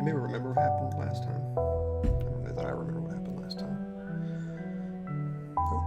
Maybe remember what happened last time. I don't know that I remember what happened last time. Oh.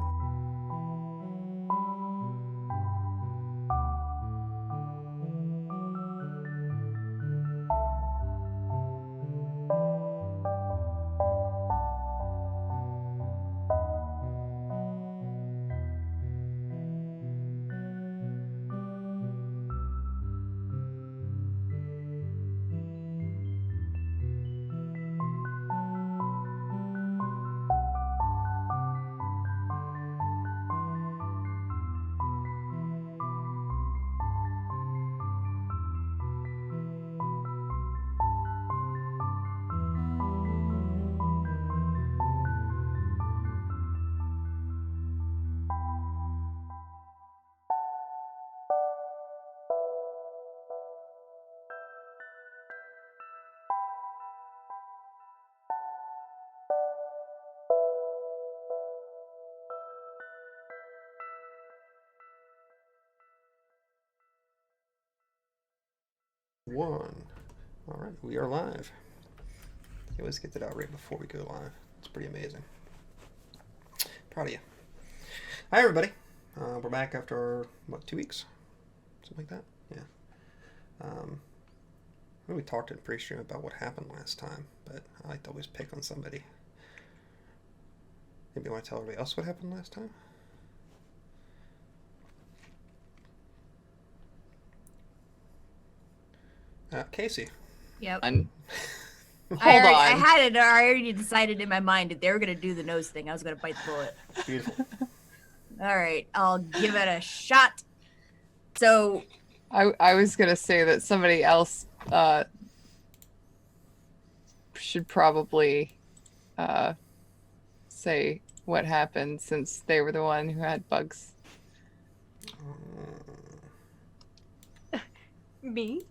One. All right, we are live. I always get that out right before we go live. It's pretty amazing. Proud of you. Hi, everybody. We're back after, 2 weeks? Something like that? Yeah. We talked in pre-stream about what happened last time, but I like to always pick on somebody. Maybe you want to tell everybody else what happened last time? Casey. Yep. Hold on. I had it. I already decided in my mind that they were going to do the nose thing. I was going to bite the bullet. Beautiful. All right. I'll give it a shot. So. I was going to say that somebody else should probably say what happened since they were the one who had bugs. Me?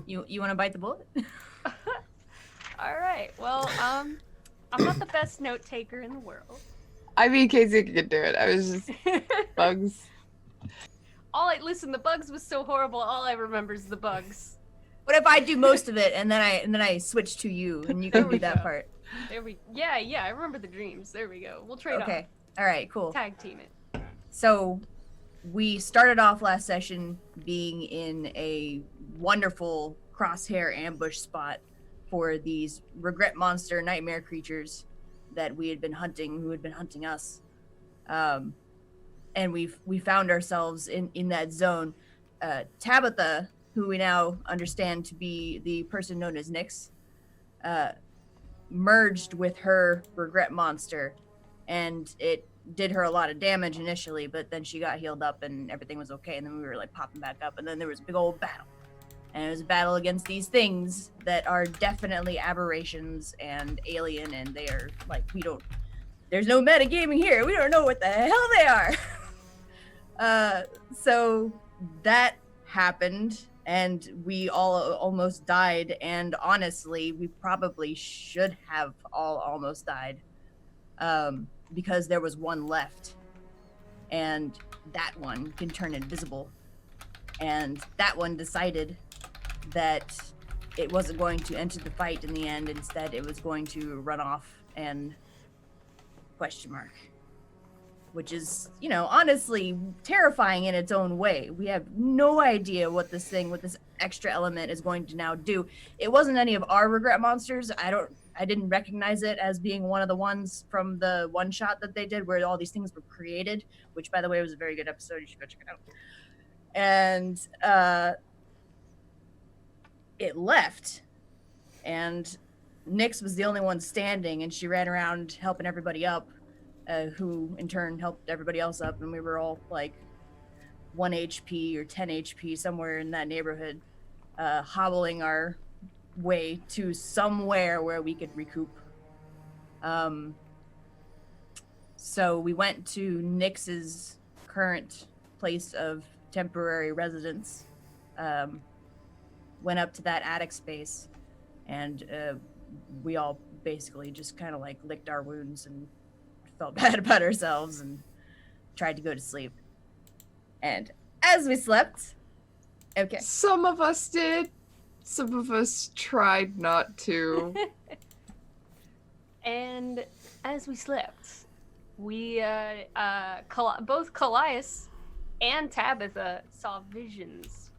You want to bite the bullet? All right. Well, I'm not the best note taker in the world. I mean, Casey could do it. I was just bugs. Listen. The bugs was so horrible. All I remember is the bugs. What if I do most of it and then I switch to you and you can do that part? Yeah. I remember the dreams. There we go. We'll trade off. Okay. All right. Cool. Tag team it. So, we started off last session being in a wonderful crosshair ambush spot for these regret monster nightmare creatures that we had been hunting, who had been hunting us. And we found ourselves in that zone. Tabitha, who we now understand to be the person known as Nyx, merged with her regret monster, and it did her a lot of damage initially, but then she got healed up and everything was okay, and then we were like popping back up, and then there was a big old battle. And it was a battle against these things that are definitely aberrations and alien, and they are like, there's no metagaming here. We don't know what the hell they are. So that happened, and we all almost died, and honestly, we probably should have all almost died. Because there was one left, and that one can turn invisible, and that one decided that it wasn't going to enter the fight in the end. Instead, it was going to run off and ... which is, honestly terrifying in its own way. We have no idea what this extra element is going to now do. It wasn't any of our regret monsters. I didn't recognize it as being one of the ones from the one shot that they did where all these things were created, which, by the way, was a very good episode. You should go check it out. And it left, and Nyx was the only one standing, and she ran around helping everybody up, who in turn helped everybody else up, and we were all like 1 HP or 10 HP, somewhere in that neighborhood, hobbling our way to somewhere where we could recoup. So we went to Nyx's current place of temporary residence, went up to that attic space, and we all basically just kind of like licked our wounds and felt bad about ourselves and tried to go to sleep. And as we slept, okay. Some of us did. Some of us tried not to. And as we slept, we both Colias and Tabitha saw visions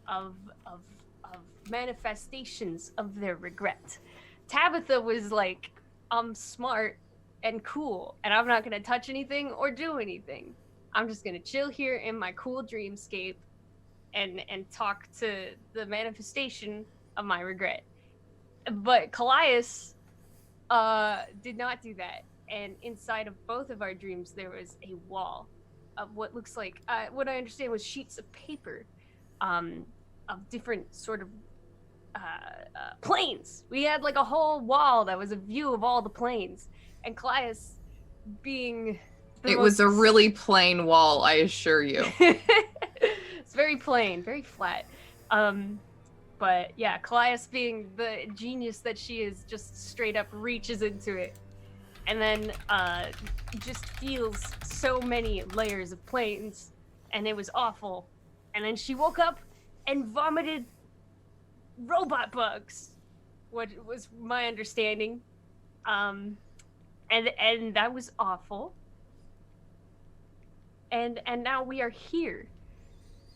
of manifestations of their regret. Tabitha was like, I'm smart and cool, and I'm not gonna touch anything or do anything. I'm just gonna chill here in my cool dreamscape and talk to the manifestation of my regret. But Colias did not do that, and inside of both of our dreams there was a wall of what looks like what I understand was sheets of paper of different sort of planes. We had like a whole wall that was a view of all the planes, and Colias being It was a really plain wall, I assure you. It's very plain, very flat. But yeah, Colias being the genius that she is, just straight up reaches into it. And then just feels so many layers of planes, and it was awful. And then she woke up and vomited robot bugs, what was my understanding. And that was awful. And now we are here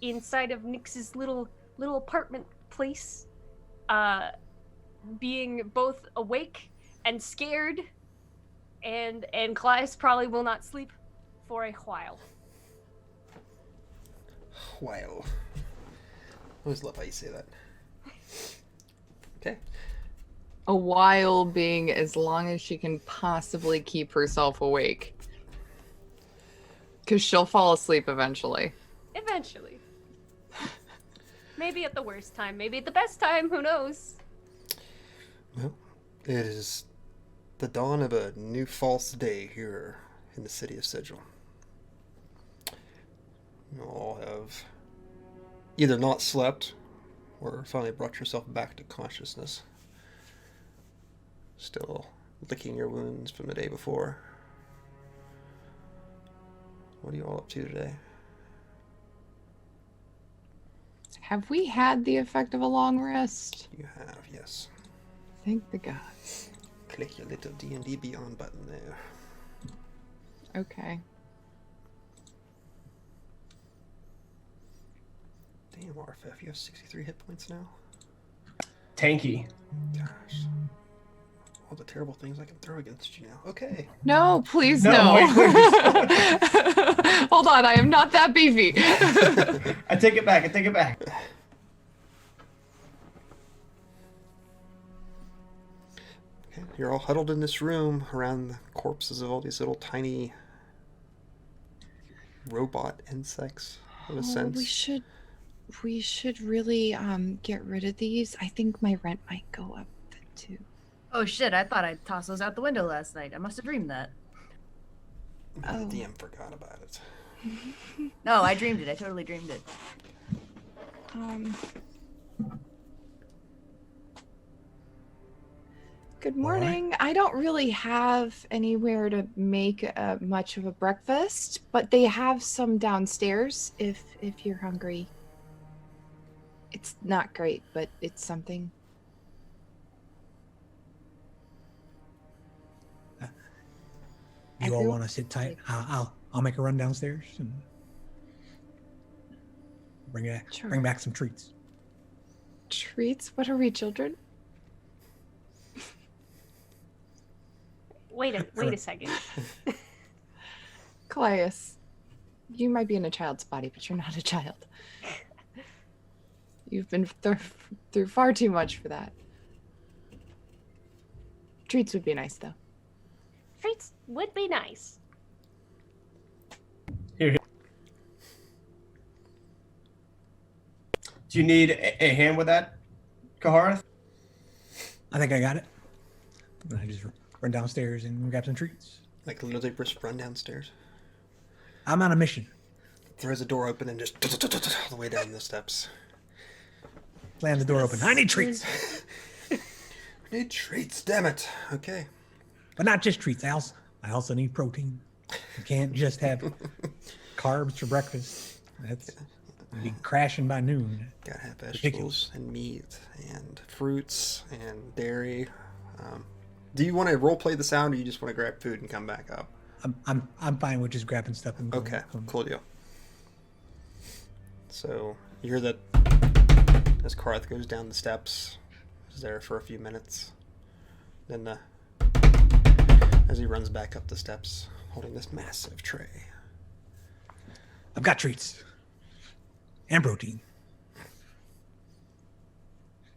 inside of Nyx's little apartment place, being both awake and scared, and Colias probably will not sleep for a while. While. I always love how you say that. Okay. A while being as long as she can possibly keep herself awake. Because she'll fall asleep eventually. Eventually. Maybe at the worst time, maybe at the best time, who knows? Well, it is the dawn of a new false day here in the city of Sigil. You all have either not slept or finally brought yourself back to consciousness. Still licking your wounds from the day before. What are you all up to today? Have we had the effect of a long rest? You have, yes. Thank the gods. Click your little D&D Beyond button there. Okay. Damn, Arphef, you have 63 hit points now? Tanky. Gosh. All the terrible things I can throw against you now. Okay. No, please no. No, wait. Hold on, I am not that beefy. I take it back. Okay, you're all huddled in this room around the corpses of all these little tiny robot insects, in a sense. We should really get rid of these. I think my rent might go up too. Oh shit, I thought I'd toss those out the window last night. I must have dreamed that. The DM forgot about it. No, I dreamed it. I totally dreamed it. Good morning. I don't really have anywhere to make much of a breakfast, but they have some downstairs if you're hungry. It's not great, but it's something. You all want to sit tight? I'll make a run downstairs and bring back some treats. Treats? What are we, children? Wait a second. Colias, you might be in a child's body, but you're not a child. You've been through far too much for that. Treats would be nice, though. Treats would be nice. Here. Do you need a hand with that, Kahareth? I think I got it. I just run downstairs and grab some treats. Like literally just run downstairs. I'm on a mission. Throws the door open and just all the way down the steps. Slam the door open. I need treats. I need treats, damn it. Okay. But not just treats. I also need protein. You can't just have carbs for breakfast. Be crashing by noon. Gotta have Ridiculous. vegetables and meat and fruits and dairy. Do you want to role play the sound, or you just want to grab food and come back up? I'm fine with just grabbing stuff and going. Okay, cool deal. So you hear that as Kahareth goes down the steps, is there for a few minutes. Then as he runs back up the steps, holding this massive tray. I've got treats and protein.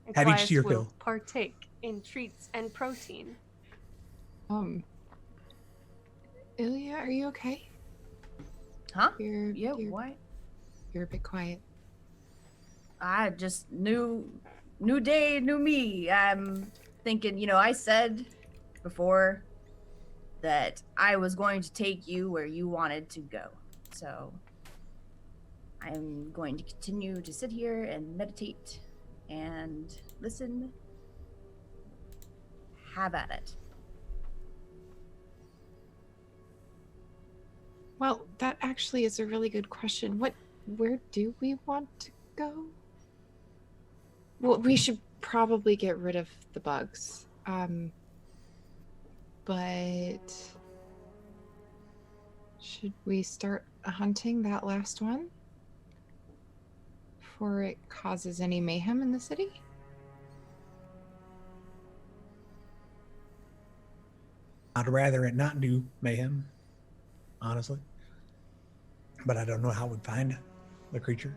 And Have each Colias to your will fill. partake in treats and protein. Ilya, are you okay? Huh? You're What? You're a bit quiet. I just new day, new me. I'm thinking, I said before that I was going to take you where you wanted to go. So I'm going to continue to sit here and meditate and listen. Have at it. Well, that actually is a really good question. Where do we want to go? Well, we should probably get rid of the bugs. But should we start hunting that last one before it causes any mayhem in the city? I'd rather it not do mayhem, honestly. But I don't know how we'd find the creature.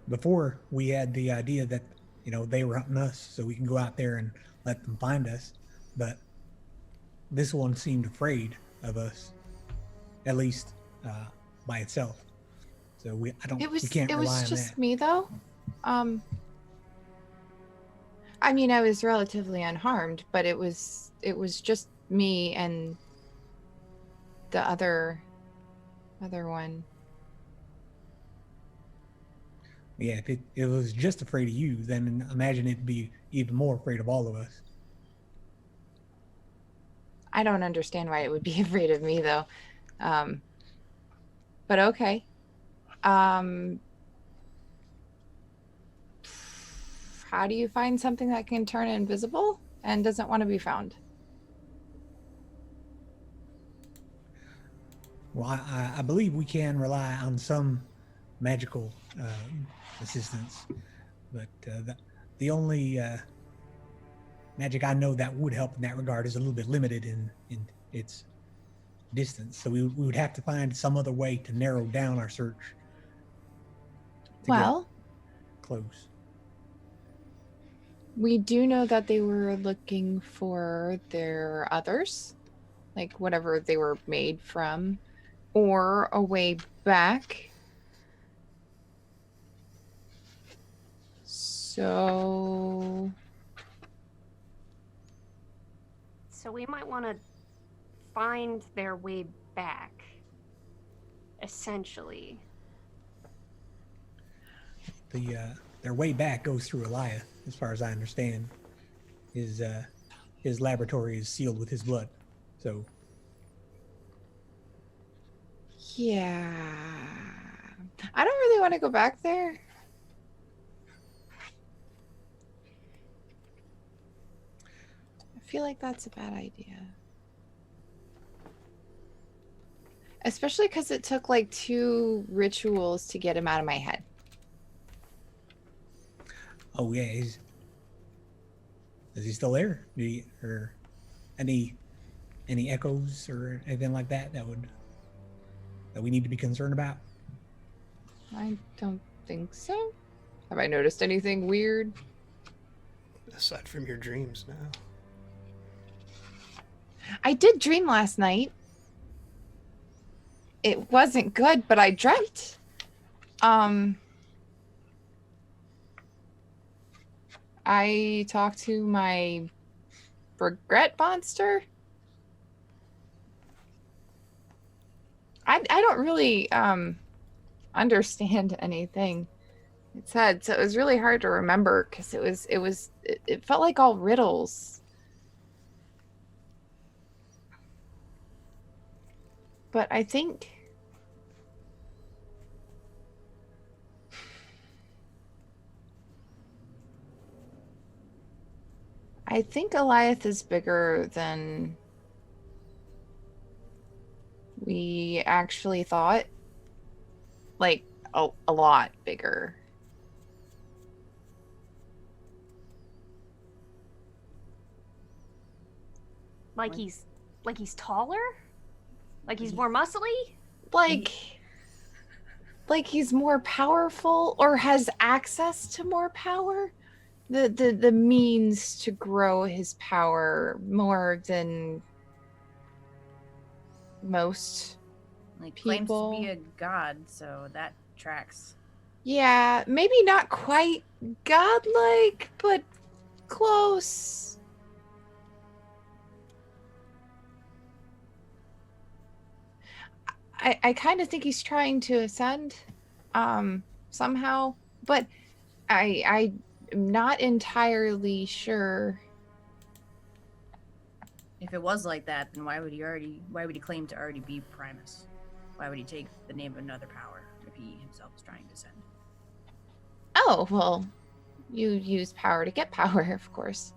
Before, we had the idea that, they were hunting us, so we can go out there and let them find us. But this one seemed afraid of us, at least by itself. So we can't It was rely on just that. me though. I mean, I was relatively unharmed, but it was just me and the other one. Yeah, if it was just afraid of you, then imagine it'd be even more afraid of all of us. I don't understand why it would be afraid of me though. But okay. How do you find something that can turn invisible and doesn't want to be found? Well, I believe we can rely on some magical assistance, but the only magic I know that would help in that regard is a little bit limited in its distance. So we would have to find some other way to narrow down our search. To Well, get close. we do know that they were looking for their others, like whatever they were made from, or a way back. So we might want to find their way back, essentially. Their way back goes through Elia, as far as I understand. His laboratory is sealed with his blood, so. yeah, I don't really want to go back there. I feel like that's a bad idea. Especially because it took like 2 rituals to get him out of my head. Oh yeah, is he still there? Or any echoes or anything like that that we need to be concerned about? I don't think so. Have I noticed anything weird? Aside from your dreams now. I did dream last night. It wasn't good, but I dreamt. I talked to my regret monster. I don't really understand anything it said, so it was really hard to remember because it felt like all riddles. But I think I think Goliath is bigger than we actually thought. Like, a lot bigger. Like he's taller? Like he's more muscly? Like he's more powerful or has access to more power. The means to grow his power more than most Like, claims to be people. a god, so that tracks. Yeah, maybe not quite godlike, but close. I kind of think he's trying to ascend somehow, but I'm not entirely sure. If it was like that, then why would he claim to already be Primus? Why would he take the name of another power if he himself is trying to send? Oh, well, you use power to get power, of course.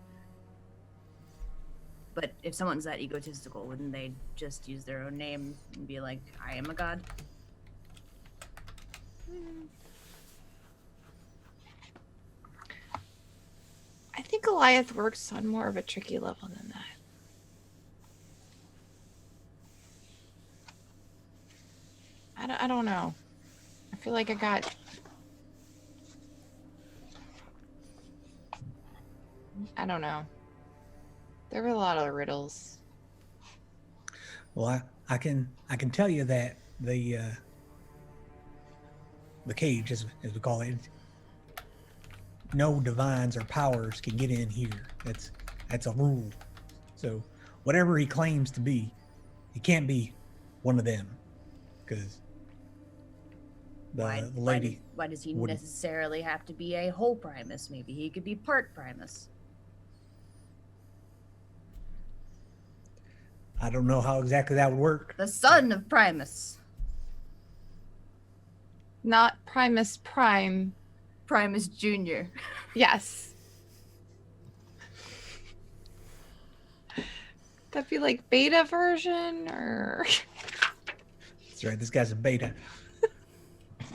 But if someone's that egotistical, wouldn't they just use their own name and be like, I am a god? I think Goliath works on more of a tricky level than that. I don't know. I feel like I don't know. There were a lot of riddles. Well, I can tell you that the cage, as we call it, no divines or powers can get in here. That's a rule. So whatever he claims to be, he can't be one of them, because the lady. Why does he wouldn't. necessarily have to be a whole Primus? Maybe he could be part Primus. I don't know how exactly that would work. The son of Primus. Not Primus Prime. Primus Jr. Yes. That'd be like beta version, or... That's right. This guy's a beta.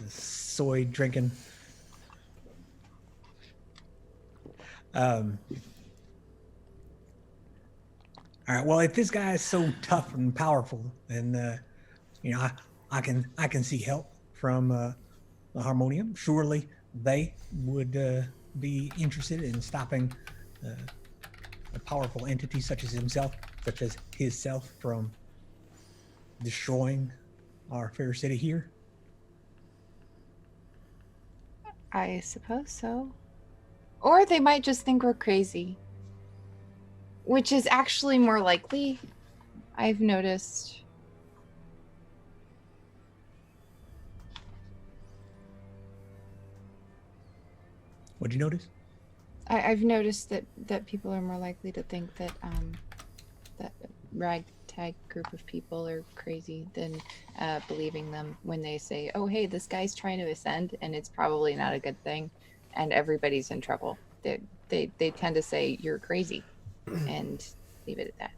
Soy drinking. All right. Well, if this guy is so tough and powerful, then I can see help from the Harmonium. Surely they would be interested in stopping a powerful entity such as himself, such as his self, from destroying our fair city here. I suppose so. Or they might just think we're crazy. Which is actually more likely, I've noticed. What'd you notice? I've noticed that people are more likely to think that that ragtag group of people are crazy than believing them when they say, "Oh, hey, this guy's trying to ascend, and it's probably not a good thing, and everybody's in trouble." They tend to say you're crazy, and leave it at that.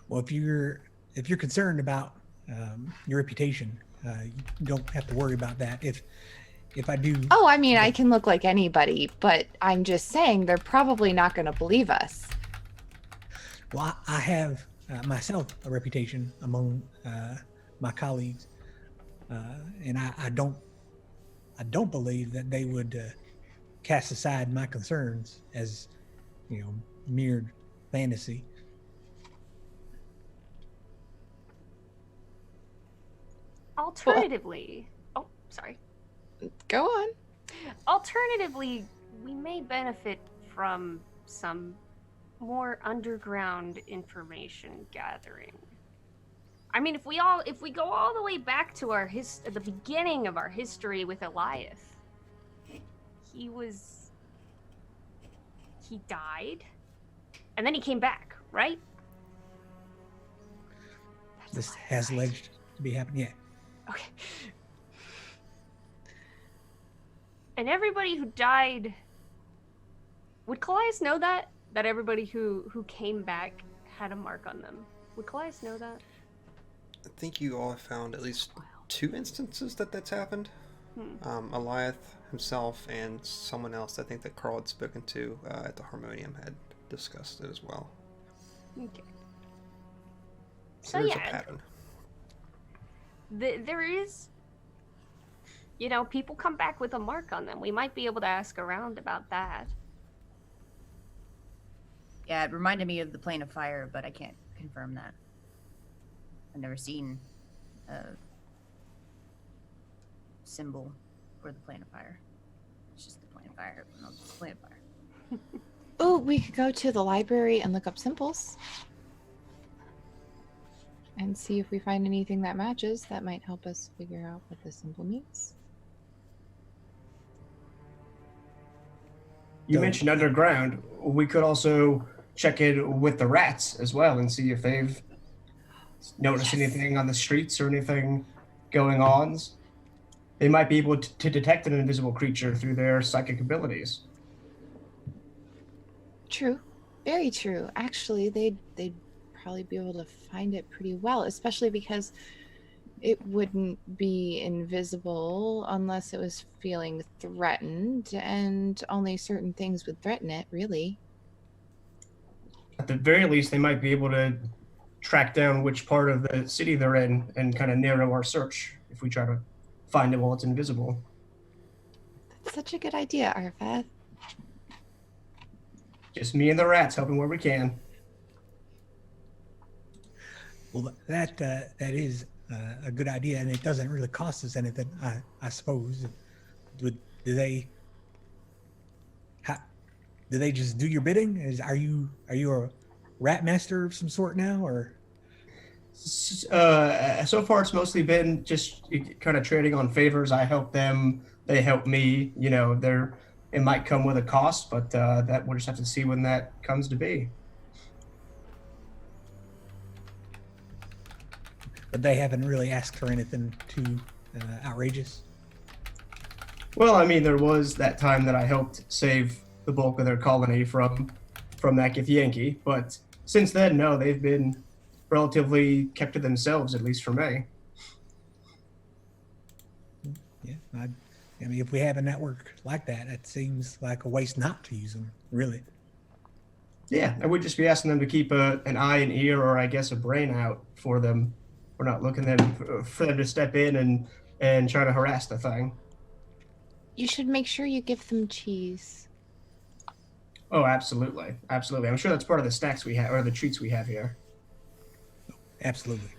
Well, if you're concerned about your reputation, you don't have to worry about that. If I do. Oh, I mean, I can look like anybody, but I'm just saying they're probably not going to believe us. Well, I have myself a reputation among my colleagues, and I don't believe that they would cast aside my concerns as, mere fantasy. Alternatively, sorry. Go on. Alternatively, we may benefit from some more underground information gathering. I mean, if we go all the way back to the beginning of our history with Elias, he died, and then he came back, right? This has alleged to be happening. Yeah. Okay. And everybody who died, would Colias know that? That everybody who came back had a mark on them. Would Colias know that? I think you all have found at least 2 instances that that's happened. Eliath himself and someone else I think that Karl had spoken to at the Harmonium had discussed it as well. Okay. So So there's yeah, a pattern. there is, people come back with a mark on them. We might be able to ask around about that. Yeah, it reminded me of the Plane of Fire, but I can't confirm that. I've never seen a symbol for the Plane of Fire. It's just the Plane of Fire. No, it's the Plane of Fire. Oh, we could go to the library and look up symbols. And see if we find anything that matches. That might help us figure out what the symbol means. You So- mentioned underground. We could also check in with the rats as well and see if they've noticed anything on the streets or anything going on. They might be able to detect an invisible creature through their psychic abilities. True. Very true. Actually, they'd probably be able to find it pretty well, especially because it wouldn't be invisible unless it was feeling threatened, and only certain things would threaten it, really. At the very least, they might be able to track down which part of the city they're in and kind of narrow our search if we try to find it while it's invisible. That's such a good idea, Arphef. Just me and the rats helping where we can. Well, that is a good idea, and it doesn't really cost us anything, I suppose. Do they just do your bidding? Are you a rat master of some sort now, or? So far, it's mostly been just kind of trading on favors. I help them, they help me. It might come with a cost, but that we'll just have to see when that comes to be. But they haven't really asked for anything too outrageous. Well, I mean, there was that time that I helped save the bulk of their colony from that Githyanki, but since then, no, they've been relatively kept to themselves, at least for me. Yeah, I mean, if we have a network like that, it seems like a waste not to use them, really. Yeah, I would just be asking them to keep an eye and ear, or I guess a brain out for them. We're not looking for them to step in and try to harass the thing. You should make sure you give them cheese. Oh, absolutely. Absolutely. I'm sure that's part of the snacks we have, or the treats we have here. Absolutely.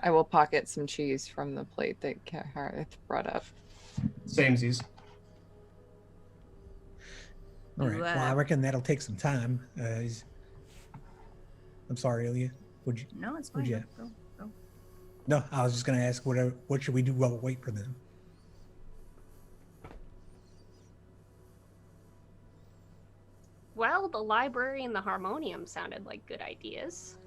I will pocket some cheese from the plate that Kahareth brought up. Samesies. All right. Well, I reckon that'll take some time. I'm sorry, Ilya. Would you? No, it's Would fine. you? Go. No, I was just going to ask what should we do while we wait for them? Well, the library and the harmonium sounded like good ideas.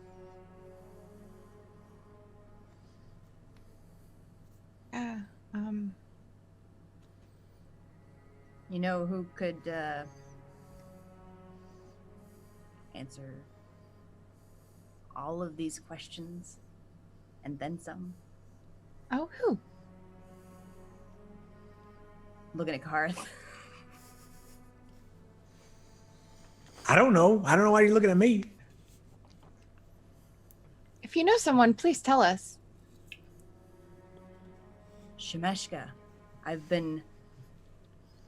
Yeah. You know who could answer all of these questions and then some? Oh, who? Looking at Kahareth. I don't know. I don't know why you're looking at me. If you know someone, please tell us. Shemeshka. I've been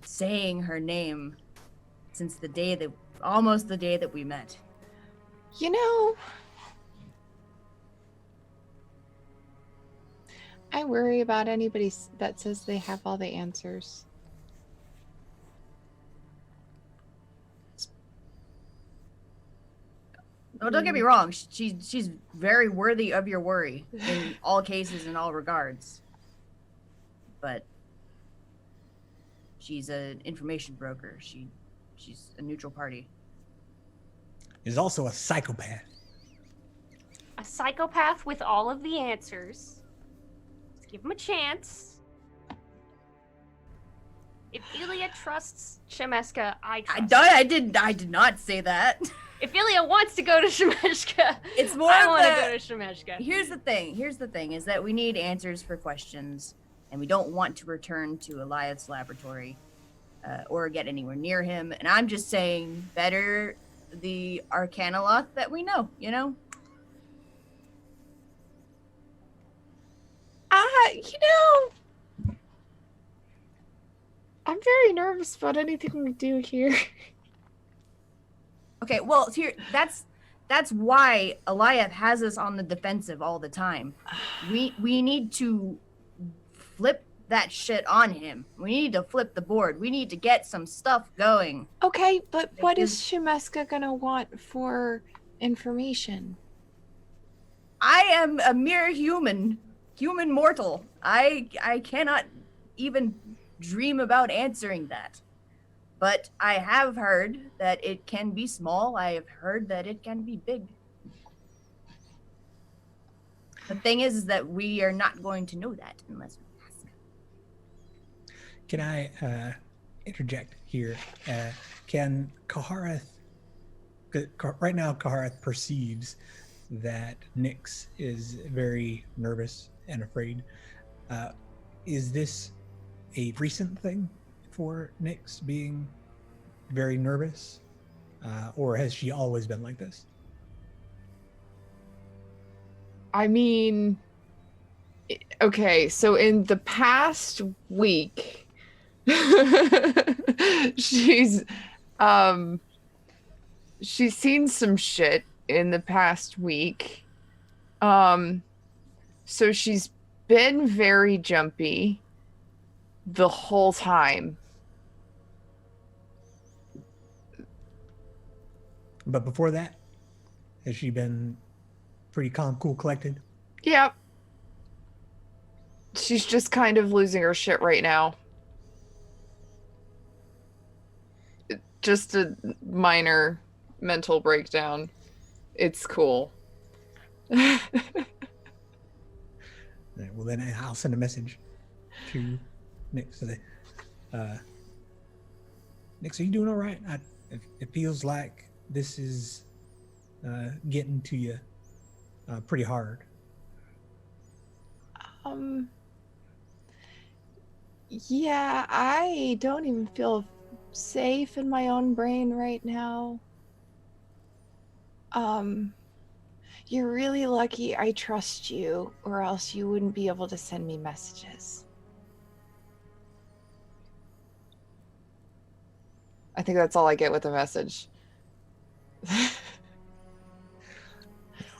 saying her name since almost the day that we met. You know, I worry about anybody that says they have all the answers. Oh, don't get me wrong. She's very worthy of your worry in all cases, in all regards. But she's an information broker. She's a neutral party. Is also a psychopath. A psychopath with all of the answers. Let's give him a chance. If Ilya trusts Shemeska, I trust. I did not say that. If Ilya wants to go to Shemeshka, It's more I of want to the- go to Shemeshka. Here's the thing is that we need answers for questions, and we don't want to return to Elias's laboratory or get anywhere near him. And I'm just saying, better the Arcanoloth that we know, you know? You know, I'm very nervous about anything we do here. Okay, well, here that's why Eliath has us on the defensive all the time. We need to flip that shit on him. We need to flip the board. We need to get some stuff going. Okay, but what is Shemeska gonna want for information? I am a mere human mortal. I cannot even dream about answering that. But I have heard that it can be small. I have heard that it can be big. The thing is that we are not going to know that unless we ask. Can I interject here? Can Kahareth... Right now, Kahareth perceives that Nyx is very nervous and afraid. Is this a recent thing for Nyx being very nervous? Or has she always been like this? I mean, okay, so in the past week, she's seen some shit in the past week. So she's been very jumpy the whole time. But before that, has she been pretty calm, cool, collected? Yep. She's just kind of losing her shit right now. Just a minor mental breakdown. It's cool. All right, well, then I'll send a message to Nyx. So Nyx, are you doing all right? It feels like this is getting to you pretty hard. Yeah, I don't even feel safe in my own brain right now. You're really lucky I trust you, or else you wouldn't be able to send me messages. I think that's all I get with the message.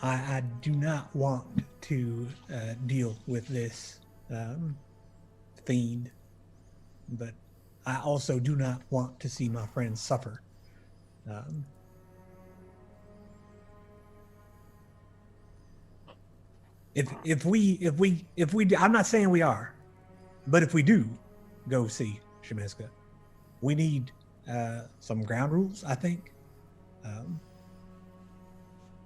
I do not want to deal with this fiend, but I also do not want to see my friends suffer. If we I'm not saying we are, but if we do go see Shemeska, we need some ground rules, I think. I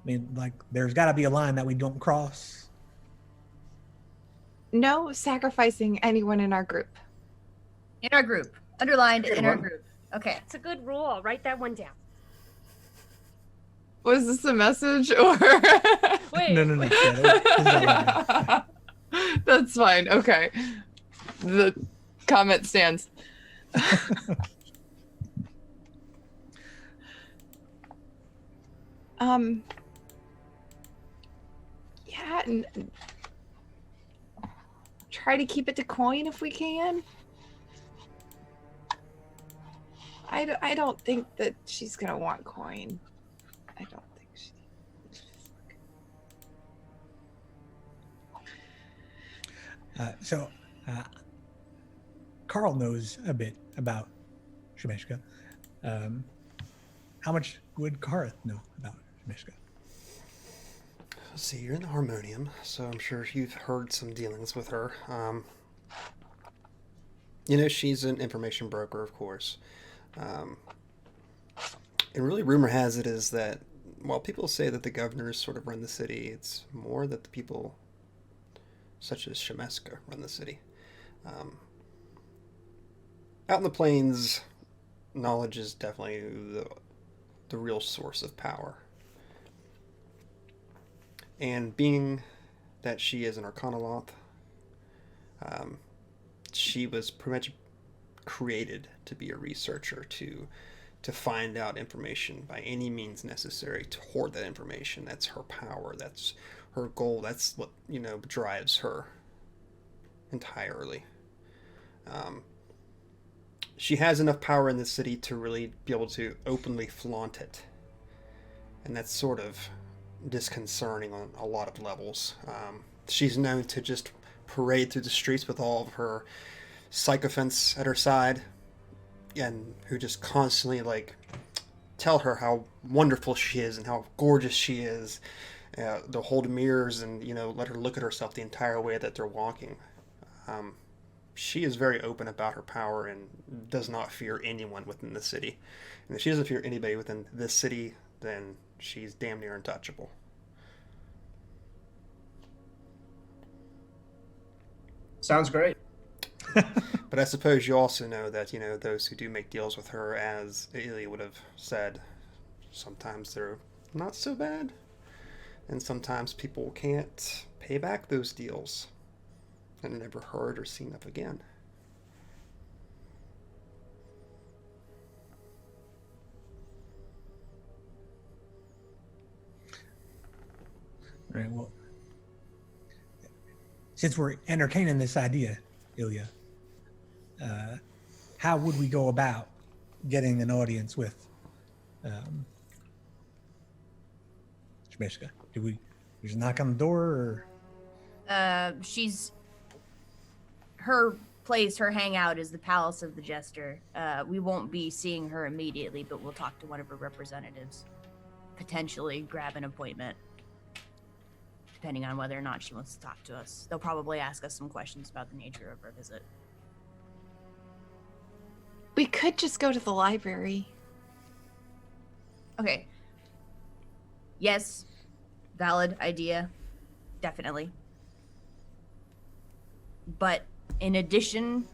mean, like, there's got to be a line that we don't cross. No sacrificing anyone in our group. In our group. Underlined Good in our one. group. Okay. It's a good rule. I'll write that one down. Was this a message or? Wait. No. Yeah, That's fine. Okay. The comment stands. Yeah, and try to keep it to coin if we can. I don't think that she's gonna want coin. I don't think she. Karl knows a bit about Shemeska. How much would Kahareth know about Shemeska? Let's see, you're in the Harmonium, so I'm sure you've heard some dealings with her. You know, she's an information broker, of course. And really, rumor has it is that while people say that the governors sort of run the city, it's more that the people such as Shemeska run the city. out in the plains, knowledge is definitely the real source of power. And being that she is an Arcanoloth, she was pretty much created to be a researcher, to find out information by any means necessary, to hoard that information. That's her power. That's her goal. That's what, drives her entirely. She has enough power in the city to really be able to openly flaunt it. And that's sort of disconcerting on a lot of levels. She's known to just parade through the streets with all of her sycophants at her side, and who just constantly tell her how wonderful she is and how gorgeous she is. They'll hold mirrors and let her look at herself the entire way that they're walking. She is very open about her power and does not fear anyone within the city. And if she doesn't fear anybody within this city, then she's damn near untouchable. Sounds great. But I suppose you also know that, those who do make deals with her, as Ilya would have said, sometimes they're not so bad. And sometimes people can't pay back those deals and are never heard or seen of again. Right, well, since we're entertaining this idea, Ilya, how would we go about getting an audience with Shmeshka? Do we just knock on the door, or? Her place, her hangout is the Palace of the Jester. We won't be seeing her immediately, but we'll talk to one of her representatives. Potentially grab an appointment, depending on whether or not she wants to talk to us. They'll probably ask us some questions about the nature of her visit. We could just go to the library. Okay. Yes, valid idea. Definitely. But in addition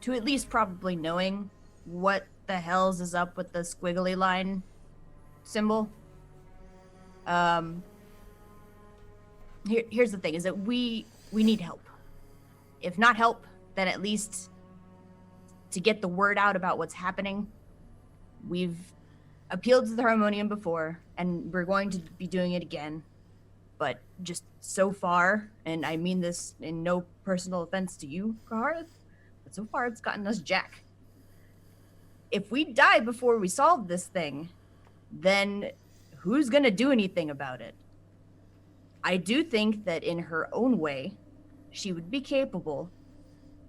to at least probably knowing what the hells is up with the squiggly line symbol, here's the thing, is that we need help. If not help, then at least to get the word out about what's happening. We've appealed to the Harmonium before, and we're going to be doing it again. But just so far, and I mean this in no personal offense to you, Kahareth, but so far it's gotten us jack. If we die before we solve this thing, then who's gonna do anything about it? I do think that in her own way, she would be capable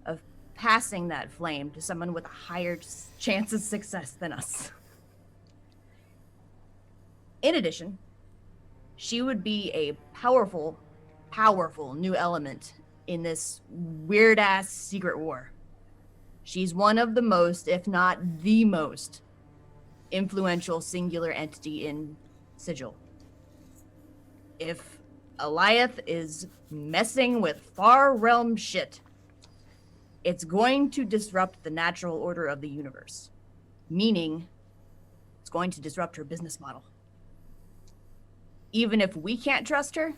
of passing that flame to someone with a higher chance of success than us. In addition, she would be a powerful new element in this weird-ass secret war. She's one of the most, if not the most, influential singular entity in Sigil. If Alioth is messing with far realm shit, it's going to disrupt the natural order of the universe. Meaning, it's going to disrupt her business model. Even if we can't trust her,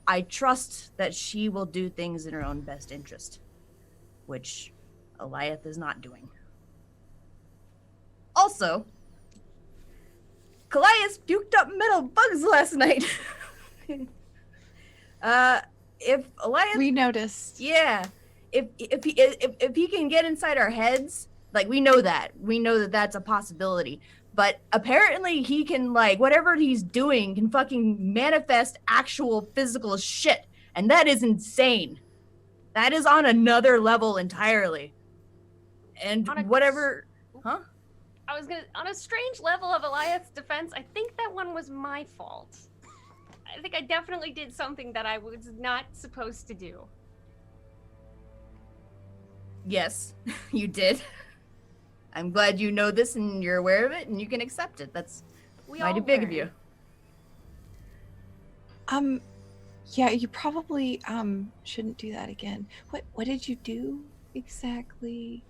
I trust that she will do things in her own best interest, which Alioth is not doing. Also, Colias puked up metal bugs last night. If Alioth, We noticed. yeah, if he can get inside our heads, we know that that's a possibility. But apparently he can, whatever he's doing can fucking manifest actual physical shit. And that is insane. That is on another level entirely. And whatever... Huh? I was gonna, on a strange level of Alioth's defense, I think that one was my fault. I think I definitely did something that I was not supposed to do. Yes, you did. I'm glad you know this and you're aware of it and you can accept it. That's mighty big of you. Yeah, you probably shouldn't do that again. What did you do? exactly?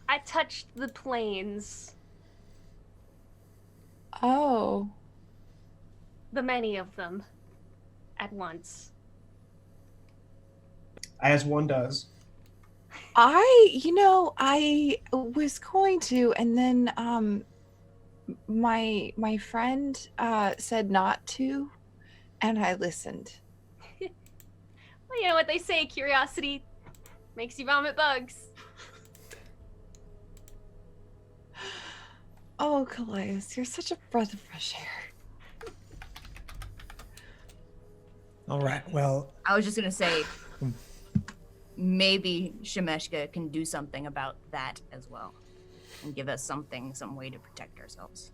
I touched the planes, Oh. the many of them, at once. As one does. I was going to, and then my friend said not to, and I listened. Well, you know what they say, curiosity makes you vomit bugs. Oh, Colias, you're such a breath of fresh air. All right. Well, I was just gonna say, maybe Shemeshka can do something about that as well, and give us some way to protect ourselves,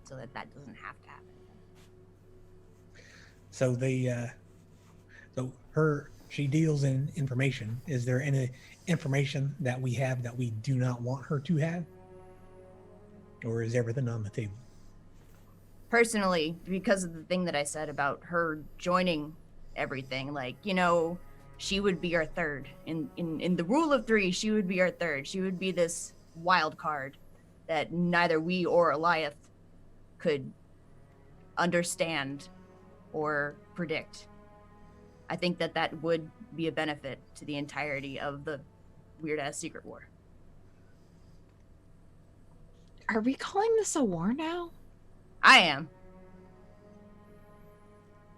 so that doesn't have to happen. so she deals in information. Is there any information that we have that we do not want her to have? Or is everything on the table? Personally, because of the thing that I said about her joining everything, like, she would be our third. In the rule of three, she would be our third. She would be this wild card that neither we or Eliath could understand or predict. I think that would be a benefit to the entirety of the weird-ass secret war. Are we calling this a war now? I am.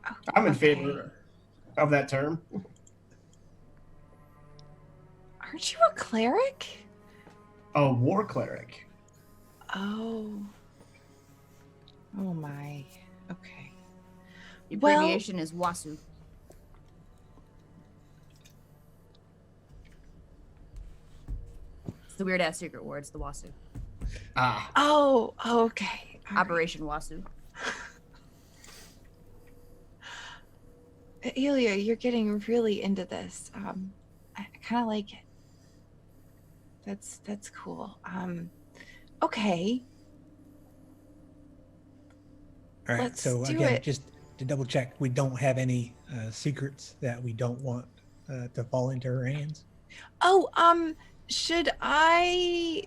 Oh, I'm in okay. favor of that term. Aren't you a cleric? A war cleric. Oh. Oh my. Okay. The Well- abbreviation is WASU. It's the weird-ass secret war. It's the WASU. Ah. Oh, okay. All right. Operation WASU. Elia, you're getting really into this. I kind of like it. That's cool. Okay. All right. Let's So do again, it. just to double check, we don't have any secrets that we don't want to fall into her hands. Oh, should I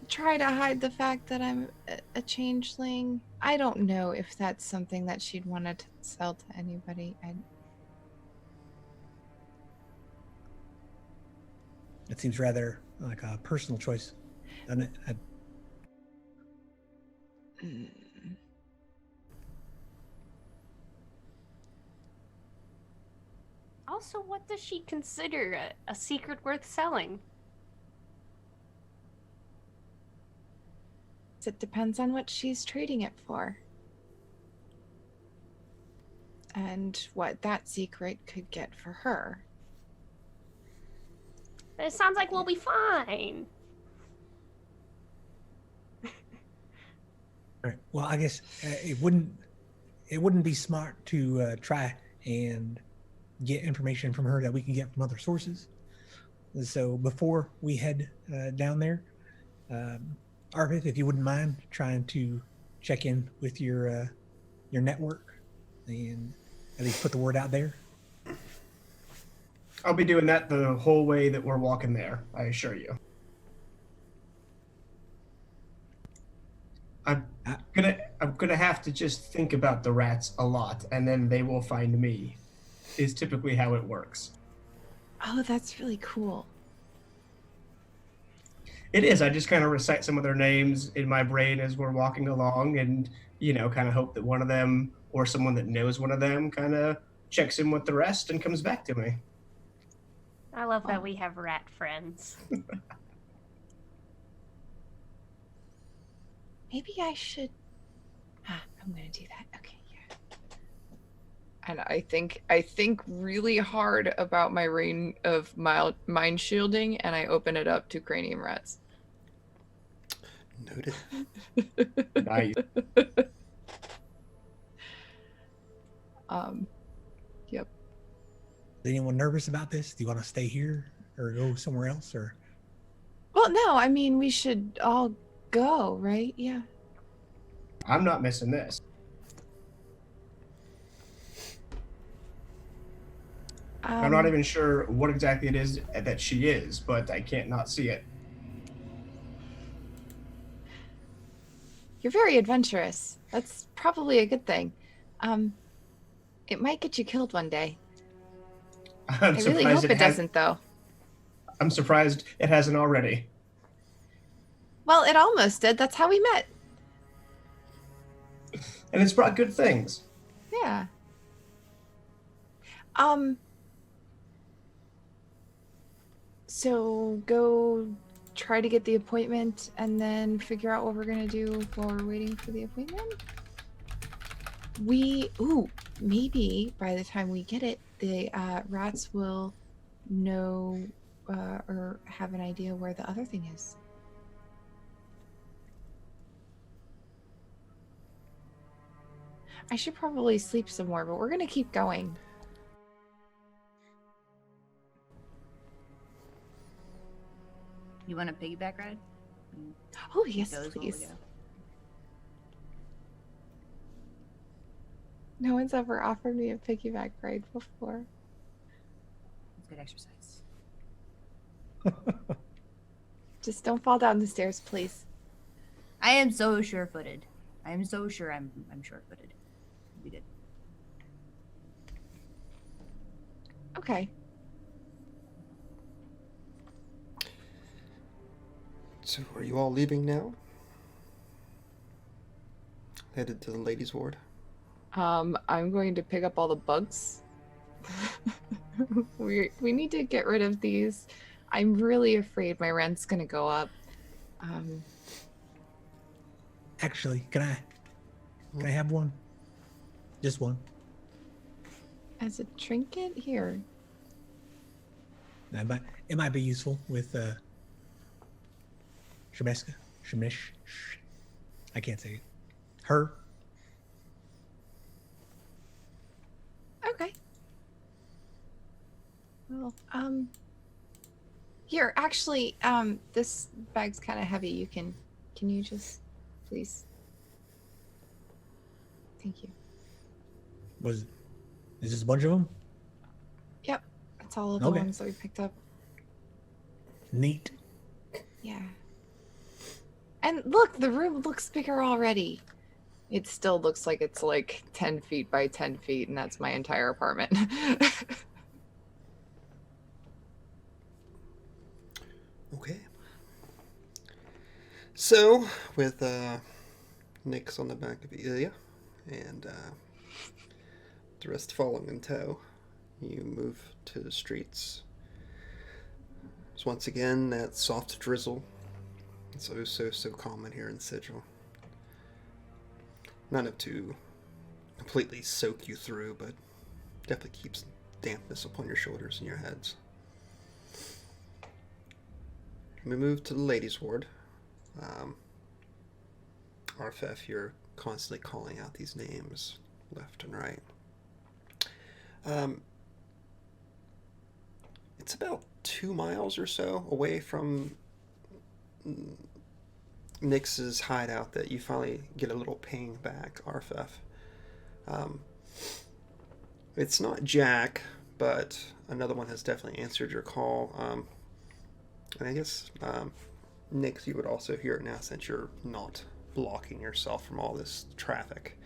try to hide the fact that I'm a changeling? I don't know if that's something that she'd want to sell to anybody. It seems rather like a personal choice, doesn't it? Mm. Also, what does she consider a secret worth selling? It depends on what she's trading it for. And what that secret could get for her. It sounds like we'll be fine. All right. Well, I guess it wouldn't be smart to try and get information from her that we can get from other sources. So before we head down there, Arphef, if you wouldn't mind trying to check in with your network and at least put the word out there. I'll be doing that the whole way that we're walking there, I assure you. I'm gonna have to just think about the rats a lot, and then they will find me, is typically how it works. Oh, that's really cool. It is. I just kind of recite some of their names in my brain as we're walking along, and kind of hope that one of them or someone that knows one of them kind of checks in with the rest and comes back to me. I love that we have rat friends. Maybe I should. I'm gonna do that. Okay, yeah. And I think really hard about my reign of mind shielding, and I open it up to cranium rats. Noted. Nice. Yep. Is anyone nervous about this? Do you want to stay here or go somewhere else? Or Well, no, I mean we should all go, right? Yeah. I'm not missing this. I'm not even sure what exactly it is that she is, but I can't not see it. You're very adventurous. That's probably a good thing. It might get you killed one day. I'm I really surprised hope it doesn't, though. I'm surprised it hasn't already. Well, it almost did. That's how we met. And it's brought good things. Yeah. So go try to get the appointment and then figure out what we're gonna do while we're waiting for the appointment. Maybe by the time we get it, the rats will know or have an idea where the other thing is. I should probably sleep some more, but we're gonna keep going. You want a piggyback ride? Oh, yes, Goes while we please. go. No one's ever offered me a piggyback ride before. It's good exercise. Just don't fall down the stairs, please. I am so sure-footed. I am so sure I'm sure-footed. We did. Okay. So, are you all leaving now? Headed to the ladies' ward? I'm going to pick up all the bugs. we need to get rid of these. I'm really afraid my rent's gonna go up. Actually, can I have one? Just one. As a trinket? Here. It might be useful with Shemesh. I can't say it. Her. Okay. Well, here, actually, this bag's kind of heavy. Can you just, please? Thank you. Is this a bunch of them? Yep, that's all of the Okay. ones that we picked up. Neat. Yeah. And look, the room looks bigger already. It still looks like it's like 10 feet by 10 feet, and that's my entire apartment. Okay. So, with Nyx on the back of Ilya and the rest following in tow, you move to the streets. So once again, that soft drizzle. It's so common here in Sigil. Not enough to completely soak you through, but definitely keeps dampness upon your shoulders and your heads. We move to the ladies' ward. Arphef, you're constantly calling out these names left and right. It's about 2 miles or so away from Nyx's hideout that you finally get a little ping back, Arphef. It's not Jack, but another one has definitely answered your call. And I guess, Nyx, you would also hear it now since you're not blocking yourself from all this traffic.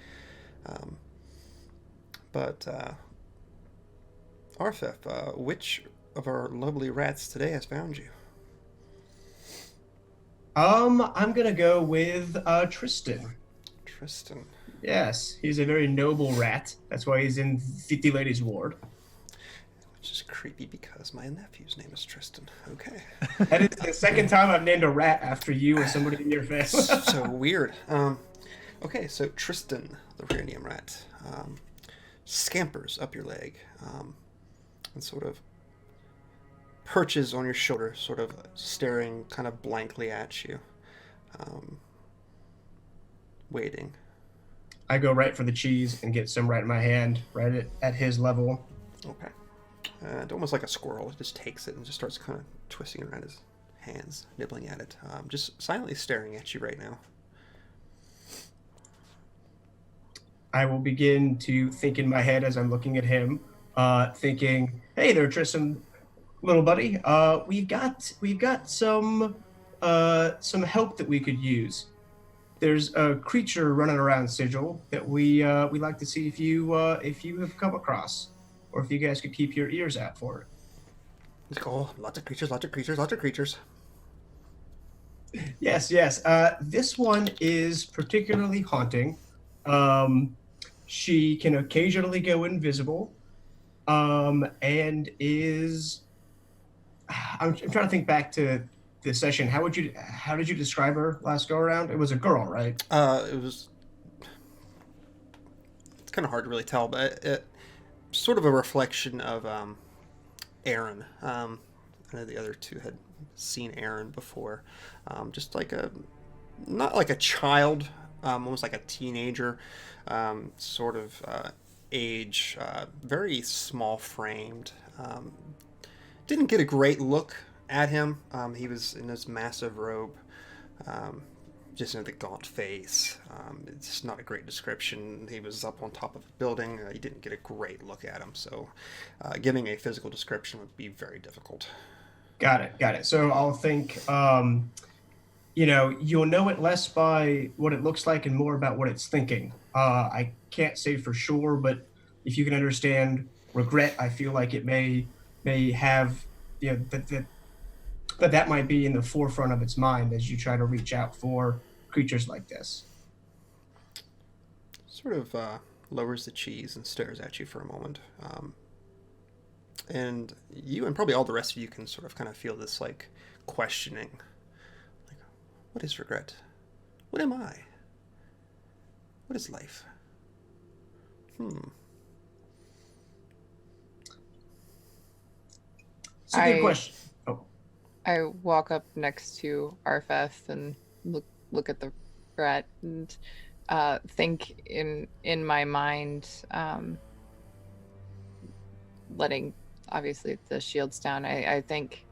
But Arphef, which of our lovely rats today has found you? I'm gonna go with Tristan. Tristan. Yes, he's a very noble rat. That's why he's in the ladies' ward. Which is creepy because my nephew's name is Tristan. Okay. That is the second time I've named a rat after you or somebody in your family. So weird. Okay, so Tristan, the radium rat, scampers up your leg and sort of perches on your shoulder, sort of staring kind of blankly at you, waiting. I go right for the cheese and get some right in my hand, right at his level. Okay. And almost like a squirrel, it just takes it and just starts kind of twisting around his hands, nibbling at it, just silently staring at you right now. I will begin to think in my head as I'm looking at him, thinking, "Hey there, Tristan, little buddy. We've got some help that we could use. There's a creature running around Sigil that we like to see if you have come across, or if you guys could keep your ears out for it." Let's go. Lots of creatures, lots of creatures, lots of creatures. Yes. This one is particularly haunting. She can occasionally go invisible, and is. I'm trying to think back to the session. How did you describe her last go around? It was a girl, right? It's kind of hard to really tell, but it sort of a reflection of Aaron. I know the other two had seen Aaron before. Just like not like a child, almost like a teenager, sort of age, very small framed. Didn't get a great look at him. He was in this massive robe, just the gaunt face. It's just not a great description. He was up on top of a building. You didn't get a great look at him, so giving a physical description would be very difficult. Got it. So I'll think, you'll know it less by what it looks like and more about what it's thinking. I can't say for sure, but if you can understand regret, I feel like it may have, that might be in the forefront of its mind as you try to reach out for creatures like this. Sort of lowers the cheese and stares at you for a moment. And you and probably all the rest of you can sort of kind of feel this like questioning. Like, what is regret? What am I? What is life? It's a good question. I walk up next to Arphef and look at the rat and think in my mind, letting obviously the shields down. I think,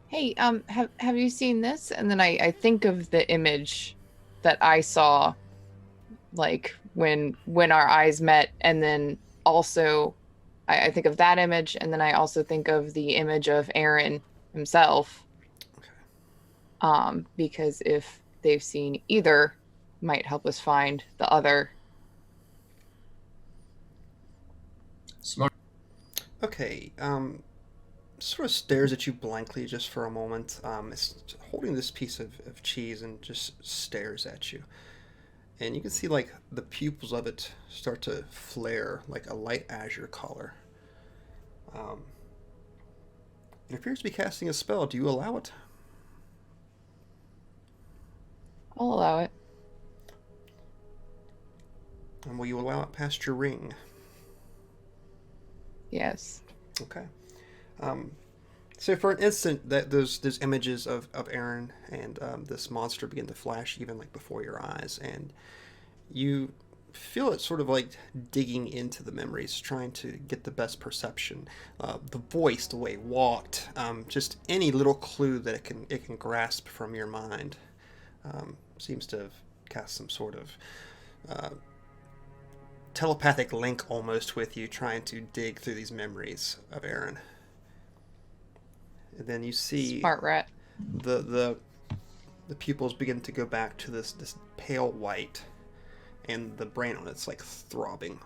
hey, have you seen this? And then I think of the image that I saw, like when our eyes met, and then also I think of that image, and then I also think of the image of Aaron himself. Because if they've seen either, might help us find the other. Smart. Okay, sort of stares at you blankly just for a moment. It's holding this piece of cheese and just stares at you. And you can see like the pupils of it start to flare like a light azure color. It appears to be casting a spell. Do you allow it? I'll allow it. And will you allow it past your ring? Yes. Okay. So for an instant, that those images of Aaron and this monster begin to flash even like before your eyes, and you feel it sort of like digging into the memories, trying to get the best perception. The voice, the way it walked, just any little clue that it can grasp from your mind, seems to have cast some sort of telepathic link almost with you, trying to dig through these memories of Aaron. And then you see Smart rat. The pupils begin to go back to this pale white, and the brain on it's like throbbing.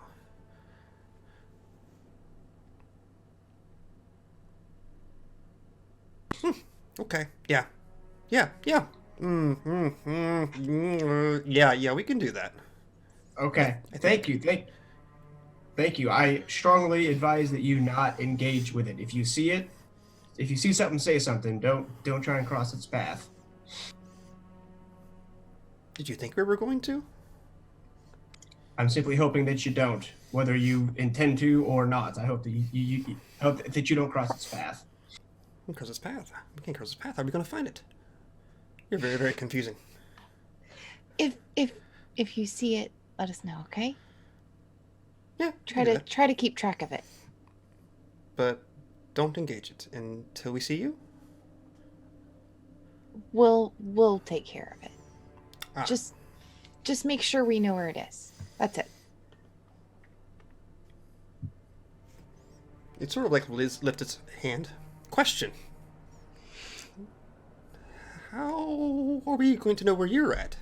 Okay. Yeah. Yeah, we can do that. Okay. Thank you. Thank you. I strongly advise that you not engage with it. If you see something, say something. Don't try and cross its path. Did you think we were going to? I'm simply hoping that you don't, whether you intend to or not. I hope that you hope that you don't cross its path. We can cross its path. We can't cross its path. How are we going to find it? You're very, very confusing. If you see it, let us know, okay? Yeah. Try to keep track of it. But don't engage it until we see you. We'll take care of it. Ah. Just make sure we know where it is. That's it. It sort of like lifts its hand. Question. How are we going to know where you're at?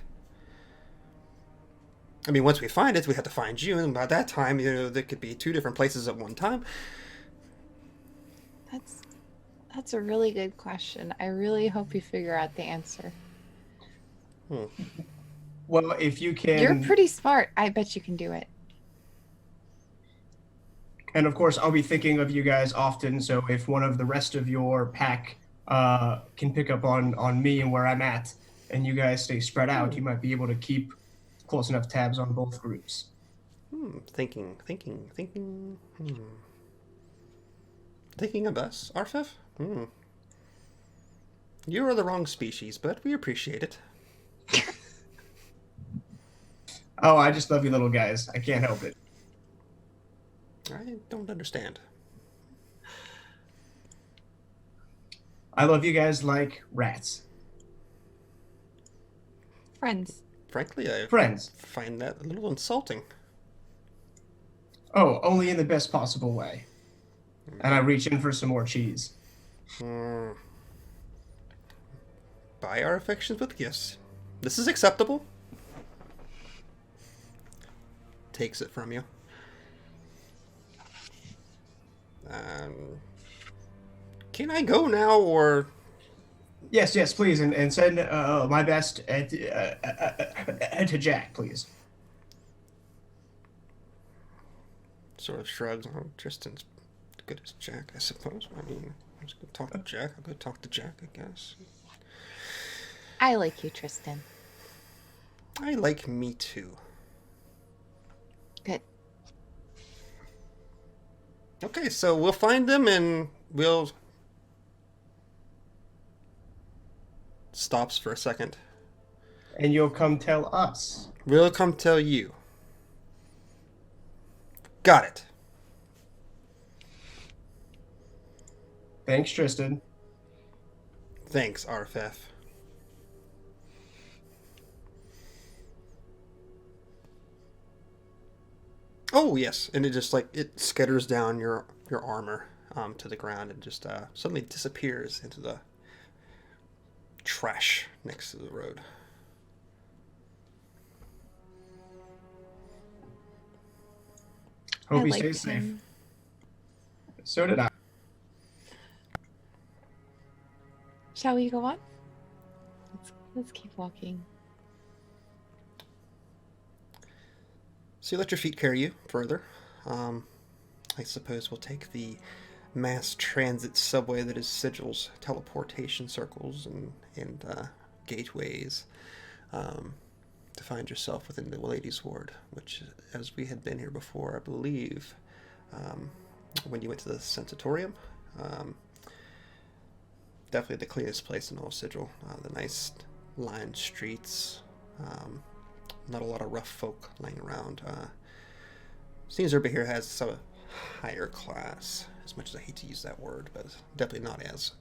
I mean, once we find it, we have to find you, and by that time, there could be 2 different places at one time. That's a really good question. I really hope you figure out the answer. Well, if you can... You're pretty smart. I bet you can do it. And of course, I'll be thinking of you guys often, so if one of the rest of your pack can pick up on me and where I'm at, and you guys stay spread out, you might be able to keep close enough tabs on both groups. Thinking. Thinking of us, Arphef? You are the wrong species, but we appreciate it. Oh, I just love you little guys. I can't help it. I don't understand. I love you guys like rats. Friends. Frankly, I Friends. find that a little insulting. Oh, only in the best possible way. And I reach in for some more cheese. Buy our affections with gifts. This is acceptable. Takes it from you. Can I go now, or... Yes, please, and send my best to Jack, please. Sort of shrugs. Oh, Tristan's good as Jack, I suppose. I mean, I'm just gonna talk to Jack. I'll go talk to Jack, I guess. I like you, Tristan. I like me too. Good. Okay, so we'll find them and we'll... Stops for a second. And you'll come tell us. We'll come tell you. Got it. Thanks, Tristan. Thanks, Arphef. Oh, yes, and it just, like, it skitters down your armor to the ground and just suddenly disappears into the trash next to the road. Hope I he liked stays safe. him. So did I. Shall we go on? Let's keep walking. So you let your feet carry you further. I suppose we'll take the mass transit subway that is sigils, teleportation circles, and gateways to find yourself within the ladies' ward, which, as we had been here before, I believe, when you went to the Sanatorium, definitely the cleanest place in all Sigil. The nice lined streets, not a lot of rough folk laying around. Seems everybody here has some higher class, as much as I hate to use that word, but definitely not as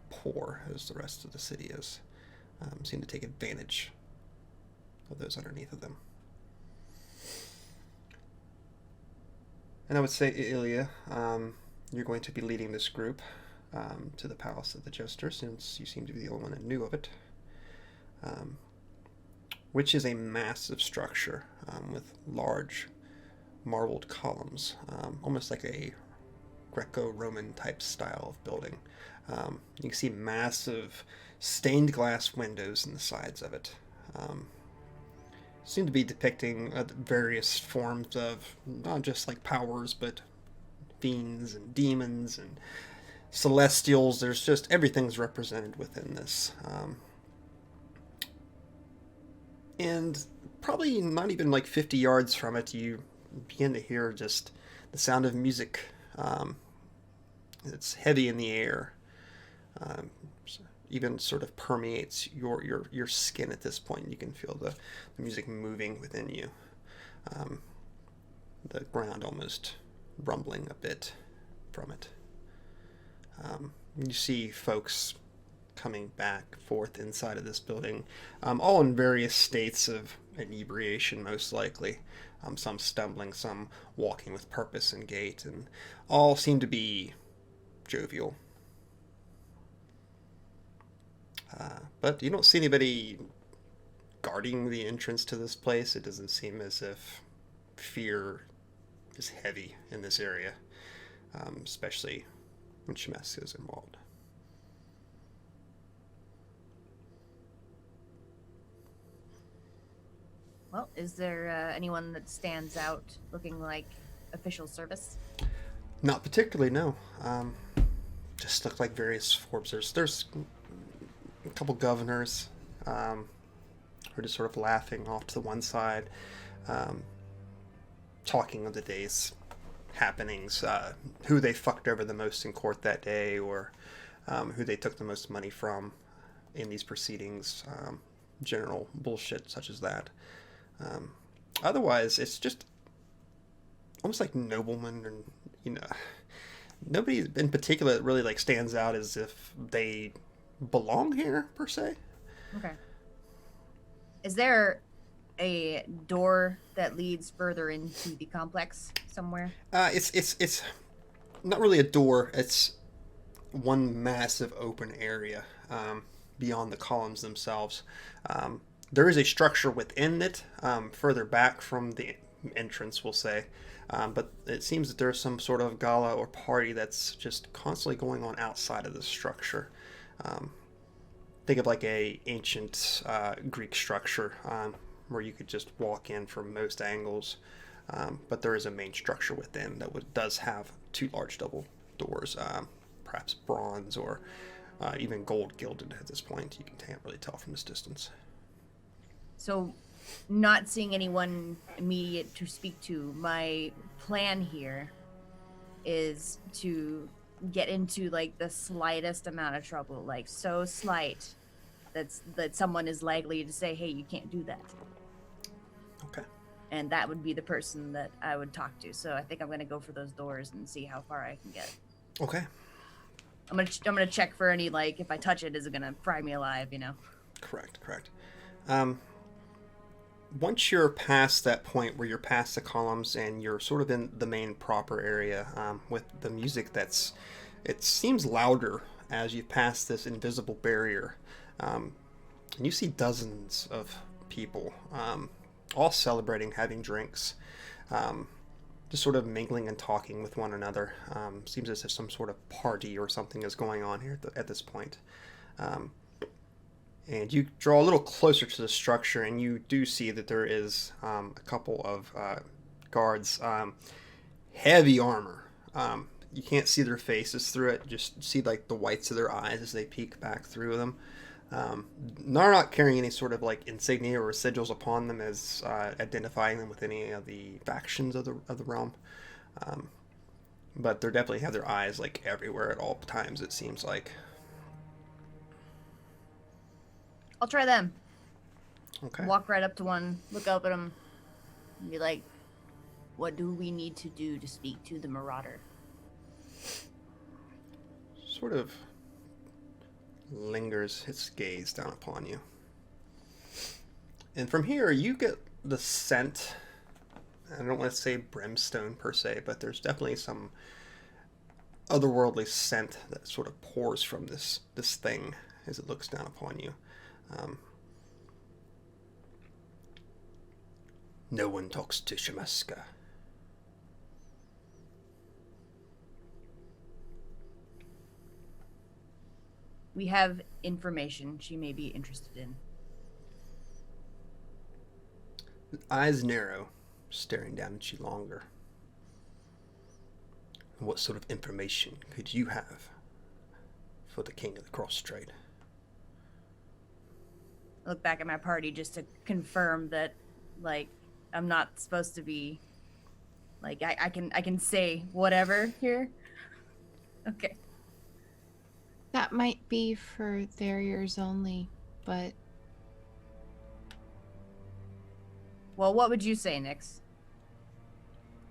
poor as the rest of the city is. Seem to take advantage of those underneath of them. And I would say, Ilya, you're going to be leading this group to the Palace of the Jester, since you seem to be the only one that knew of it, which is a massive structure with large marbled columns, almost like a Greco-Roman type style of building. You can see massive stained glass windows in the sides of it. Seem to be depicting various forms of not just like powers, but fiends and demons and celestials. There's just everything's represented within this. And probably not even like 50 yards from it, you begin to hear just the sound of music. It's heavy in the air. Even sort of permeates your skin at this point. You can feel the music moving within you. The ground almost rumbling a bit from it. You see folks coming back forth inside of this building, all in various states of inebriation, most likely. Some stumbling, some walking with purpose and gait, and all seem to be jovial. But you don't see anybody guarding the entrance to this place. It doesn't seem as if fear is heavy in this area, especially when Shemeska is involved. Well, is there anyone that stands out looking like official service? Not particularly, no. Just look like various forbs. There's a couple governors who are just sort of laughing off to the one side, talking of the day's happenings, who they fucked over the most in court that day, or who they took the most money from in these proceedings, general bullshit such as that. Otherwise, it's just almost like noblemen, and nobody in particular that really like stands out as if they belong here per se. Okay. Is there a door that leads further into the complex somewhere? It's not really a door. It's one massive open area beyond the columns themselves. There is a structure within it, further back from the entrance, we'll say. But it seems that there's some sort of gala or party that's just constantly going on outside of the structure. Think of like a ancient Greek structure where you could just walk in from most angles. But there is a main structure within that does have two large double doors, perhaps bronze or even gold gilded at this point. You can't really tell from this distance. So, not seeing anyone immediate to speak to, my plan here is to get into like the slightest amount of trouble, like so slight that someone is likely to say, hey, you can't do that. Okay. And that would be the person that I would talk to. So I think I'm going to go for those doors and see how far I can get. Okay. I'm gonna check for any, like, if I touch it, is it gonna fry me alive, Correct. Once you're past that point where you're past the columns and you're sort of in the main proper area, with the music it seems louder as you pass this invisible barrier, and you see dozens of people, all celebrating, having drinks, just sort of mingling and talking with one another. Seems as if some sort of party or something is going on here at this point. And you draw a little closer to the structure, and you do see that there is a couple of guards, heavy armor. You can't see their faces through it, just see like the whites of their eyes as they peek back through them. They're not carrying any sort of like insignia or sigils upon them as identifying them with any of the factions of the realm. But they definitely have their eyes like everywhere at all times, it seems like. I'll try them. Okay. Walk right up to one, look up at him, and be like, what do we need to do to speak to the Marauder? Sort of lingers its gaze down upon you. And from here, you get the scent, I don't want to say brimstone per se, but there's definitely some otherworldly scent that sort of pours from this thing as it looks down upon you. No one talks to Shemeska. We have information she may be interested in. Eyes narrow, staring down at you longer. What sort of information could you have for the King of the Cross Strait? I look back at my party just to confirm that, like, I'm not supposed to be, like, I can say whatever here. Okay. That might be for their ears only, but Well, what would you say, Nyx?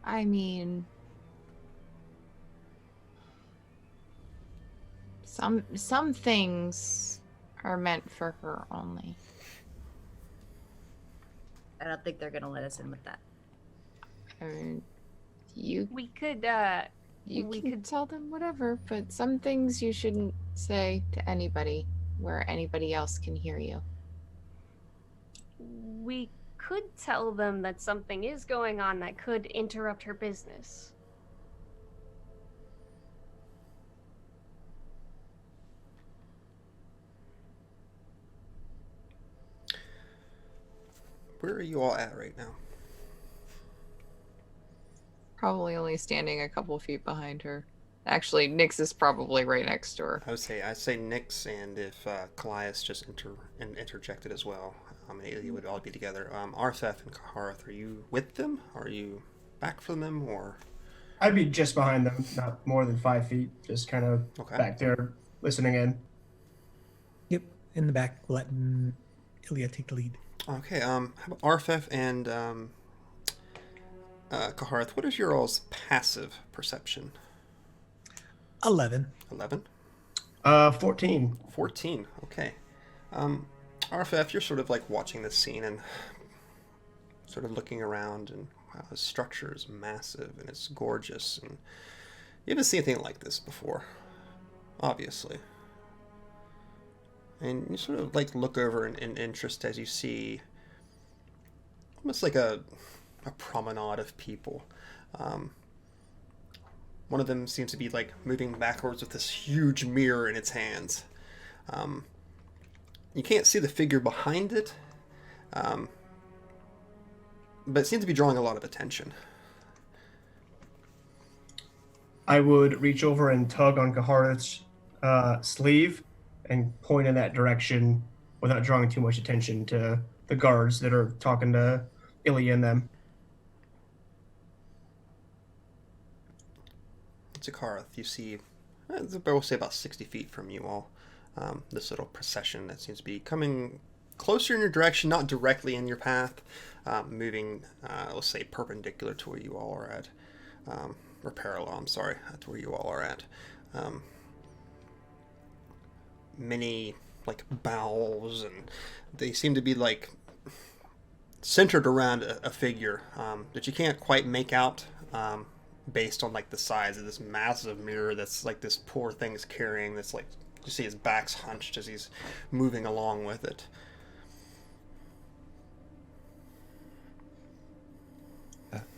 I mean, some things are meant for her only. I don't think they're gonna let us in with that. I mean, you We could, you we can could- tell them whatever, but some things you shouldn't say to anybody where anybody else can hear you. we could tell them that something is going on that could interrupt her business. Where are you all at right now? Probably only standing a couple feet behind her. Actually, Nyx is probably right next to her. I'd say Nyx, and if Colias just interjected as well, you would all be together. Arphef and Kahareth, are you with them? Are you back from them, or? I'd be just behind them, not more than 5 feet, just kind of Okay. back there listening in. Yep, in the back, letting Ilya take the lead. Okay. How about Arphef and Kahareth? What is your all's passive perception? 11. 11? 14. 14. Okay. Arphef, you're sort of like watching this scene and sort of looking around, and wow, the structure is massive and it's gorgeous, and you haven't seen anything like this before, obviously. And you sort of like look over in interest as you see almost like a promenade of people. One of them seems to be like moving backwards with this huge mirror in its hands. You can't see the figure behind it, but it seems to be drawing a lot of attention. I would reach over and tug on Kahareth's sleeve and point in that direction without drawing too much attention to the guards that are talking to Ilya and them. To Kahareth, you see, we'll say about 60 feet from you all, this little procession that seems to be coming closer in your direction, not directly in your path, moving, let's say, perpendicular to where you all are at, or parallel, I'm sorry, to where you all are at. Many, like, bows, and they seem to be, like, centered around a figure that you can't quite make out, based on like the size of this massive mirror that's like this poor thing's carrying. That's like, you see his back's hunched as he's moving along with it.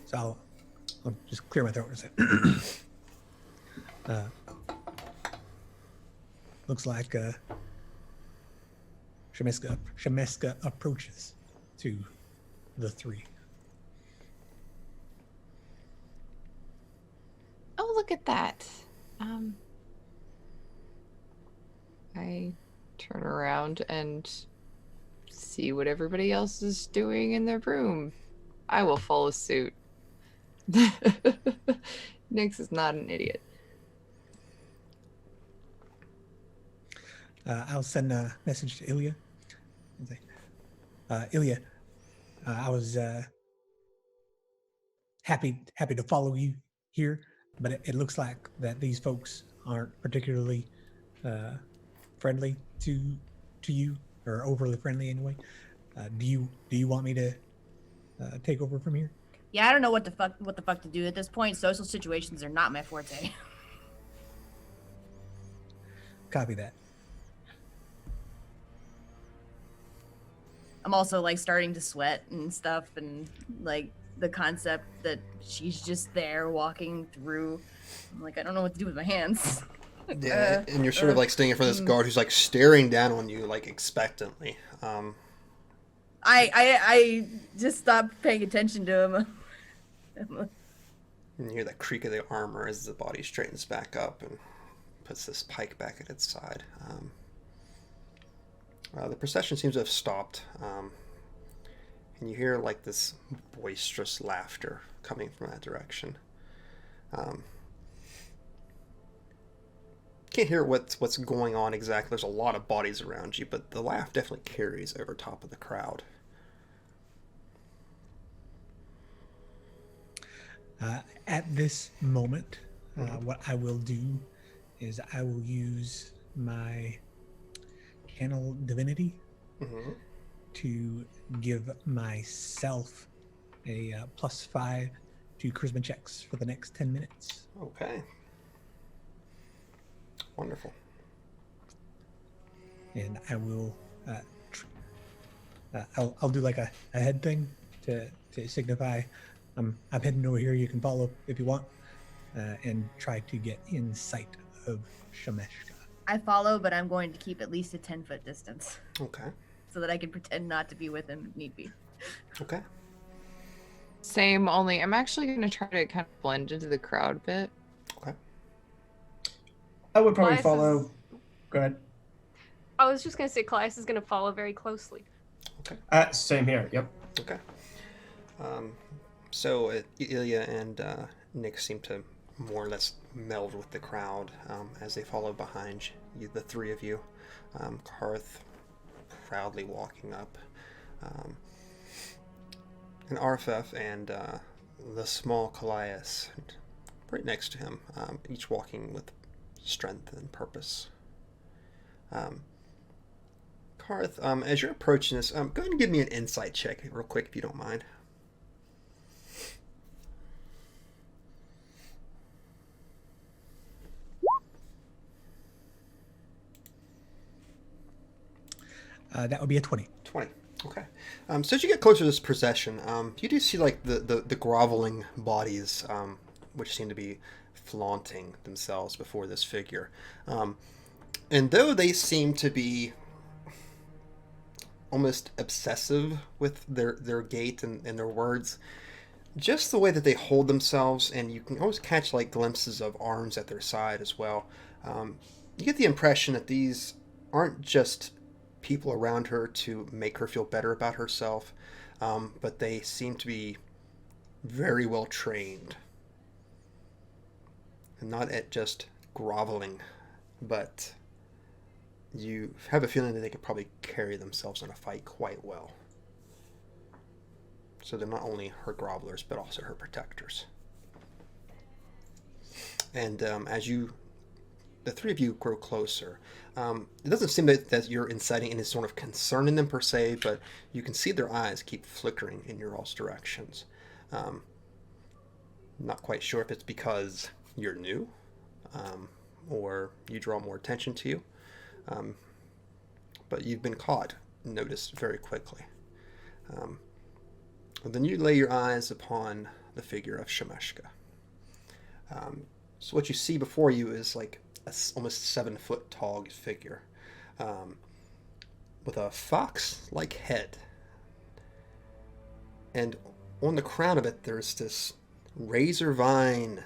So I'll just clear my throat for a second. Looks like Shemeska approaches to the three. Oh, look at that. I turn around and see what everybody else is doing in their room. I will follow suit. Nyx is not an idiot. I'll send a message to Ilya and say, Ilya, I was happy to follow you here, but it looks like that these folks aren't particularly friendly to you, or overly friendly anyway. Do you want me to take over from here? Yeah, I don't know what the fuck to do at this point. Social situations are not my forte. Copy that. I'm also like starting to sweat and stuff, and like the concept that she's just there walking through. I'm like, I don't know what to do with my hands. Yeah, and you're sort of like standing in front of this guard who's like staring down on you like expectantly. I just stopped paying attention to him. And you hear that creak of the armor as the body straightens back up and puts this pike back at its side. The procession seems to have stopped, and you hear like this boisterous laughter coming from that direction. Can't hear what's going on exactly. There's a lot of bodies around you, but the laugh definitely carries over top of the crowd. At this moment, what I will do is I will use my channel divinity, to give myself a +5 to charisma checks for the next 10 minutes. Okay. Wonderful. And I will, I'll do like a head thing to signify I'm heading over here. You can follow if you want, and try to get in sight of Shemeshka. I follow, but I'm going to keep at least a 10-foot distance Okay. so that I can pretend not to be with him if need be. Okay. Same, only I'm actually going to try to kind of blend into the crowd a bit. Okay. I would probably Colias follow. is- Go ahead. I was just gonna say Colias is gonna follow very closely. Same here. Yep. Okay. So Ilya and Nick seem to more or less meld with the crowd as they follow behind you, the three of you. Kahareth proudly walking up. And Arphef and the small Colias right next to him, each walking with strength and purpose. Kahareth, as you're approaching this, go ahead and give me an insight check real quick if you don't mind. That would be a 20. 20. Okay. So as you get closer to this procession, you do see like the groveling bodies, which seem to be flaunting themselves before this figure. And though they seem to be almost obsessive with their gait and their words, just the way that they hold themselves, and you can always catch like glimpses of arms at their side as well, you get the impression that these aren't just people around her to make her feel better about herself, but they seem to be very well trained. And not at just groveling, but you have a feeling that they could probably carry themselves in a fight quite well. So they're not only her grovelers, but also her protectors. And as the three of you grow closer, it doesn't seem that you're inciting any sort of concern in them per se, but you can see their eyes keep flickering in your all's directions. Not quite sure if it's because you're new, or you draw more attention to you, but you've been caught, noticed very quickly. Then you lay your eyes upon the figure of Shemeshka. So what you see before you is like almost 7-foot tall figure, with a fox-like head, and on the crown of it there's this razor vine,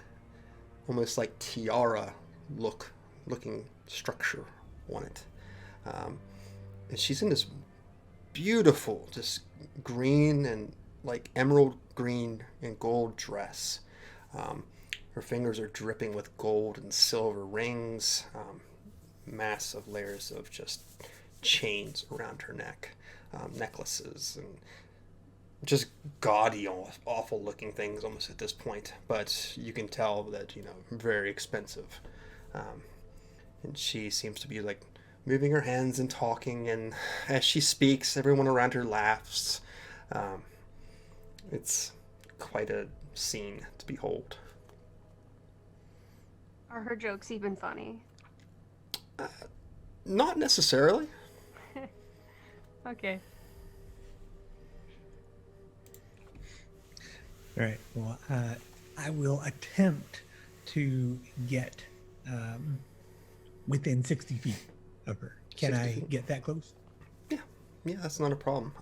almost like tiara looking structure on it, and she's in this beautiful, just green and like emerald green and gold dress. Her fingers are dripping with gold and silver rings, massive layers of just chains around her neck, necklaces, and just gaudy, awful looking things almost at this point. But you can tell that, very expensive. And she seems to be like moving her hands and talking, and as she speaks, everyone around her laughs. It's quite a scene to behold. Are her jokes even funny? Not necessarily. Okay. All right. Well, I will attempt to get within 60 feet of her. Can 60 I feet? get that close? Yeah, that's not a problem.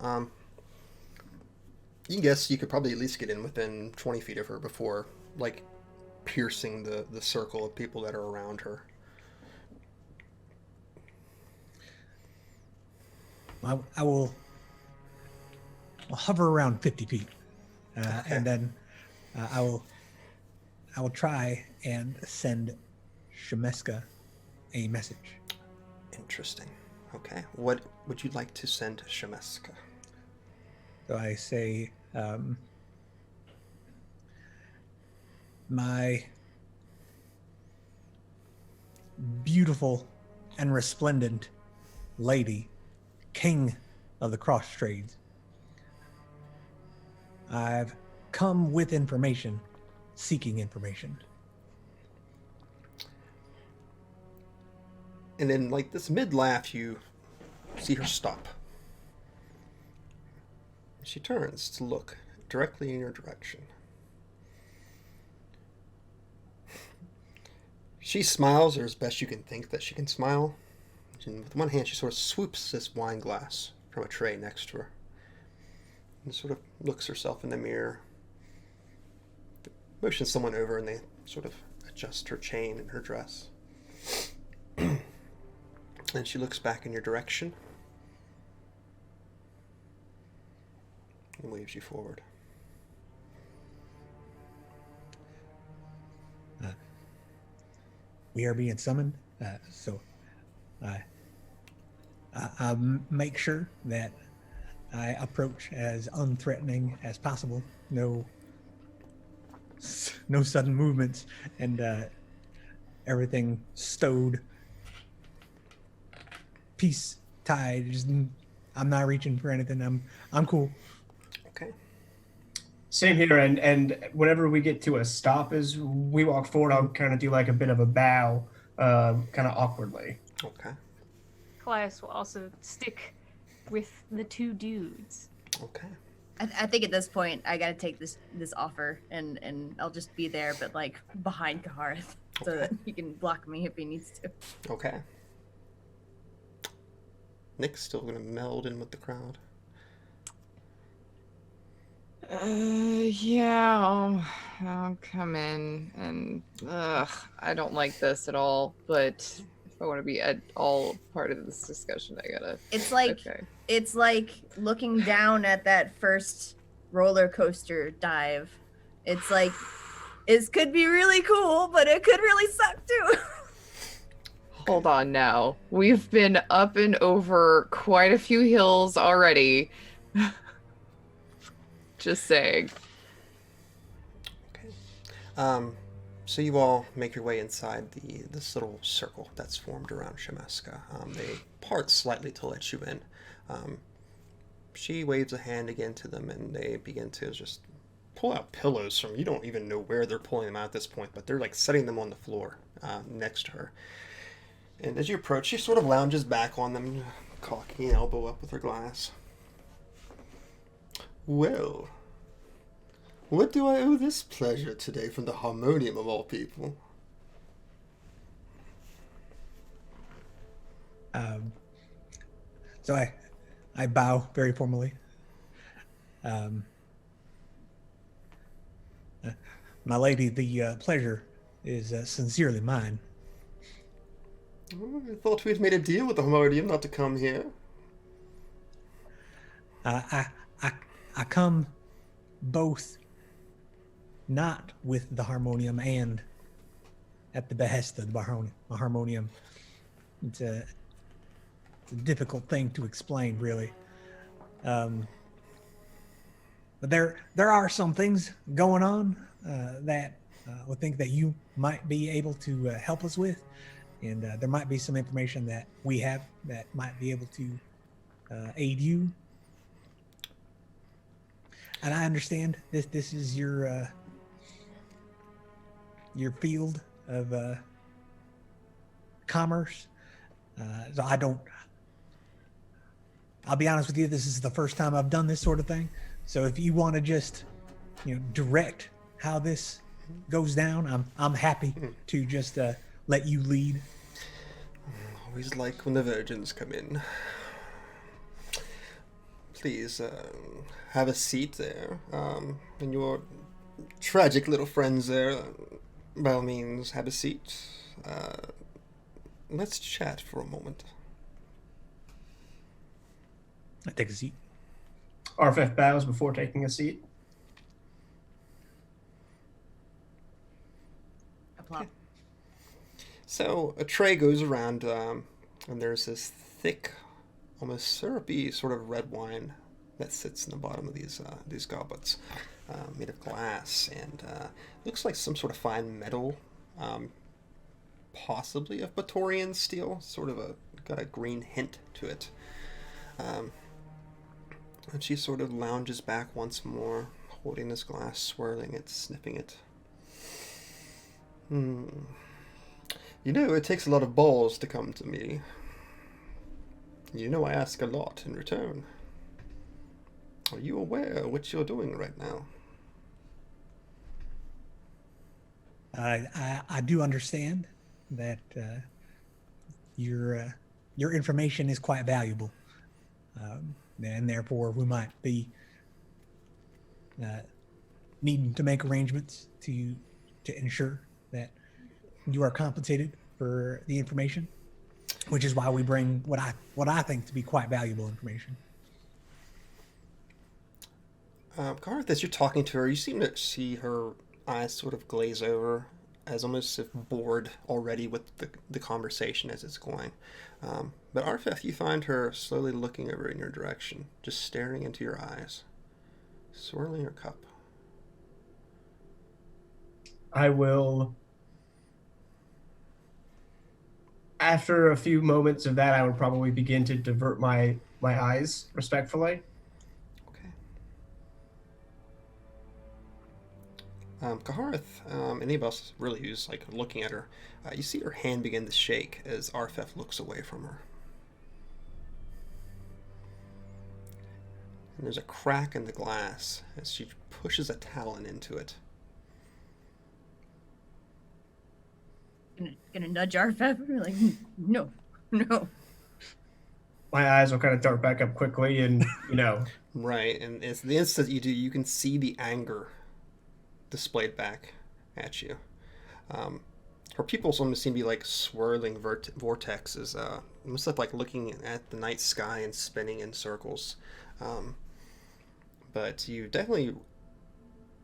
You can guess you could probably at least get in within 20 feet of her before, like, piercing the circle of people that are around her. I will hover around 50 feet, Okay. and then I will try and send Shemeshka a message. Interesting. Okay. What would you like to send Shemeshka? So I say, my beautiful and resplendent lady, King of the cross trades. I've come with information, seeking information. And in like this mid-laugh, you see her stop. She turns to look directly in your direction. She smiles, or as best you can think that she can smile. And with one hand, she sort of swoops this wine glass from a tray next to her. And sort of looks herself in the mirror. Motions someone over, and they sort of adjust her chain and her dress. And she looks back in your direction and waves you forward. We are being summoned, so I make sure that I approach as unthreatening as possible. No sudden movements, and everything stowed, peace tied. I'm not reaching for anything. I'm cool. Okay. Same here, and whenever we get to a stop as we walk forward, I'll kind of do like a bit of a bow, kind of awkwardly. Okay. Colias will also stick with the two dudes. Okay. I think at this point I gotta take this offer and I'll just be there, but like behind Kahareth, so that he can block me if he needs to. Okay. Nick's still gonna meld in with the crowd. Yeah, I'll come in, and I don't like this at all, but if I want to be at all part of this discussion, I gotta. It's like looking down at that first roller coaster dive. It's like it could be really cool, but it could really suck too. Hold on now. We've been up and over quite a few hills already. Just saying. Okay. So you all make your way inside this little circle that's formed around Shemeska. They part slightly to let you in. She waves a hand again to them, and they begin to just pull out pillows from, you don't even know where they're pulling them out at this point, but they're like setting them on the floor next to her. And as you approach, she sort of lounges back on them, cocking an elbow up with her glass. Well, what do I owe this pleasure today from the Harmonium of all people? So I bow very formally. My lady, the pleasure is sincerely mine. Oh, I thought we'd made a deal with the Harmonium not to come here. I come both not with the Harmonium and at the behest of the Harmonium. It's a difficult thing to explain, really. But there are some things going on that I would think that you might be able to help us with, and there might be some information that we have that might be able to aid you. And I understand this is your field of commerce. So I'll be honest with you, this is the first time I've done this sort of thing. So if you want to just, direct how this goes down, I'm happy to just let you lead. Always like when the virgins come in. Please, have a seat there. And your tragic little friends there, by all means, have a seat. Let's chat for a moment. I take a seat. Arphef bows before taking a seat. Applause. So a tray goes around, and there's this thick, almost syrupy sort of red wine that sits in the bottom of these goblets, made of glass, and looks like some sort of fine metal, possibly of Batorian steel. Sort of got a green hint to it. And she sort of lounges back once more, holding this glass, swirling it, sniffing it. You know, it takes a lot of balls to come to me. You know I ask a lot in return. Are you aware of what you're doing right now? I do understand that your information is quite valuable, and therefore we might be needing to make arrangements to ensure that you are compensated for the information, which is why we bring what I think to be quite valuable information. Kahareth, as you're talking to her, you seem to see her eyes sort of glaze over, as almost if bored already with the conversation as it's going. But Arphef, you find her slowly looking over in your direction, just staring into your eyes, swirling her cup. I will. After a few moments of that, I would probably begin to divert my eyes respectfully. Kahareth, any of us really who's like looking at her, you see her hand begin to shake as Arphef looks away from her. And there's a crack in the glass as she pushes a talon into it. Gonna nudge Arphef. Like, no. My eyes will kind of dart back up quickly, and Right, and it's the instant you do, you can see the anger displayed back at you. Her pupils almost seem to be like swirling vortexes, almost like looking at the night sky and spinning in circles. But you definitely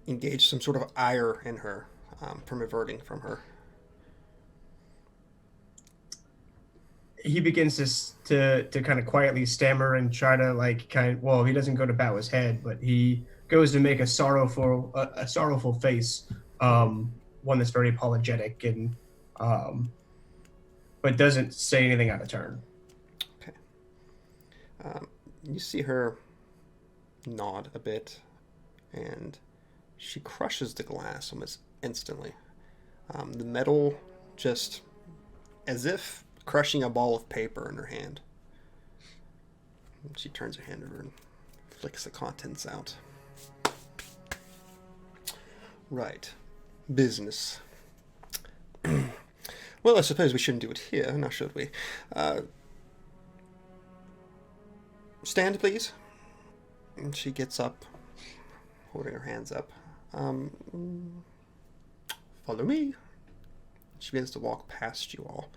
engage some sort of ire in her from averting from her. He begins to kind of quietly stammer and try to he doesn't go to bow his head, but he goes to make a sorrowful face, one that's very apologetic, and but doesn't say anything out of turn. Okay. You see her nod a bit, and she crushes the glass almost instantly. The metal just as if crushing a ball of paper in her hand. She turns her hand over and flicks the contents out. Right. Business. Well, I suppose we shouldn't do it here, now should we? Stand, please. And she gets up, holding her hands up. Follow me. She begins to walk past you all,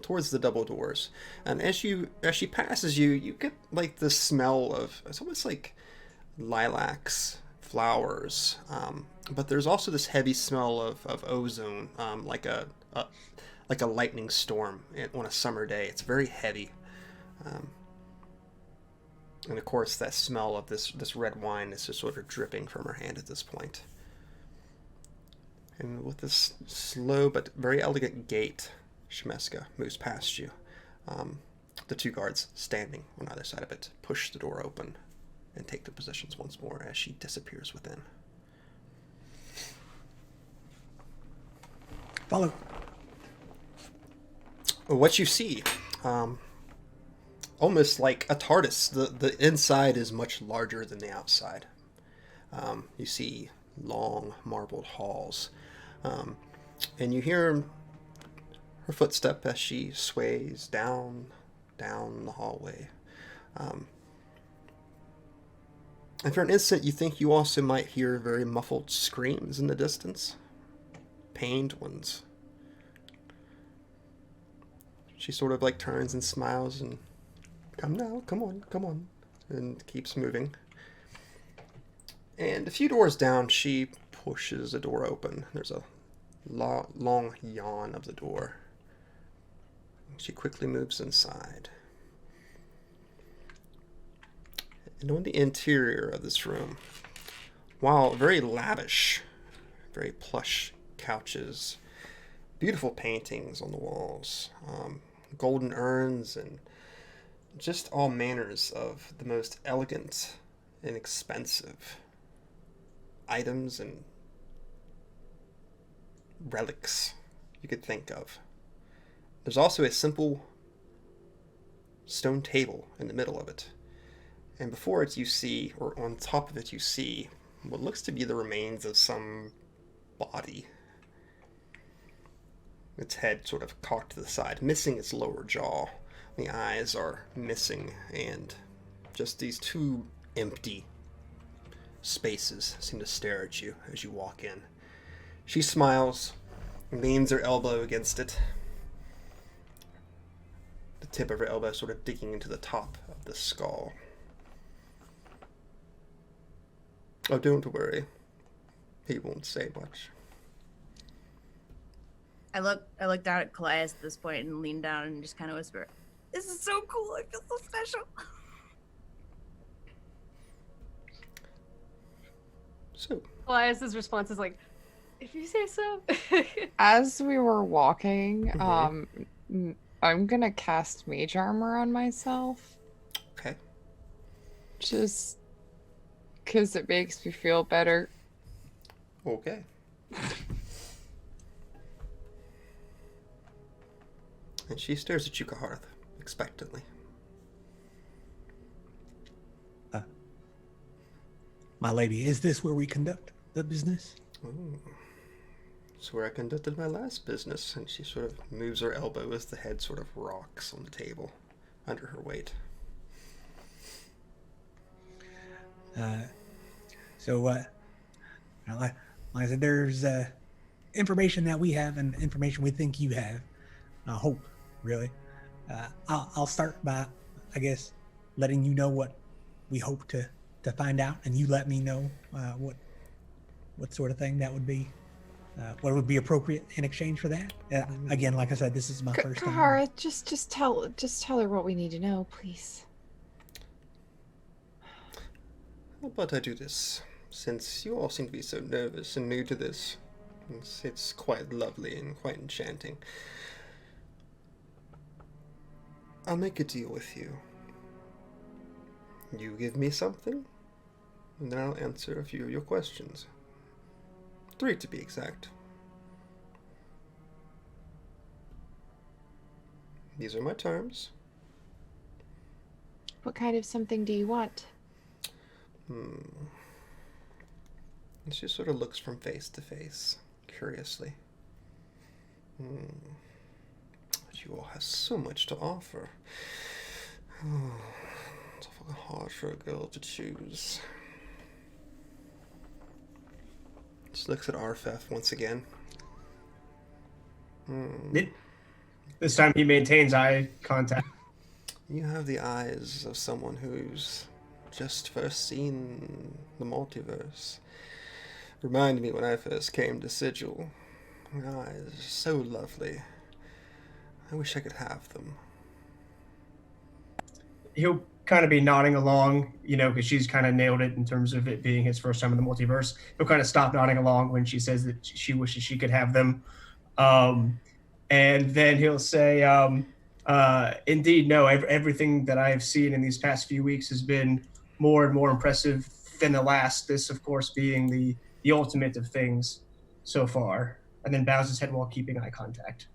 towards the double doors. And as she passes you, you get like the smell of, it's almost like lilacs, flowers, but there's also this heavy smell of ozone, like a lightning storm on a summer day. It's very heavy, and of course that smell of this red wine is just sort of dripping from her hand at this point. And with this slow but very elegant gait, Shemeska moves past you. The two guards standing on either side of it push the door open and take their positions once more as she disappears within. Follow. What you see, almost like a TARDIS, the inside is much larger than the outside. You see long marbled halls, and you hear her footstep as she sways down the hallway. And for an instant, you think you also might hear very muffled screams in the distance. Pained ones. She sort of like turns and smiles and, come now, come on, and keeps moving. And a few doors down, she pushes a door open. There's a long yawn of the door. She quickly moves inside. And on the interior of this room, while very lavish, very plush couches, beautiful paintings on the walls, golden urns, and just all manners of the most elegant inexpensive items and relics you could think of. There's also a simple stone table in the middle of it. And before it you see, or on top of it you see, what looks to be the remains of some body. Its head sort of cocked to the side, missing its lower jaw. The eyes are missing, and just these two empty spaces seem to stare at you as you walk in. She smiles, leans her elbow against it, the tip of her elbow sort of digging into the top of the skull. Oh, don't worry. He won't say much. I look down at Colias at this point and lean down and just kind of whisper, "This is so cool. I feel so special." So, Elias's response is like, "If you say so." As we were walking, Mhm. I'm gonna cast Mage Armor on myself. okay. Just because it makes me feel better. Okay. And she stares at you, Kahareth, expectantly. My lady, is this where we conduct the business? Ooh. It's where I conducted my last business, and she sort of moves her elbow as the head sort of rocks on the table under her weight. Like I said, there's information that we have and information we think you have. I hope, really. I'll start by, I guess, letting you know what we hope to find out, and you let me know what sort of thing that would be, what would be appropriate in exchange for that. Again, like I said, this is my first time. Kahareth, just tell her what we need to know, please. How about I do this? Since you all seem to be so nervous and new to this, it's quite lovely and quite enchanting. I'll make a deal with you. You give me something, and then I'll answer a few of your questions. 3 to be exact. These are my terms. What kind of something do you want? And she sort of looks from face to face, curiously. But you all have so much to offer. It's awful hard for a girl to choose. She looks at Arphef once again. This time he maintains eye contact. You have the eyes of someone who's just first seen the multiverse. Reminded me when I first came to Sigil. Your eyes are so lovely. I wish I could have them. He'll kind of be nodding along, because she's kind of nailed it in terms of it being his first time in the multiverse. He'll kind of stop nodding along when she says that she wishes she could have them. And then he'll say, indeed, no, everything that I've seen in these past few weeks has been more and more impressive than the last. This, of course, being the ultimate of things so far. And then bows his head while keeping eye contact.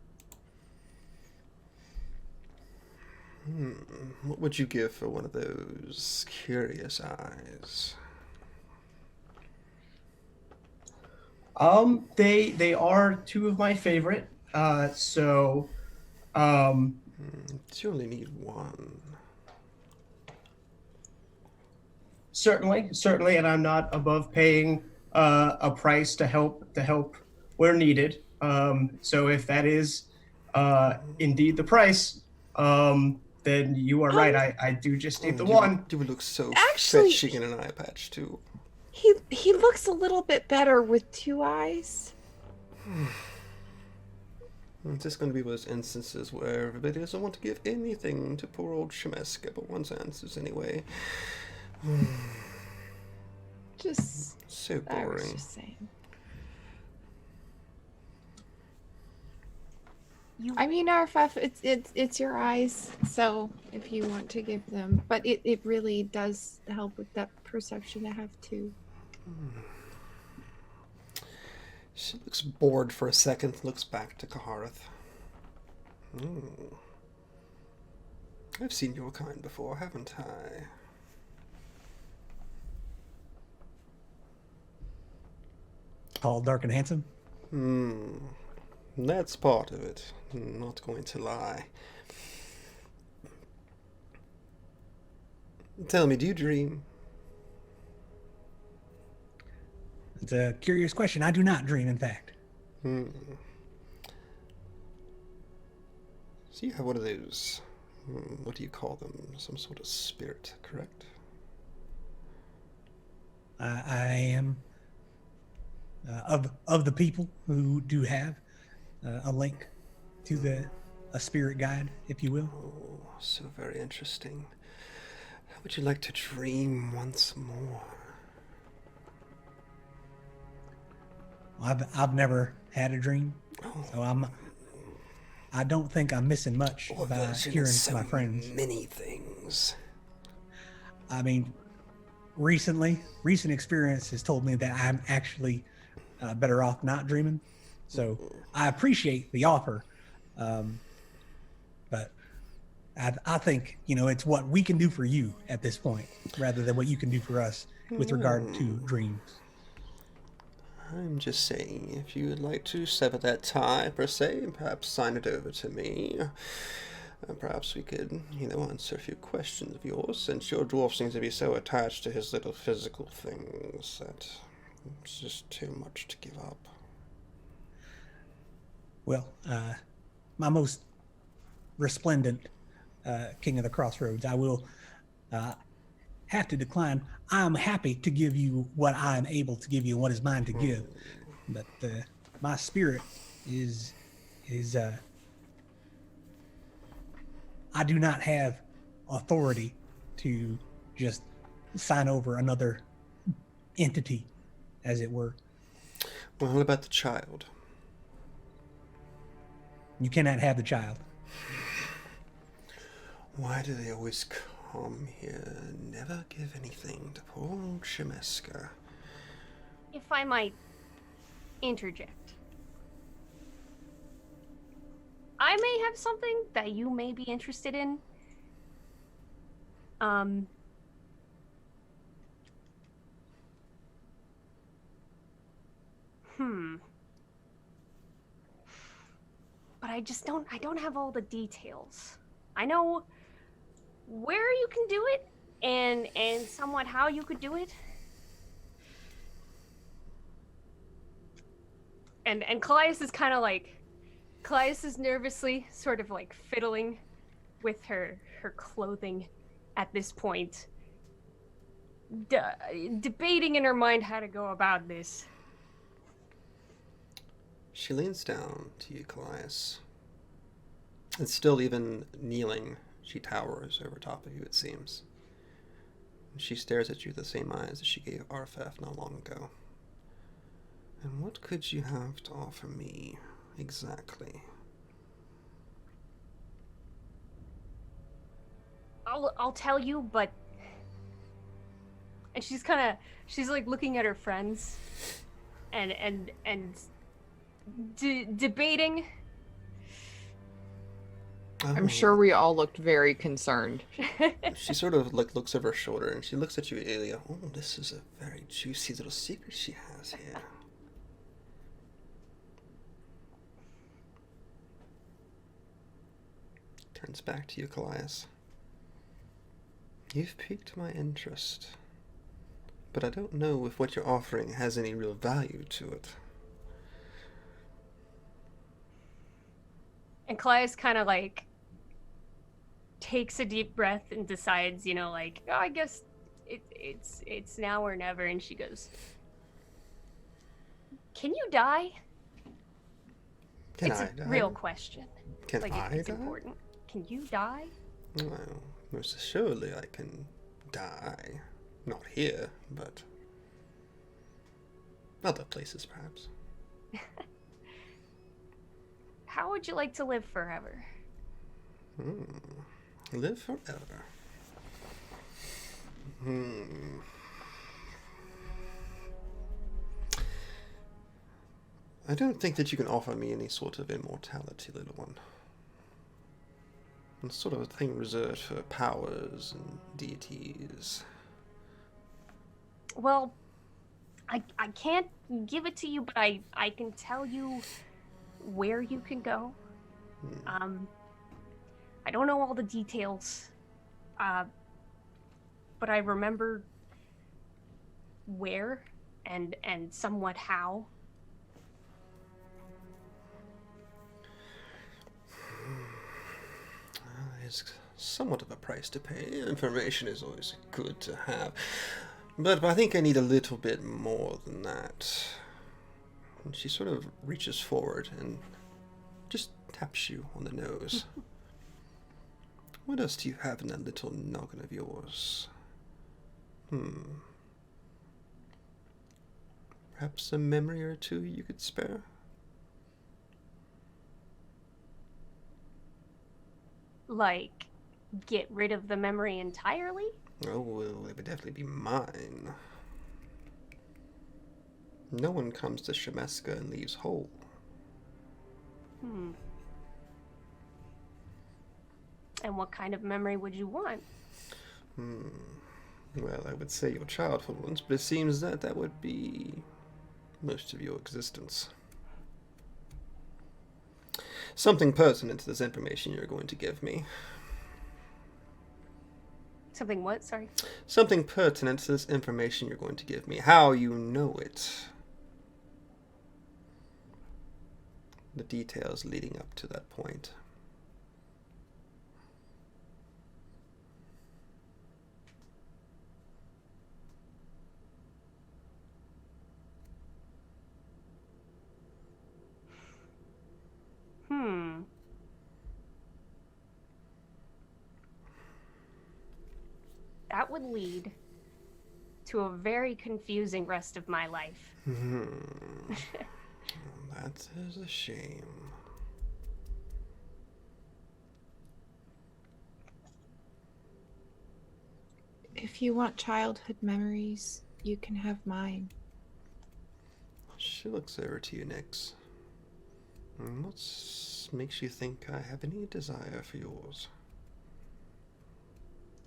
What would you give for one of those curious eyes? They are 2 of my favorite. So You only need 1. Certainly, and I'm not above paying a price to help where needed. So if that is indeed the price, then you are right. I do just need the one. You would look so Actually, fetching in an eye patch, too. He looks a little bit better with 2 eyes. It's just going to be those instances where everybody doesn't want to give anything to poor old Shemeska, but wants answers anyway. Just So I was boring. just saying. I mean, Arphef, it's your eyes, so if you want to give them, but it really does help with that perception I have too. She looks bored for a second, looks back to Kahareth. I've seen your kind before, haven't I? Tall, dark, and handsome. That's part of it. I'm not going to lie. Tell me, do you dream? It's a curious question. I do not dream, in fact. So you have one of those, what do you call them? Some sort of spirit, correct? I am of the people who do have a link to a spirit guide, if you will. Oh, so very interesting. How would you like to dream once more? I've never had a dream, so I don't think I'm missing much by hearing so my friends. Many things. I mean, recent experience has told me that I'm actually better off not dreaming. So I appreciate the offer, but I think it's what we can do for you at this point, rather than what you can do for us with regard to dreams. I'm just saying, if you would like to sever that tie, per se, perhaps sign it over to me. Perhaps we could, answer a few questions of yours, since your dwarf seems to be so attached to his little physical things that it's just too much to give up. Well, my most resplendent King of the Crossroads, I will have to decline. I'm happy to give you what I'm able to give you and what is mine to give. But my spirit is I do not have authority to just sign over another entity, as it were. Well, what about the child? You cannot have the child. Why do they always come here and never give anything to poor old Shemeska? If I might interject, I may have something that you may be interested in. But I don't have all the details. I know where you can do it and somewhat how you could do it. And Colias is kind of like, Colias is nervously sort of like fiddling with her clothing at this point, debating in her mind how to go about this. She leans down to you, Colias. And still even kneeling, she towers over top of you, it seems. And she stares at you with the same eyes that she gave Arphef not long ago. And what could you have to offer me, exactly? I'll tell you, but... And she's like looking at her friends and debating. I'm sure we all looked very concerned. She sort of looks over her shoulder and she looks at you, Aelia. Oh, this is a very juicy little secret she has here. Turns back to you, Colias. You've piqued my interest, but I don't know if what you're offering has any real value to it. And Colias kind of like takes a deep breath and decides, like, oh, I guess it's now or never. And she goes, "Can you die?" It's a real question. Can like, I it's die? important. Can you die? Well, most assuredly I can die. Not here, but other places, perhaps. How would you like to live forever? Live forever. I don't think that you can offer me any sort of immortality, little one. It's sort of a thing reserved for powers and deities. Well, I can't give it to you, but I can tell you where you can go. I don't know all the details, but I remember where and somewhat how. It's somewhat of a price to pay. Information is always good to have. But I think I need a little bit more than that. And she sort of reaches forward and just taps you on the nose. What else do you have in that little noggin of yours? Perhaps a memory or two you could spare? Like, get rid of the memory entirely? Oh, well, it would definitely be mine. No one comes to Shemeska and leaves whole. And what kind of memory would you want? Well, I would say your childhood ones, but it seems that that would be most of your existence. Something pertinent to this information you're going to give me. Something what? Sorry? Something pertinent to this information you're going to give me. How you know it. The details leading up to that point. That would lead to a very confusing rest of my life. That is a shame. If you want childhood memories, you can have mine. She looks over to you, Nyx. What makes you think I have any desire for yours?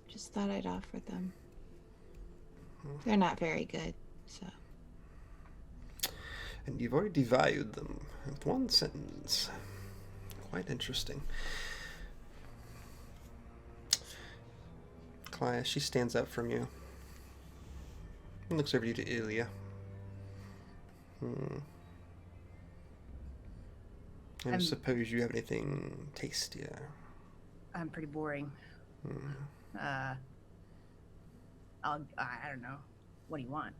Just thought I'd offer them. They're not very good, so. And you've already devalued them with one sentence. Quite interesting. Colias, she stands up from you and looks over you to Ilya. I suppose you have anything tastier. I'm pretty boring. I don't know. What do you want?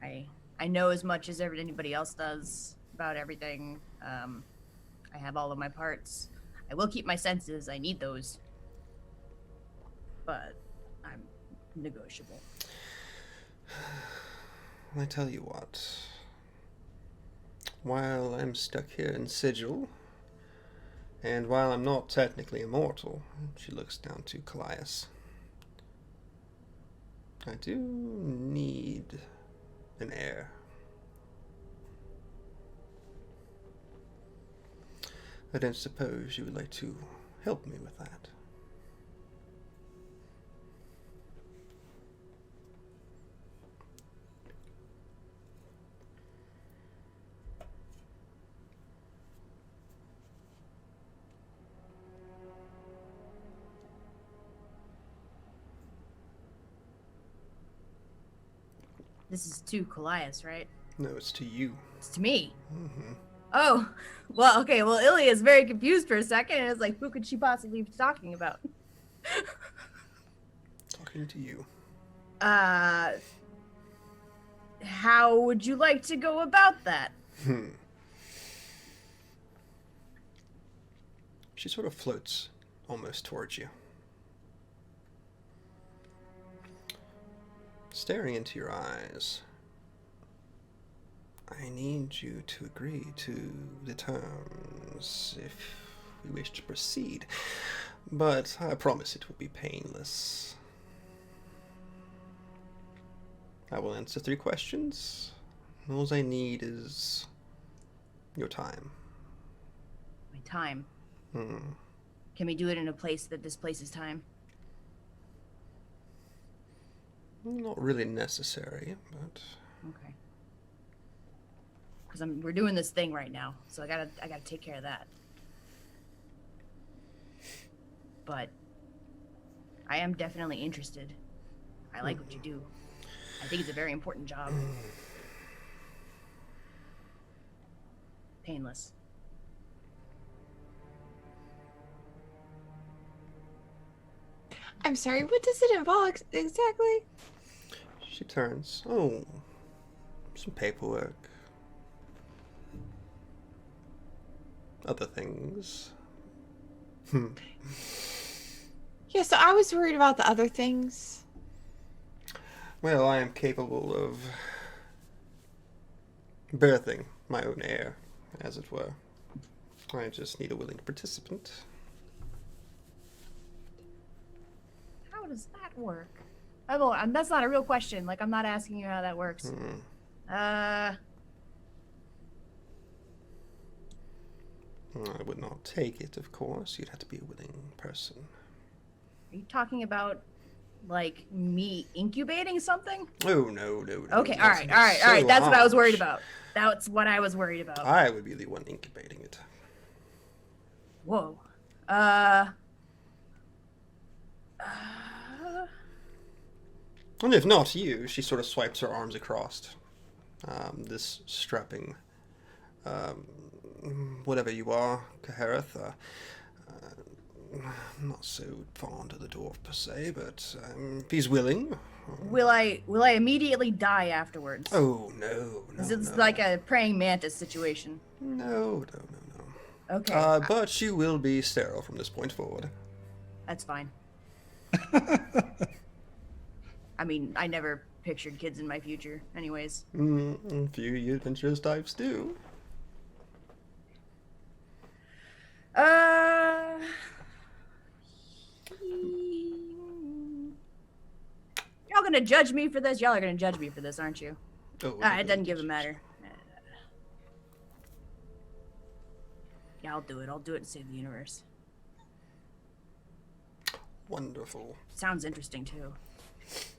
I know as much as anybody else does about everything. I have all of my parts. I will keep my senses. I need those. But I'm negotiable. I tell you what. While I'm stuck here in Sigil, and while I'm not technically immortal, she looks down to Colias, I do need an heir. I don't suppose you would like to help me with that. This is to Colias, right? No, it's to you. It's to me. Mm-hmm. Oh, well, okay. Well, Ilya is very confused for a second, and is like, who could she possibly be talking about? Talking to you. How would you like to go about that? She sort of floats almost towards you. Staring into your eyes, I need you to agree to the terms if we wish to proceed, but I promise it will be painless. I will answer 3 questions. All I need is your time. My time. Hmm. Can we do it in a place that displaces time? Not really necessary, but Okay. Because we're doing this thing right now, so I gotta take care of that. But I am definitely interested. I like what you do. I think it's a very important job. Painless. I'm sorry, what does it involve exactly? she turns. Oh, some paperwork. Other things. Yeah, so I was worried about the other things. Well, I am capable of birthing my own heir, as it were. I just need a willing participant. How does that work? Oh, that's not a real question. Like, I'm not asking you how that works. I would not take it, of course. You'd have to be a willing person. Are you talking about, like, me incubating something? Oh, no. Okay, That's all right. That's what I was worried harsh. about. That's what I was worried about. I would be the one incubating it. Whoa. And if not you, she sort of swipes her arms across. This strapping, whatever you are, Kahareth. I'm not so fond of the dwarf per se, but if he's willing. Will I immediately die afterwards? Oh, no. Is it like a praying mantis situation? No. Okay. But she will be sterile from this point forward. That's fine. I mean, I never pictured kids in my future, anyways. A few adventurous types do. Y'all gonna judge me for this? Y'all are gonna judge me for this, aren't you? Oh, It doesn't give a matter. Yeah, I'll do it. I'll do it to save the universe. Wonderful. Sounds interesting too.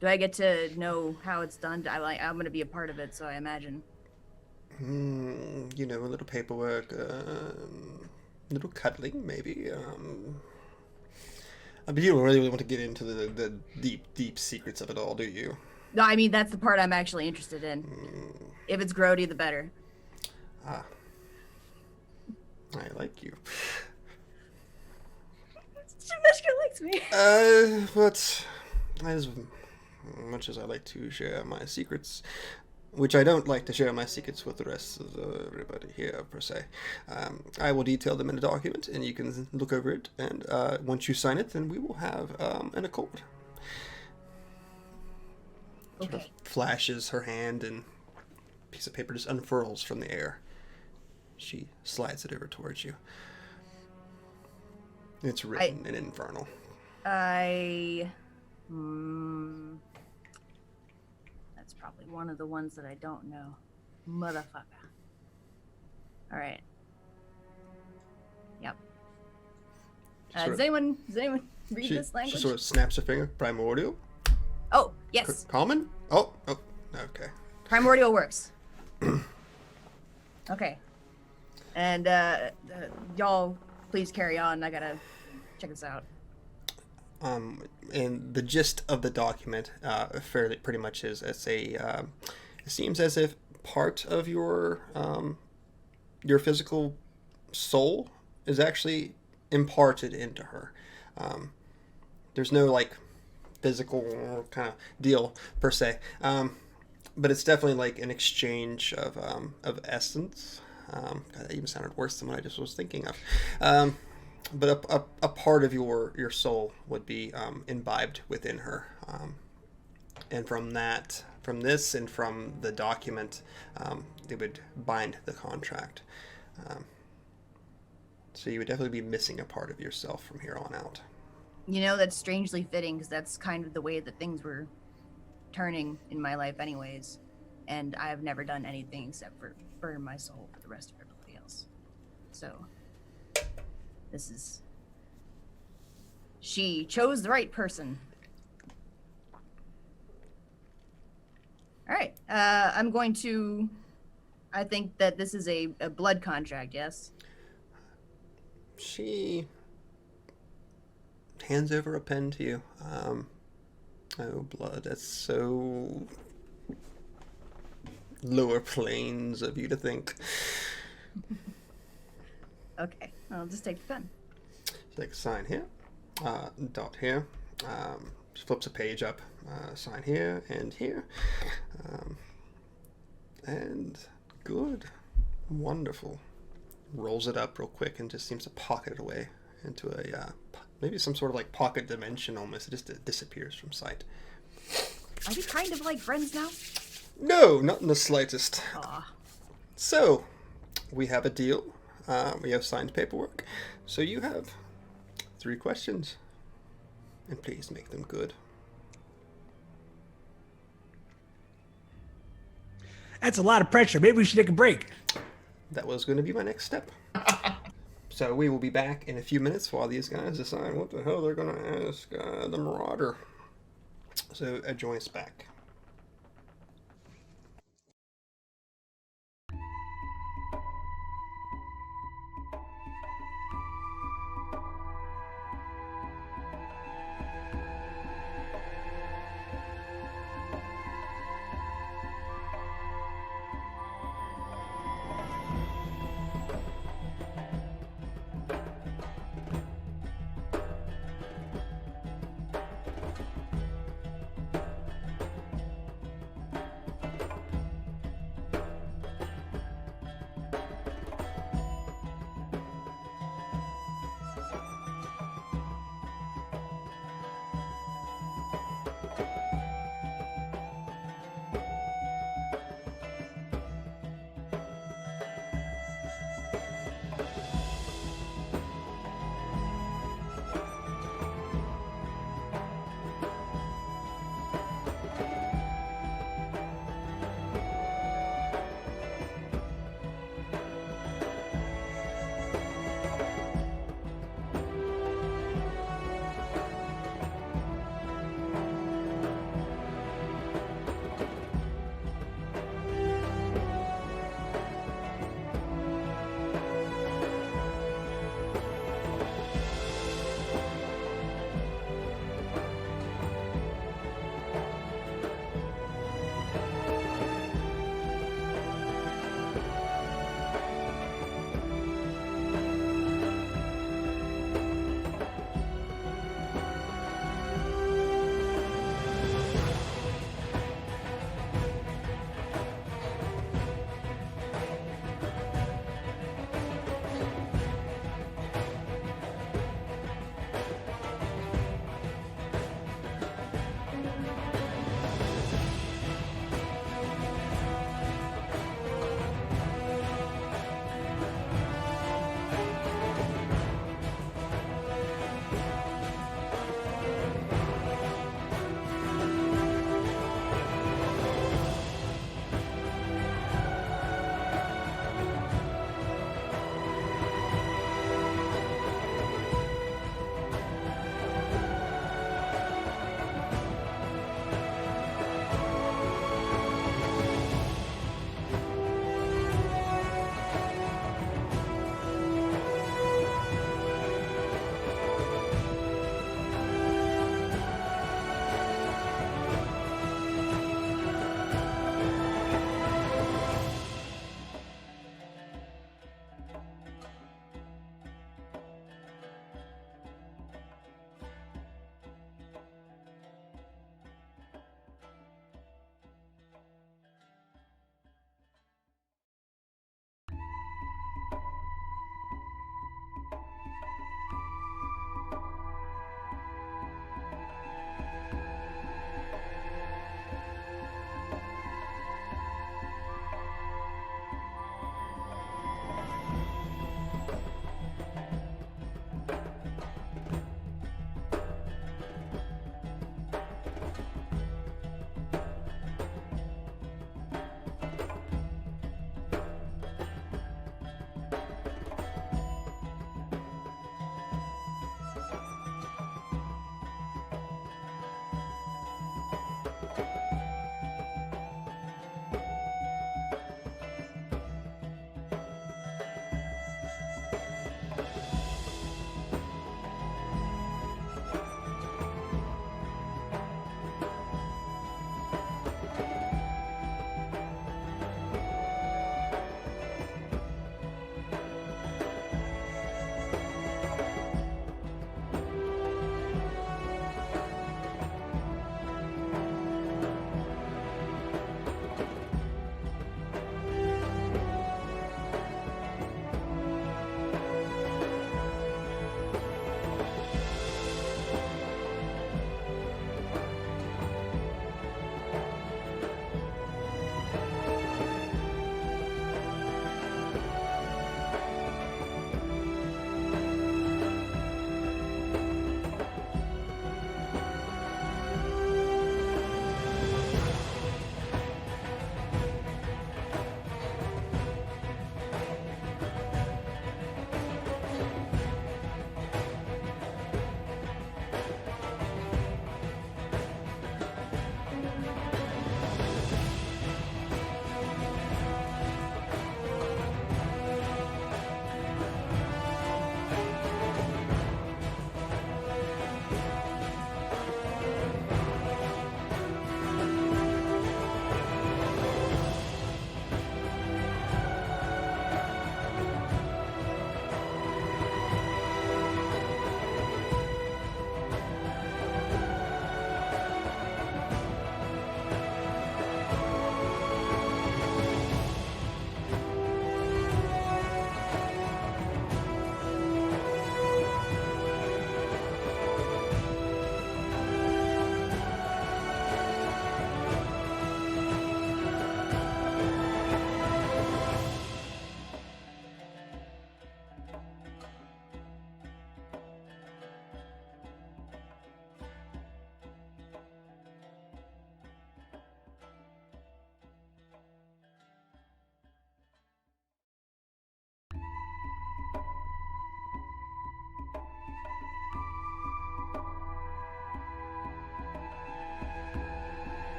Do I get to know how it's done? I'm gonna be a part of it, so I imagine. You know, a little paperwork, a little cuddling, maybe. But you don't really want to get into the deep secrets of it all, do you? No, I mean, that's the part I'm actually interested in. If it's grody, the better. Ah. I like you. Meshka likes me. But as much as I like to share my secrets, which I don't like to share my secrets with the rest of everybody here, per se, I will detail them in a document, and you can look over it, and once you sign it, then we will have an accord. Okay. Sort of flashes her hand, and a piece of paper just unfurls from the air. She slides it over towards you. It's written in Infernal. That's probably one of the ones that I don't know. Motherfucker. Alright. Yep. Does anyone read this language? She sort of snaps her finger. Primordial? Oh, yes. Common? Oh, okay. Primordial works. Okay. And y'all please carry on. I gotta check this out. And the gist of the document, pretty much is it seems as if part of your physical soul is actually imparted into her. There's no like physical kind of deal per se, but it's definitely like an exchange of essence. God, that even sounded worse than what I just was thinking of. But a part of your soul would be imbibed within her, and from that from this and from the document, it would bind the contract. So you would definitely be missing a part of yourself from here on out. You know, that's strangely fitting because that's kind of the way that things were turning in my life anyways. And I've never done anything except for burn my soul for the rest of everybody else. So, she chose the right person. All right, I'm going to, I think that this is a blood contract, yes? She hands over a pen to you. Oh, blood, that's so lower planes of you to think. Okay, I'll just take the pen. Like, sign here, dot here, she flips a page up, sign here and here, and good, wonderful. Rolls it up real quick and just seems to pocket it away into a, maybe some sort of like pocket dimension almost. It just disappears from sight. Are you kind of like friends now? No, not in the slightest. Aw. So, we have a deal. We have signed paperwork. So you have 3 questions. And please make them good. That's a lot of pressure. Maybe we should take a break. That was going to be my next step. So we will be back in a few minutes while these guys decide what the hell they're going to ask the Marauder. So join us back.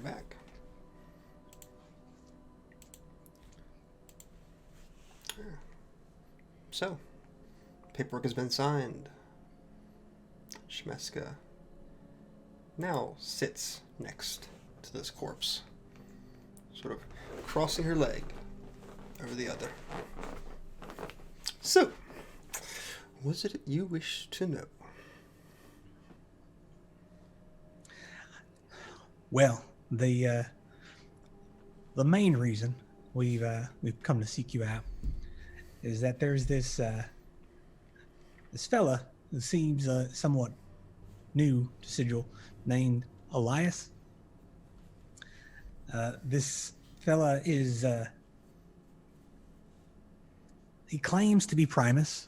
right back. So, paperwork has been signed. Shemeska now sits next to this corpse, sort of crossing her leg over the other. So, what is it you wish to know? Well, the main reason we've come to seek you out is that there's this fella who seems somewhat new to Sigil, named Elias. This fella is he claims to be Primus.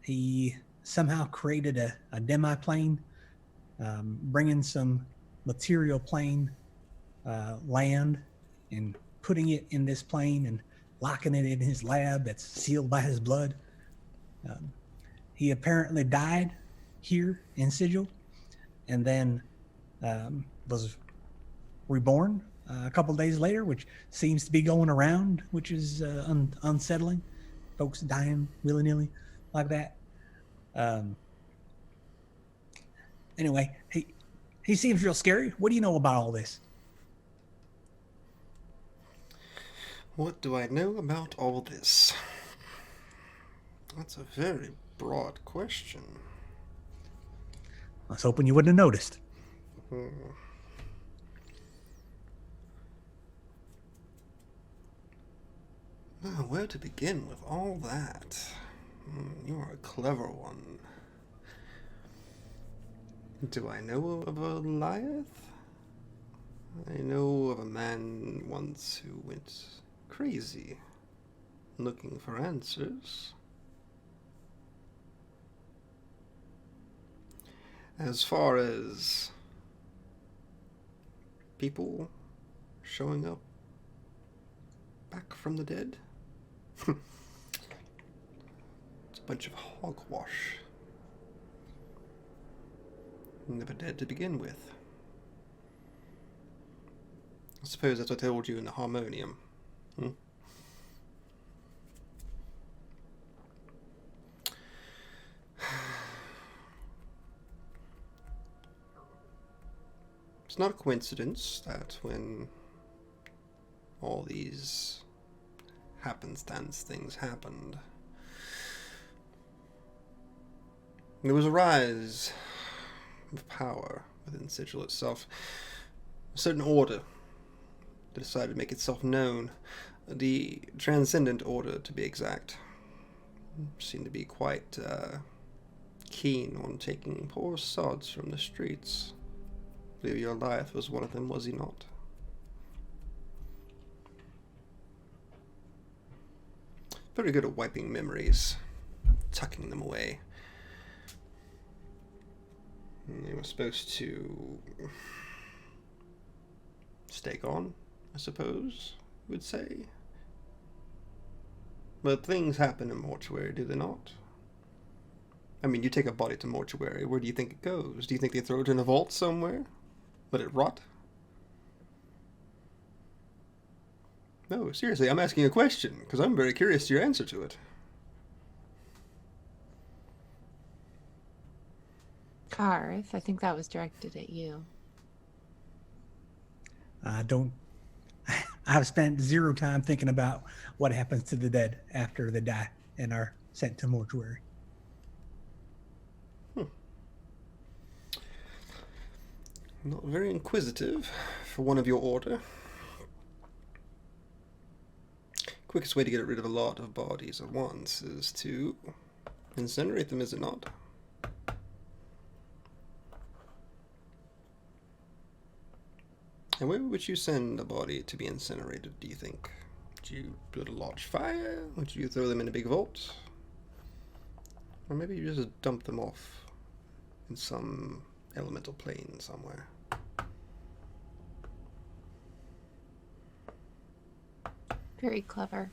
He somehow created a demi-plane, bringing some material plane land and putting it in this plane and locking it in his lab that's sealed by his blood. He apparently died here in Sigil and then was reborn a couple days later, which seems to be going around, which is unsettling. Folks dying willy-nilly like that. Anyway, he seems real scary. What do you know about all this? What do I know about all this? That's a very broad question. I was hoping you wouldn't have noticed. Well, where to begin with all that? You are a clever one. Do I know of a Goliath? I know of a man once who went crazy, looking for answers. As far as people showing up back from the dead, it's a bunch of hogwash. Never dead to begin with. I suppose that's what I told you in the harmonium. It's not a coincidence that when all these happenstance things happened, there was a rise of power within Sigil itself. A certain order that decided to make itself known. The Transcendent Order, to be exact, seemed to be quite keen on taking poor sods from the streets. I believe your Goliath was one of them, was he not? Very good at wiping memories, tucking them away. They were supposed to stay gone, I suppose, you would say. But things happen in mortuary, do they not? I mean, you take a body to mortuary, where do you think it goes? Do you think they throw it in a vault somewhere? Let it rot? No, seriously, I'm asking a question, because I'm very curious to your answer to it. Kahareth, I think that was directed at you. I've spent zero time thinking about what happens to the dead after they die and are sent to mortuary. Not very inquisitive for one of your order. Quickest way to get rid of a lot of bodies at once is to incinerate them, is it not? And where would you send a body to be incinerated, do you think? Would you build a large fire? Would you throw them in a big vault? Or maybe you just dump them off in some elemental plane somewhere. Very clever.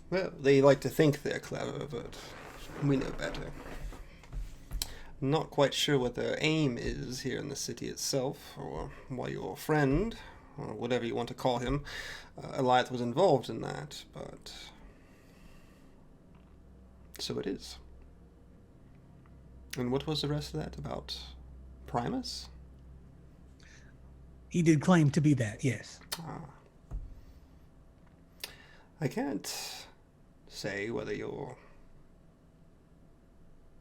Well, they like to think they're clever, but we know better. Not quite sure what their aim is here in the city itself, or why your friend, or whatever you want to call him, Eliath was involved in that, but so it is. And what was the rest of that about Primus? He did claim to be that, yes. I can't say whether your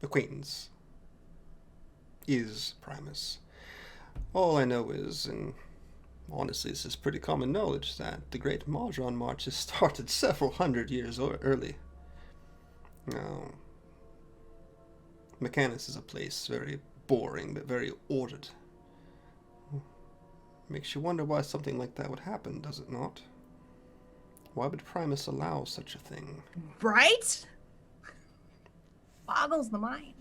acquaintance is Primus. All I know is, and honestly this is pretty common knowledge, that the Great Modron March has started several hundred years early. Now, Mechanus is a place very boring but very ordered. Makes you wonder why something like that would happen, does it not? Why would Primus allow such a thing? Right? Boggles the mind.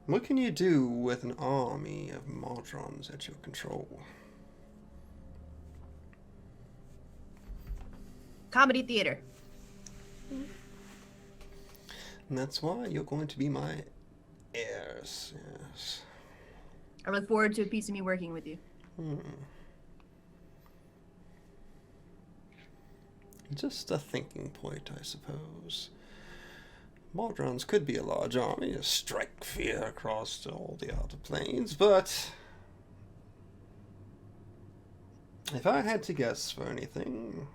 What can you do with an army of Modrons at your control? Comedy theater. And that's why you're going to be my heirs, yes. I look forward to a piece of me working with you. Just a thinking point, I suppose. Modrons could be a large army, a strike fear across all the outer planes, but if I had to guess for anything,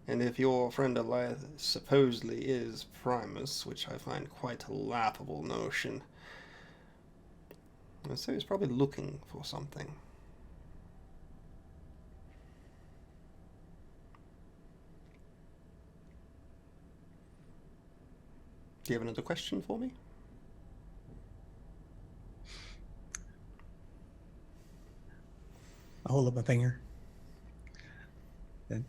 and if your friend Eliath supposedly is Primus, which I find quite a laughable notion, I'd say he's probably looking for something. Do you have another question for me? I hold up my finger. Then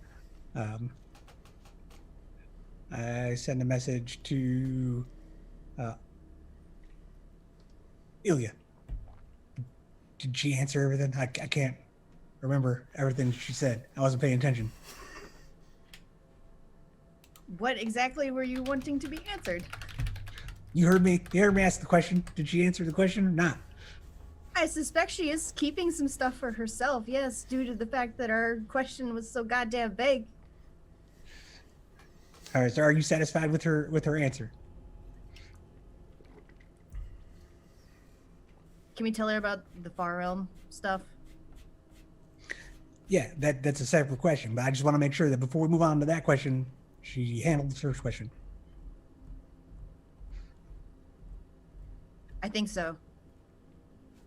I send a message to Ilya. Did she answer everything? I can't remember everything she said. I wasn't paying attention. What exactly were you wanting to be answered? You heard me ask the question. Did she answer the question or not? I suspect she is keeping some stuff for herself, yes, due to the fact that our question was so goddamn vague. All right, so are you satisfied with her answer? Can we tell her about the Far Realm stuff? Yeah, that's a separate question, but I just want to make sure that before we move on to that question, she handled the first question. I think so.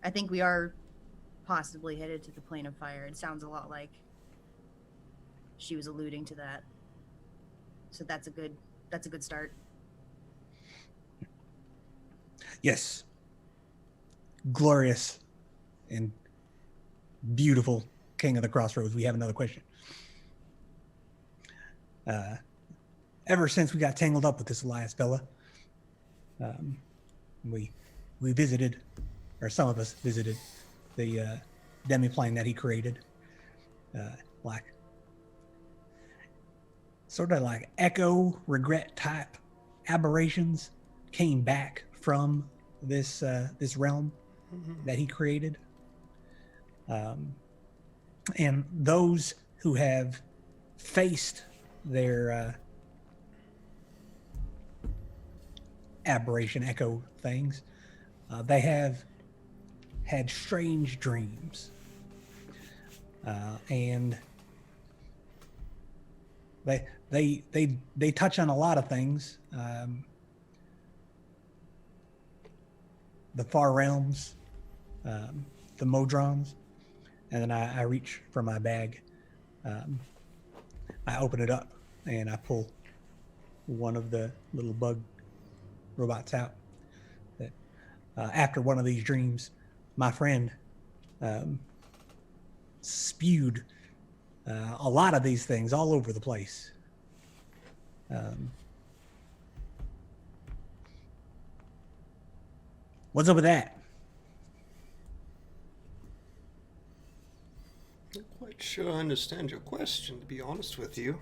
I think we are possibly headed to the Plane of Fire. It sounds a lot like she was alluding to that. So that's a good start. Yes. Glorious and beautiful King of the Crossroads. We have another question. Ever since we got tangled up with this Elias fella, we visited, or some of us visited, the demiplane that he created. Sort of like echo regret type aberrations came back from this realm that he created. And those who have faced their aberration echo things, they have had strange dreams, and they touch on a lot of things. The far realms, the Modrons, and then I reach for my bag. I open it up and I pull one of the little bug robots out. That after one of these dreams, my friend spewed a lot of these things all over the place. What's up with that? Not quite sure I understand your question, to be honest with you.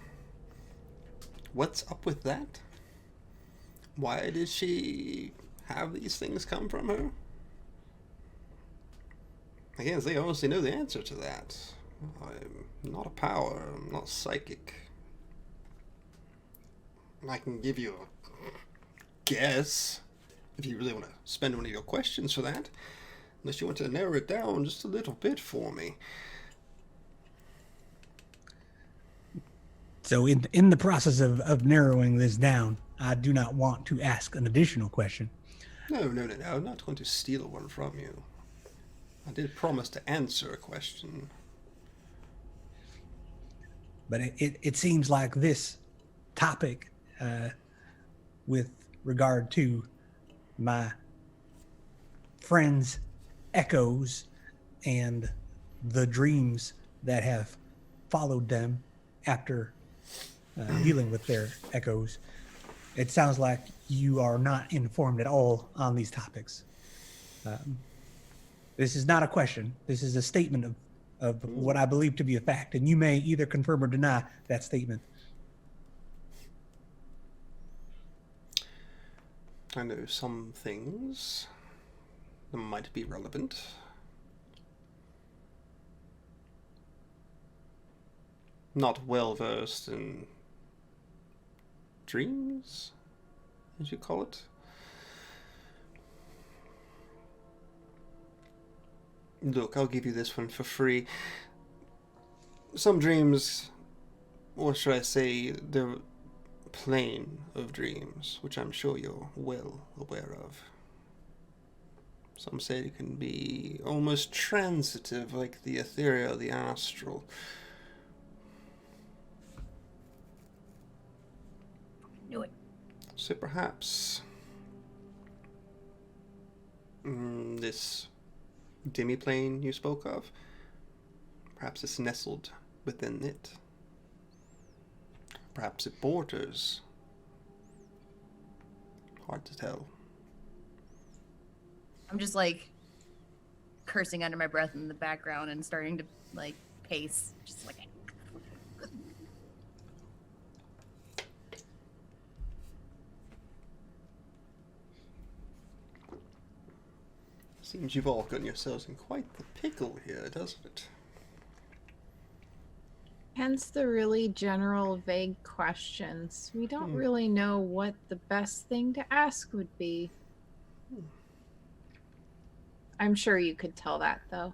What's up with that? Why did she have these things come from her? I can't say I honestly know the answer to that. I'm not a power, I'm not psychic. I can give you a guess, if you really want to spend one of your questions for that. Unless you want to narrow it down just a little bit for me. So in the process of narrowing this down, I do not want to ask an additional question. No, I'm not going to steal one from you. I did promise to answer a question. But it seems like this topic, with regard to my friends' echoes and the dreams that have followed them after dealing with their echoes, it sounds like you are not informed at all on these topics. This is not a question. This is a statement of what I believe to be a fact, and you may either confirm or deny that statement. I know some things that might be relevant. Not well versed in dreams, as you call it. Look, I'll give you this one for free. Some dreams, or should I say, the plane of dreams, which I'm sure you're well aware of. Some say it can be almost transitive, like the ethereal, the astral. Knew it. So perhaps this demi-plane you spoke of, perhaps it's nestled within it. Perhaps it borders. Hard to tell. I'm just like cursing under my breath in the background and starting to like pace, just like. Seems you've all gotten yourselves in quite the pickle here, doesn't it? Hence the really general, vague questions. We don't really know what the best thing to ask would be. I'm sure you could tell that, though.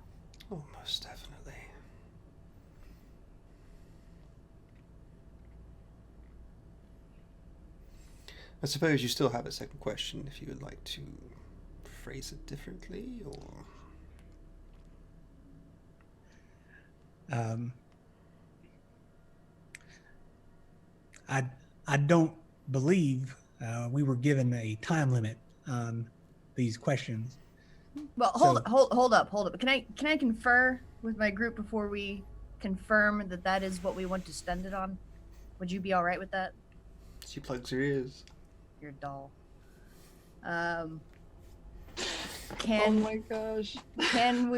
Oh, most definitely. I suppose you still have a second question if you would like to phrase it differently, or... I don't believe we were given a time limit on these questions. Well, hold up. Can I confer with my group before we confirm that that is what we want to spend it on? Would you be all right with that? She plugs her ears. You're dull. Oh Can my gosh. can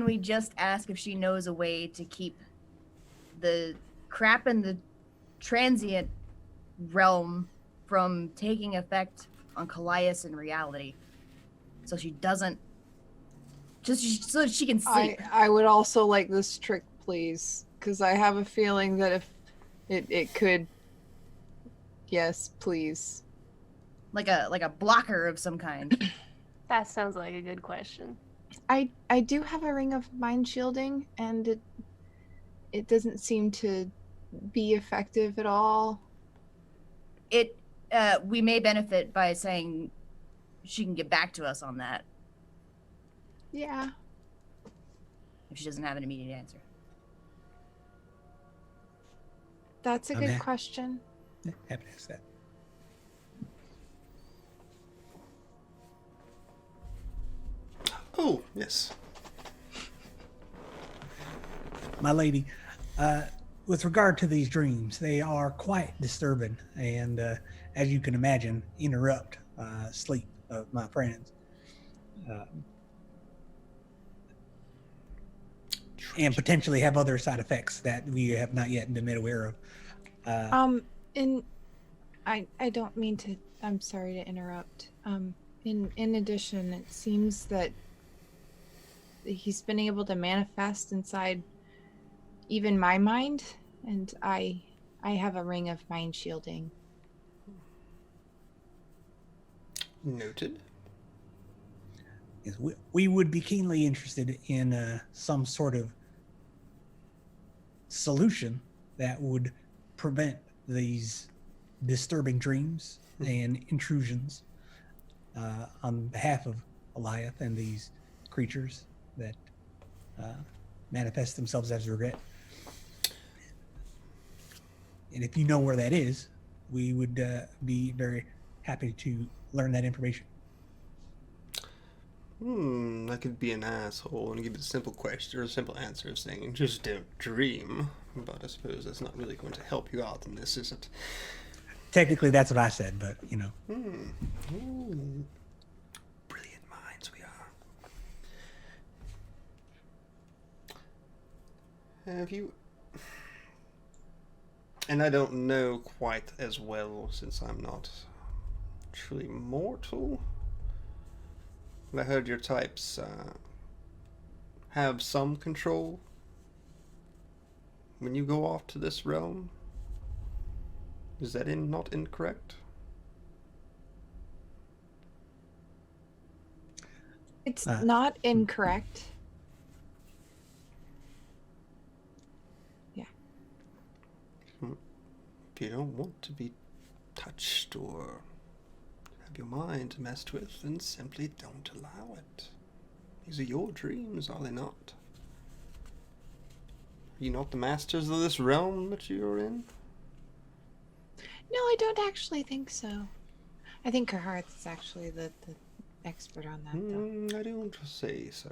we just ask if she knows a way to keep the crap in the transient realm from taking effect on Colias in reality, so she doesn't, just so she can sleep? I would also like this trick, please, because I have a feeling that if it could. Yes, please. Like a blocker of some kind. That sounds like a good question. I do have a ring of mind shielding, and it doesn't seem to be effective at all. We may benefit by saying she can get back to us on that Yeah. if she doesn't have an immediate answer. That's a I'm good ha- question. Happy to ask that. Oh, yes. My lady, with regard to these dreams, they are quite disturbing and, as you can imagine, interrupt sleep of my friends. And potentially have other side effects that we have not yet been made aware of. And I don't mean to I'm sorry to interrupt. In addition, it seems that he's been able to manifest inside even my mind, and I have a ring of mind shielding. Noted. Yes, we would be keenly interested in some sort of solution that would prevent these disturbing dreams and intrusions on behalf of Goliath and these creatures that manifest themselves as regret. And if you know where that is, we would be very happy to learn that information. I could be an asshole and give you a simple question or a simple answer saying, just don't dream. But I suppose that's not really going to help you out in this, is it? Technically, that's what I said, but, you know. Brilliant minds we are. Have you... And I don't know quite as well since I'm not truly mortal. I heard your types have some control when you go off to this realm. Is that not incorrect? It's not incorrect. Yeah. If you don't want to be touched or have your mind messed with, then simply don't allow it. These are your dreams, are they not? Are you not the masters of this realm that you're in? No, I don't actually think so. I think Kahareth is actually the expert on that, though. I don't say so.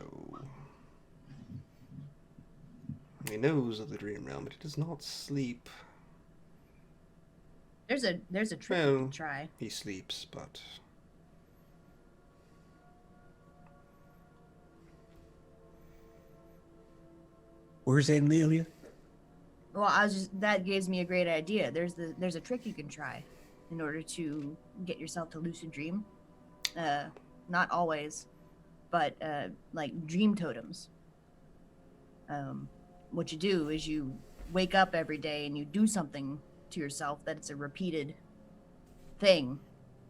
He knows of the dream realm, but he does not sleep. There's a trick you can try. He sleeps, but... Where's Amelia? Well, that gives me a great idea. There's a trick you can try in order to get yourself to lucid dream. Not always, but like dream totems. What you do is you wake up every day and you do something to yourself that it's a repeated thing,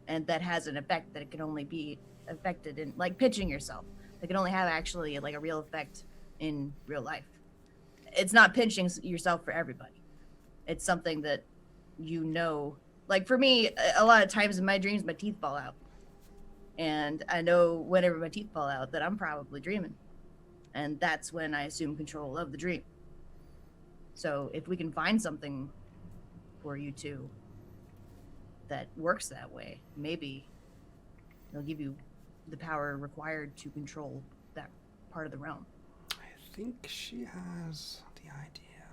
and that has an effect that it can only be affected in, like pitching yourself. It can only have actually like a real effect in real life. It's not pinching yourself for everybody. It's something that you know. Like for me, a lot of times in my dreams, my teeth fall out. And I know whenever my teeth fall out that I'm probably dreaming. And that's when I assume control of the dream. So if we can find something for you two that works that way, maybe it'll give you the power required to control that part of the realm. I think she has the idea.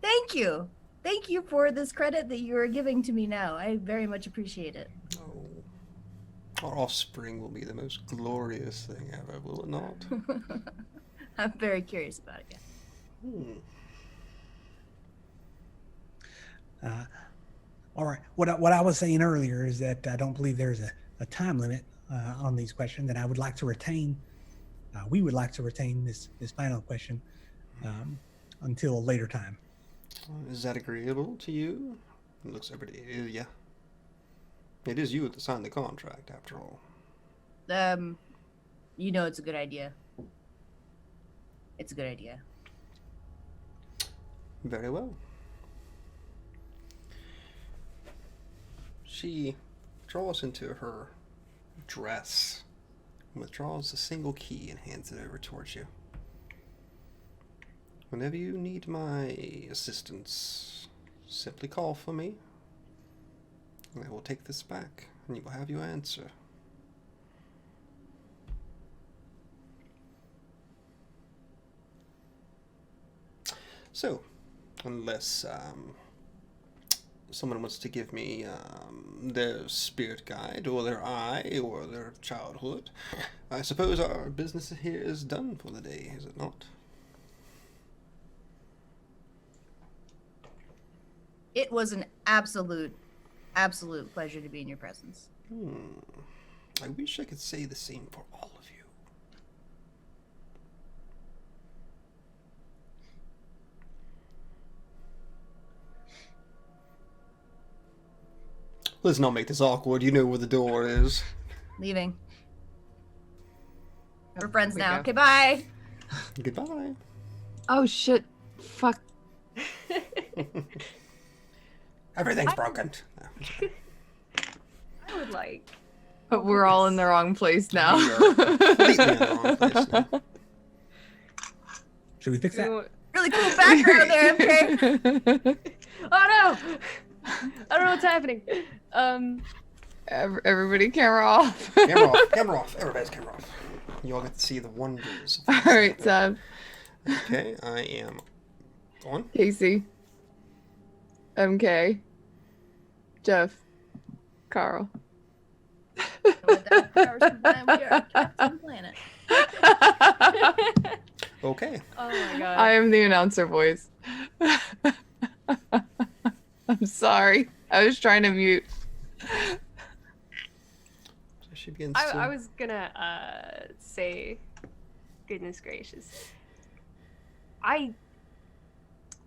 Thank you. Thank you for this credit that you are giving to me now. I very much appreciate it. Oh, our offspring will be the most glorious thing ever, will it not? I'm very curious about it. Yeah. All right. What I was saying earlier is that I don't believe there's a time limit on these questions, and I would like to retain. We would like to retain this final question until a later time. Is that agreeable to you? It looks like it is, yeah. It is you that signed the contract, after all. You know it's a good idea. It's a good idea. Very well. She draws into her dress, withdraws a single key, and hands it over towards you. Whenever you need my assistance, simply call for me, and I will take this back, and you will have your answer. So, unless someone wants to give me their spirit guide, or their eye, or their childhood, I suppose our business here is done for the day, is it not? It was an absolute absolute pleasure to be in your presence. I wish I could say the same for all of you. Let's not make this awkward. You know where the door is. Leaving. We're friends we now. go. Okay, bye. Goodbye. Oh shit! Fuck. Everything's broken. I would like. But we're all in the wrong place now. We are completely in the wrong place now. Should we fix that? Really cool background there, MK. Oh no! I don't know what's happening. Everybody, camera off. Camera off. Camera off. Everybody's camera off. You all get to see the wonders. All right, Tab, Okay, I am on. Casey, MK, Jeff, Karl. With that powers combined, we are Captain Planet. Okay. Oh my god. I am the announcer voice. I'm sorry. I was trying to mute. She begins I was gonna say, goodness gracious, I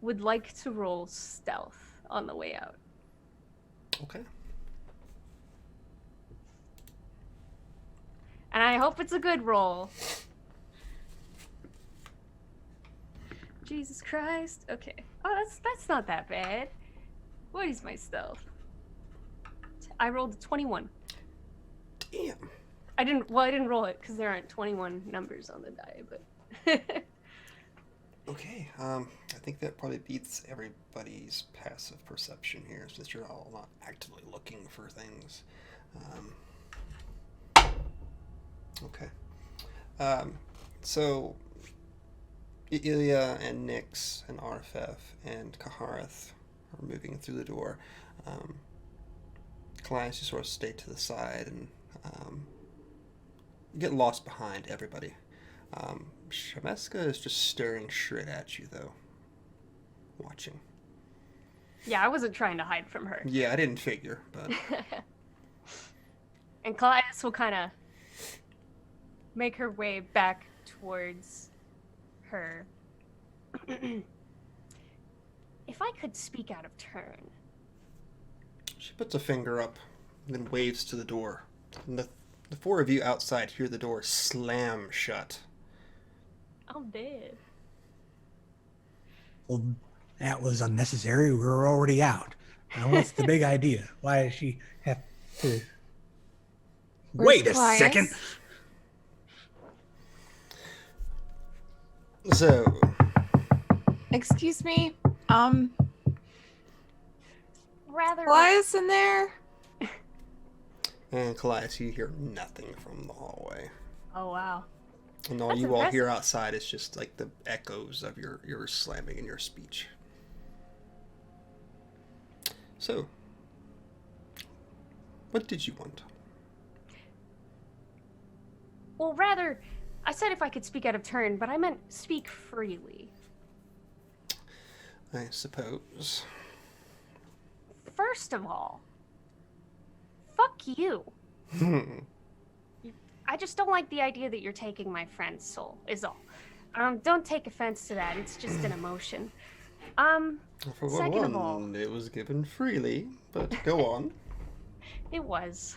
would like to roll stealth on the way out. Okay. And I hope it's a good roll. Jesus Christ. Okay. Oh, that's not that bad. What is my stealth? I rolled a 21. Damn. I didn't roll it because there aren't 21 numbers on the die, but Okay. I think that probably beats everybody's passive perception here, since you're all not actively looking for things. Okay. So Ilya and Nyx and Arphef and Kahareth are moving through the door. Colias, you sort of stay to the side and get lost behind everybody. Shemeska is just staring straight at you, though. Watching. yeah, I wasn't trying to hide from her. Yeah, I didn't figure, but... And Colias will kind of make her way back towards her. If I could speak out of turn. She puts a finger up, and then waves to the door. And the four of you outside hear the door slam shut. I'm dead. Well, that was unnecessary. We were already out. Now, what's the big idea? Why does she have to... Where's Wait a Colias? second. So, Excuse me. Rather. Colias in there? and Colias, you hear nothing from the hallway. Oh wow. And all That's you all impressive. hear outside is just like the echoes of your slamming and your speech. So, what did you want? Well, rather, I said if I could speak out of turn, but I meant speak freely. I suppose. First of all, fuck you. I just don't like the idea that you're taking my friend's soul, is all. Don't take offense to that. It's just an emotion. For Second of one, all- it was given freely, but go on. It was.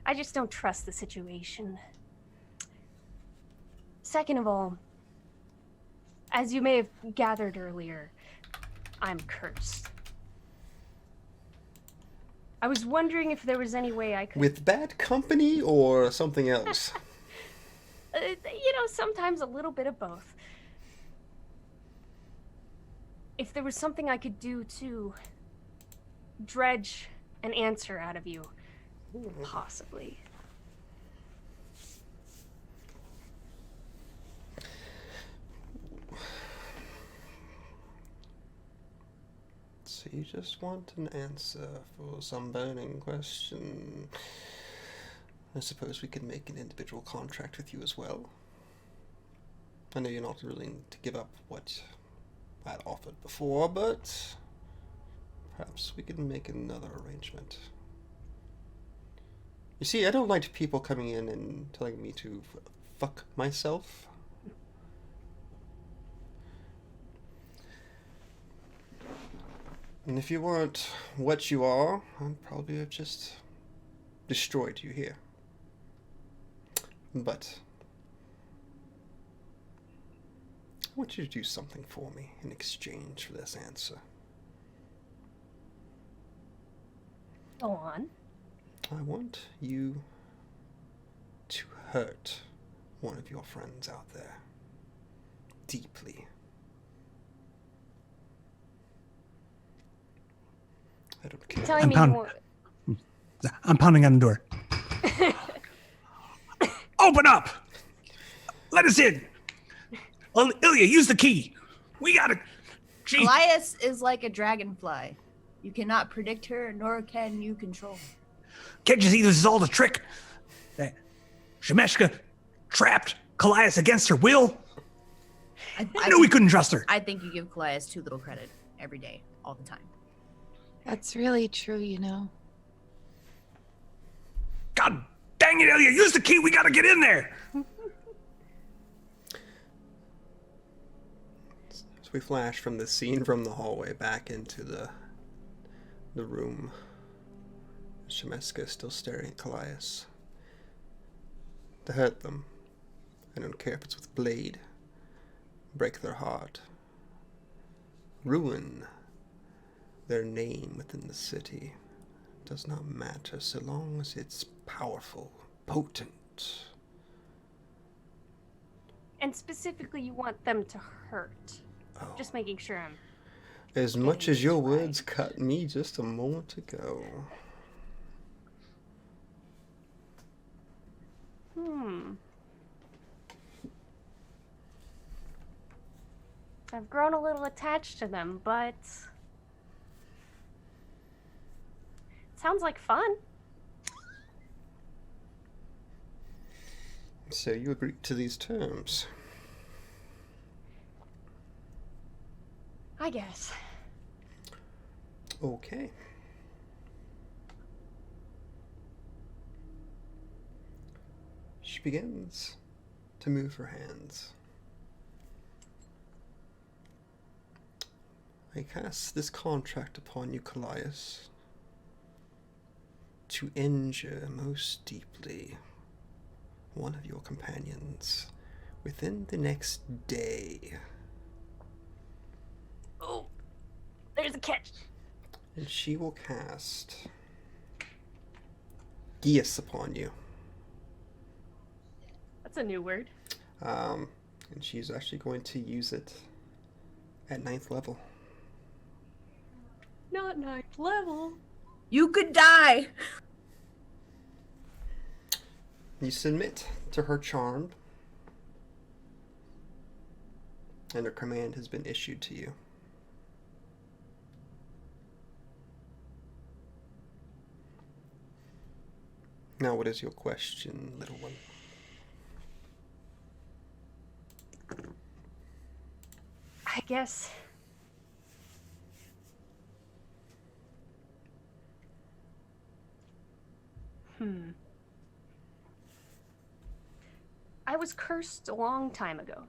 I just don't trust the situation. Second of all, as you may have gathered earlier, I'm cursed. I was wondering if there was any way I could... With bad company or something else? Sometimes a little bit of both. If there was something I could do to dredge an answer out of you, possibly. So you just want an answer for some burning question. I suppose we could make an individual contract with you as well. I know you're not willing to give up what I'd offered before, but Perhaps we can make another arrangement. You see, I don't like people coming in and telling me to fuck myself. And if you weren't what you are, I'd probably have just destroyed you here. But I want you to do something for me in exchange for this answer. Go on. I want you to hurt one of your friends out there. Deeply. I don't care. Telling me you want... I'm pounding on the door. Open up! Let us in! Ilya, use the key! We gotta... She... Colias is like a dragonfly. You cannot predict her, nor can you control her. Can't you see this is all the trick? That Shemeshka trapped Colias against her will? I knew we couldn't trust her. I think you give Colias too little credit every day, all the time. That's really true, you know. God dang it, Ilya, use the key, we gotta get in there! So we flash from the scene from the hallway back into the room. Shemeska is still staring at Colias. To hurt them, I don't care if it's with blade, break their heart, ruin their name within the city. It does not matter so long as it's powerful, potent. And specifically, you want them to hurt. Oh. Just making sure I'm... As much as your words cut me just a moment ago. I've grown a little attached to them, but... sounds like fun. So you agreed to these terms? I guess. Okay. She begins to move her hands. I cast this contract upon you, Colias, to injure most deeply one of your companions within the next day. Oh, there's a catch. And she will cast Geas upon you. That's a new word. And she's actually going to use it at 9th level. Not 9th level. You could die! You submit to her charm, and her command has been issued to you. Now, what is your question, little one? I guess... I was cursed a long time ago.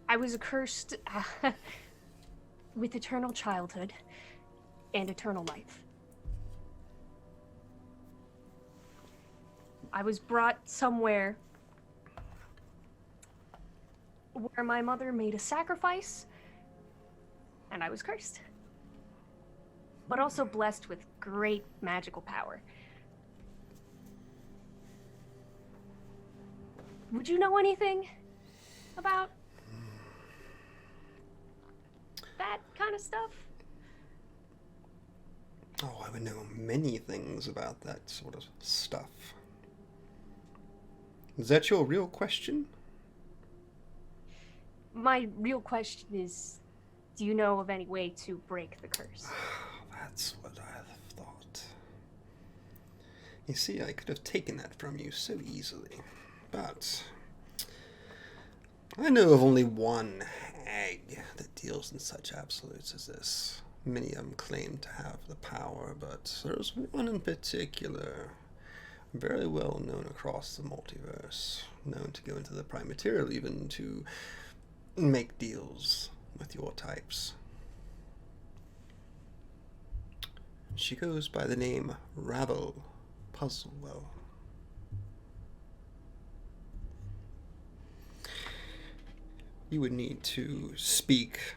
I was cursed with eternal childhood and eternal life. I was brought somewhere where my mother made a sacrifice, and I was cursed. But also blessed with great magical power. Would you know anything about that kind of stuff? Oh, I would know many things about that sort of stuff. Is that your real question? My real question is, do you know of any way to break the curse? That's what I thought. You see, I could have taken that from you so easily, but I know of only one hag that deals in such absolutes as this. Many of them claim to have the power, but there's one in particular, very well known across the multiverse, known to go into the prime material, even to make deals with your types. She goes by the name Rabble Puzzlewell. You would need to speak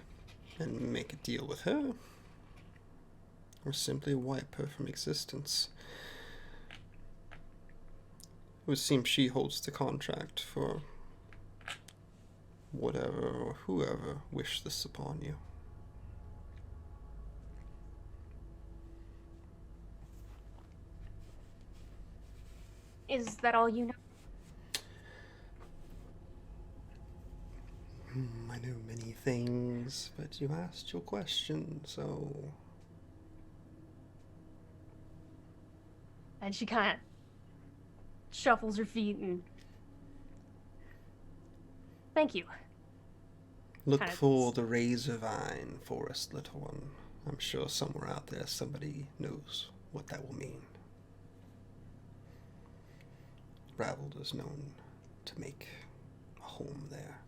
and make a deal with her, or simply wipe her from existence. It would seem she holds the contract for whatever or whoever wished this upon you. Is that all you know? I know many things, but you asked your question, so... And she kind of shuffles her feet and... Thank you. Look Kind of for the razor vine, forest little one. I'm sure somewhere out there somebody knows what that will mean. Raveled is known to make a home there.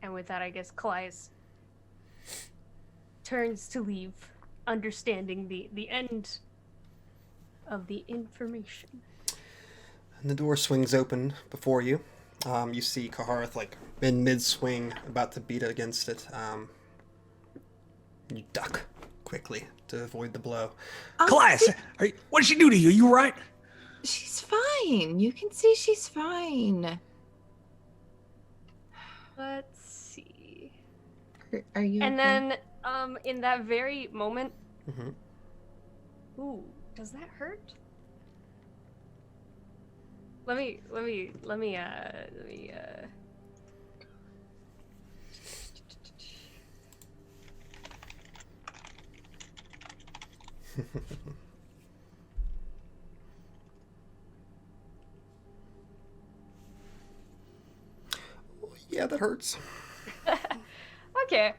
And with that, I guess Colias turns to leave, understanding the end of the information. And the door swings open before you. You see Kahareth like in mid-swing, about to beat against it. You duck quickly to avoid the blow. Colias, what did she do to you? You right? She's fine. You can see she's fine. Let's see. Are you? And okay? then, in that very moment, Mm-hmm. ooh, does that hurt? Let me. Yeah, that hurts. Okay.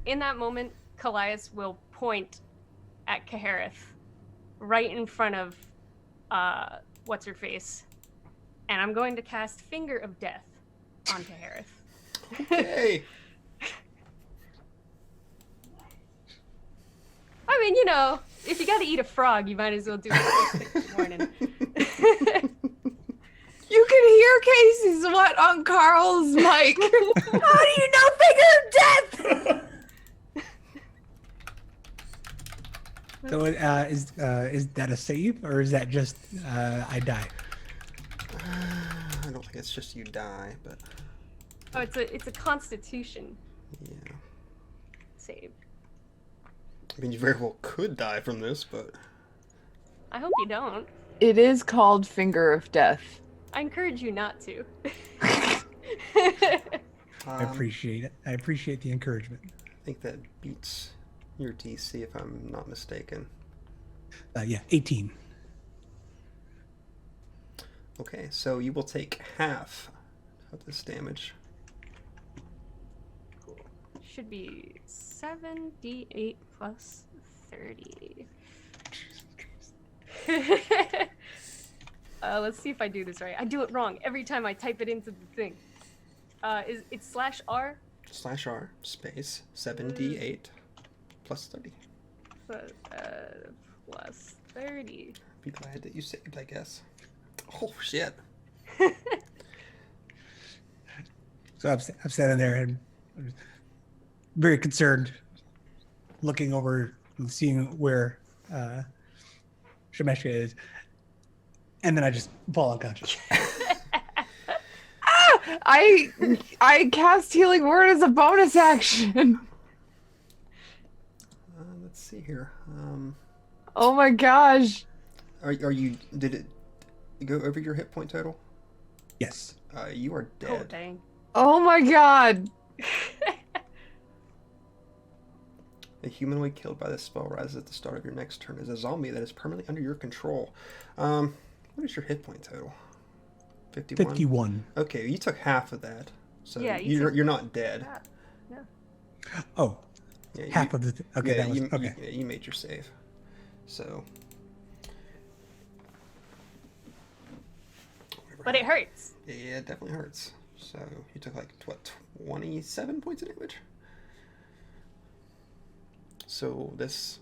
In that moment, Colias will point at Kahareth, right in front of, what's her face, and I'm going to cast Finger of Death on Kahareth. Okay. I mean, you know, if you gotta eat a frog, you might as well do it first thing in the morning. You can hear Casey's what on Karl's mic. How do you know Finger of Death? So is that a save, or is that just I die? I don't think it's just you die, but Oh, it's a Constitution yeah. save. I mean, you very well could die from this, but I hope you don't. It is called Finger of Death. I encourage you not to. I appreciate it. I appreciate the encouragement. I think that beats your DC, if I'm not mistaken. Yeah, 18. Okay, so you will take half of this damage. Should be 7d8 plus 30. Let's see if I do this right. I do it wrong every time I type it into the thing. It's /R? /R, space, 7d8, plus 30. Plus 30. Be glad that you saved, I guess. Oh, shit. So I'm standing there and I'm very concerned, looking over and seeing where Shemeshka is, and then I just fall unconscious. I cast Healing Word as a bonus action. Let's see here. Oh my gosh. Are you? Did it go over your hit point total? Yes. You are Oh, dead. dang. Oh my god. A humanoid killed by this spell rises at the start of your next turn as a zombie that is permanently under your control. What is your hit point total? 51? 51. Okay, you took half of that. So Yeah, you're not dead. Oh, Yeah, half of the. Okay, yeah, that was okay. you made your save. So. But it hurts. Yeah, it definitely hurts. So you took like, what, 27 points of damage? So this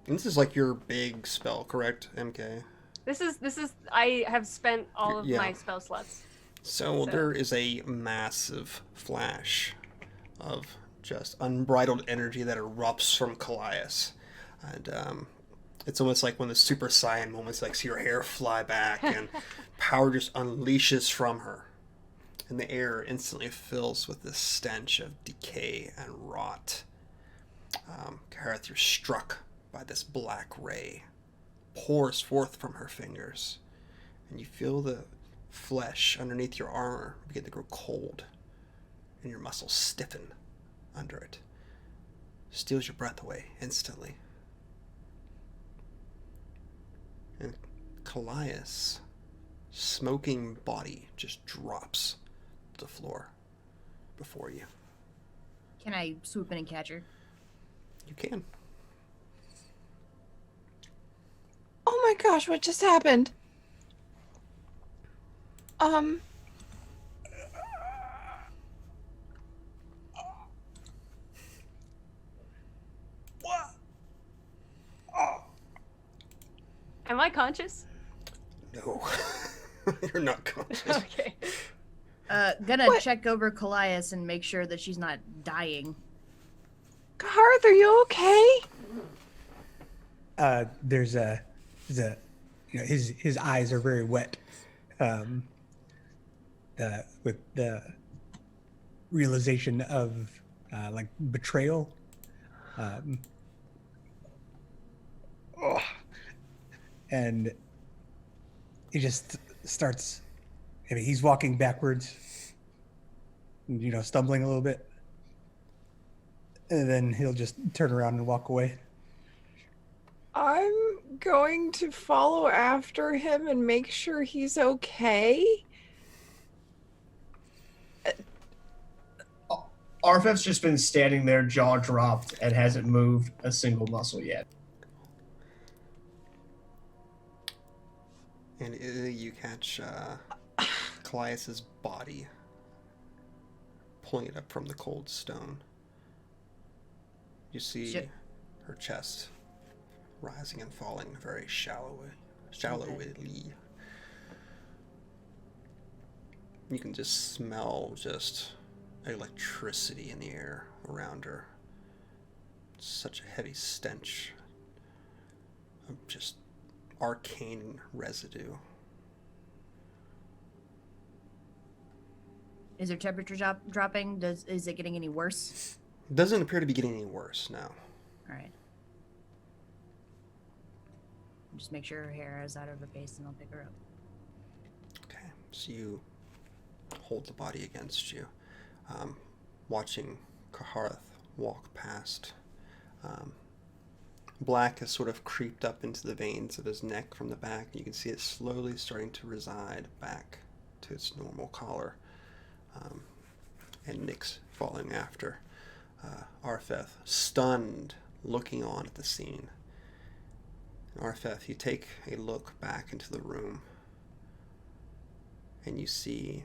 is like your big spell, correct, MK? This is I have spent all of Yeah. my spell slots. So there is a massive flash of just unbridled energy that erupts from Colias. And it's almost like one of the Super Saiyan moments, like see your hair fly back and power just unleashes from her. And the air instantly fills with this stench of decay and rot. Kahareth, you're struck by this black ray. Pours forth from her fingers. And you feel the flesh underneath your armor begin to grow cold. And your muscles stiffen under it. Steals your breath away instantly. And Colias' smoking body just drops to the floor before you. Can I swoop in and catch her? You can. Oh my gosh, what just happened? Am I conscious? No. You're not conscious. Okay. Gonna What? check over Colias and make sure that she's not dying. Kahareth, are you okay? There's a, his eyes are very wet, with the realization of like betrayal. And he just starts. I mean, he's walking backwards, stumbling a little bit, and then he'll just turn around and walk away. I'm going to follow after him and make sure he's okay. Arphef's just been standing there, jaw dropped, and hasn't moved a single muscle yet. And you catch Colias' body, pulling it up from the cold stone. You see Shit. her chest rising and falling very shallowly. You can just smell just electricity in the air around her. Such a heavy stench of just arcane residue. Is her temperature dropping? Is it getting any worse? It doesn't appear to be getting any worse now. All right. Just make sure her hair is out of her face, and I'll pick her up. Okay, so you hold the body against you, watching Kahareth walk past. Black has sort of creeped up into the veins of his neck from the back. You can see it slowly starting to reside back to its normal color. And Nyx following after. Arphef, stunned, looking on at the scene. Arphef, you take a look back into the room, and you see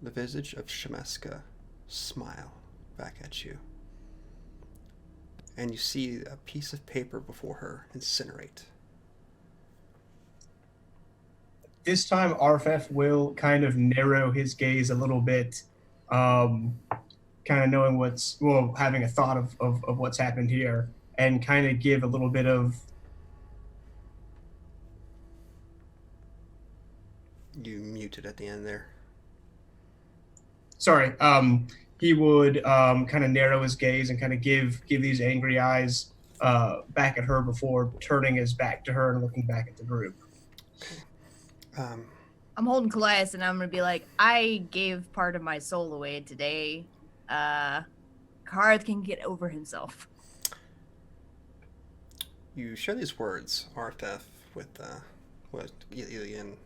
the visage of Shemeska smile back at you. And you see a piece of paper before her incinerate. This time, Arphef will kind of narrow his gaze a little bit, kind of knowing having a thought of what's happened here, and kind of give a little bit of... You muted at the end there. Sorry, he would kind of narrow his gaze and kind of give these angry eyes back at her before turning his back to her and looking back at the group. I'm holding Colias, and I'm gonna be like, I gave part of my soul away today. Kahareth can get over himself. You share these words, Arphef, with Ilian.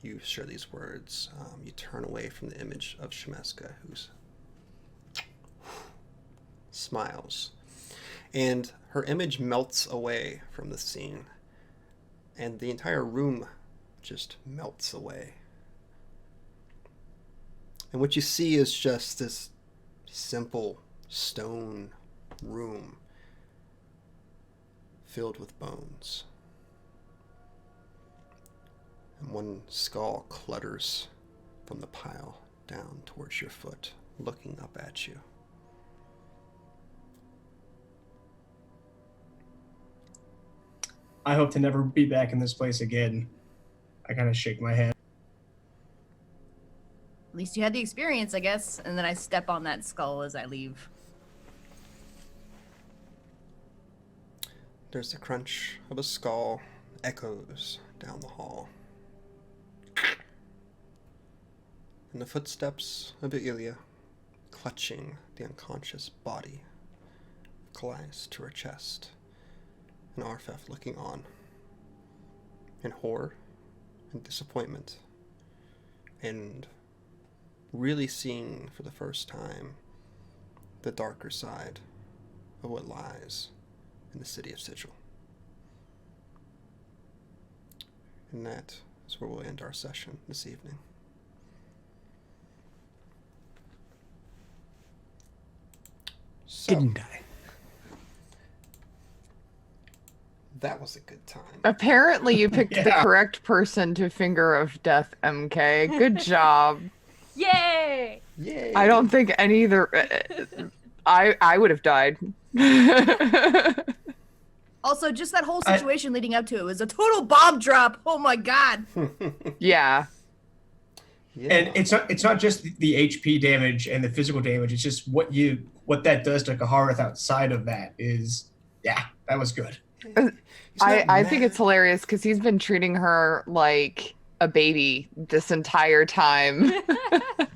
You share these words. You turn away from the image of Shemeska, who's smiles. And her image melts away from the scene. And the entire room just melts away. And what you see is just this simple stone room filled with bones. And one skull clutters from the pile down towards your foot, looking up at you. I hope to never be back in this place again. I kind of shake my head. At least you had the experience, I guess. And then I step on that skull as I leave. There's the crunch of a skull echoes down the hall. And the footsteps of Ilya clutching the unconscious body of Colias to her chest. And Arphef looking on in horror and disappointment, and really seeing for the first time the darker side of what lies in the city of Sigil. And that is where we'll end our session this evening. So, Didn't die. that was a good time. Apparently, you picked the Yeah. correct person to Finger of Death, MK. Good job. Yay! Yay! I don't think any of the. I would have died. Also, just that whole situation leading up to it was a total bomb drop. Oh my god. Yeah. Yeah. And it's not just the HP damage and the physical damage. It's just what that does to Kahareth outside of that is, yeah, that was good. He's not I think mad. it's hilarious because he's been treating her like a baby this entire time.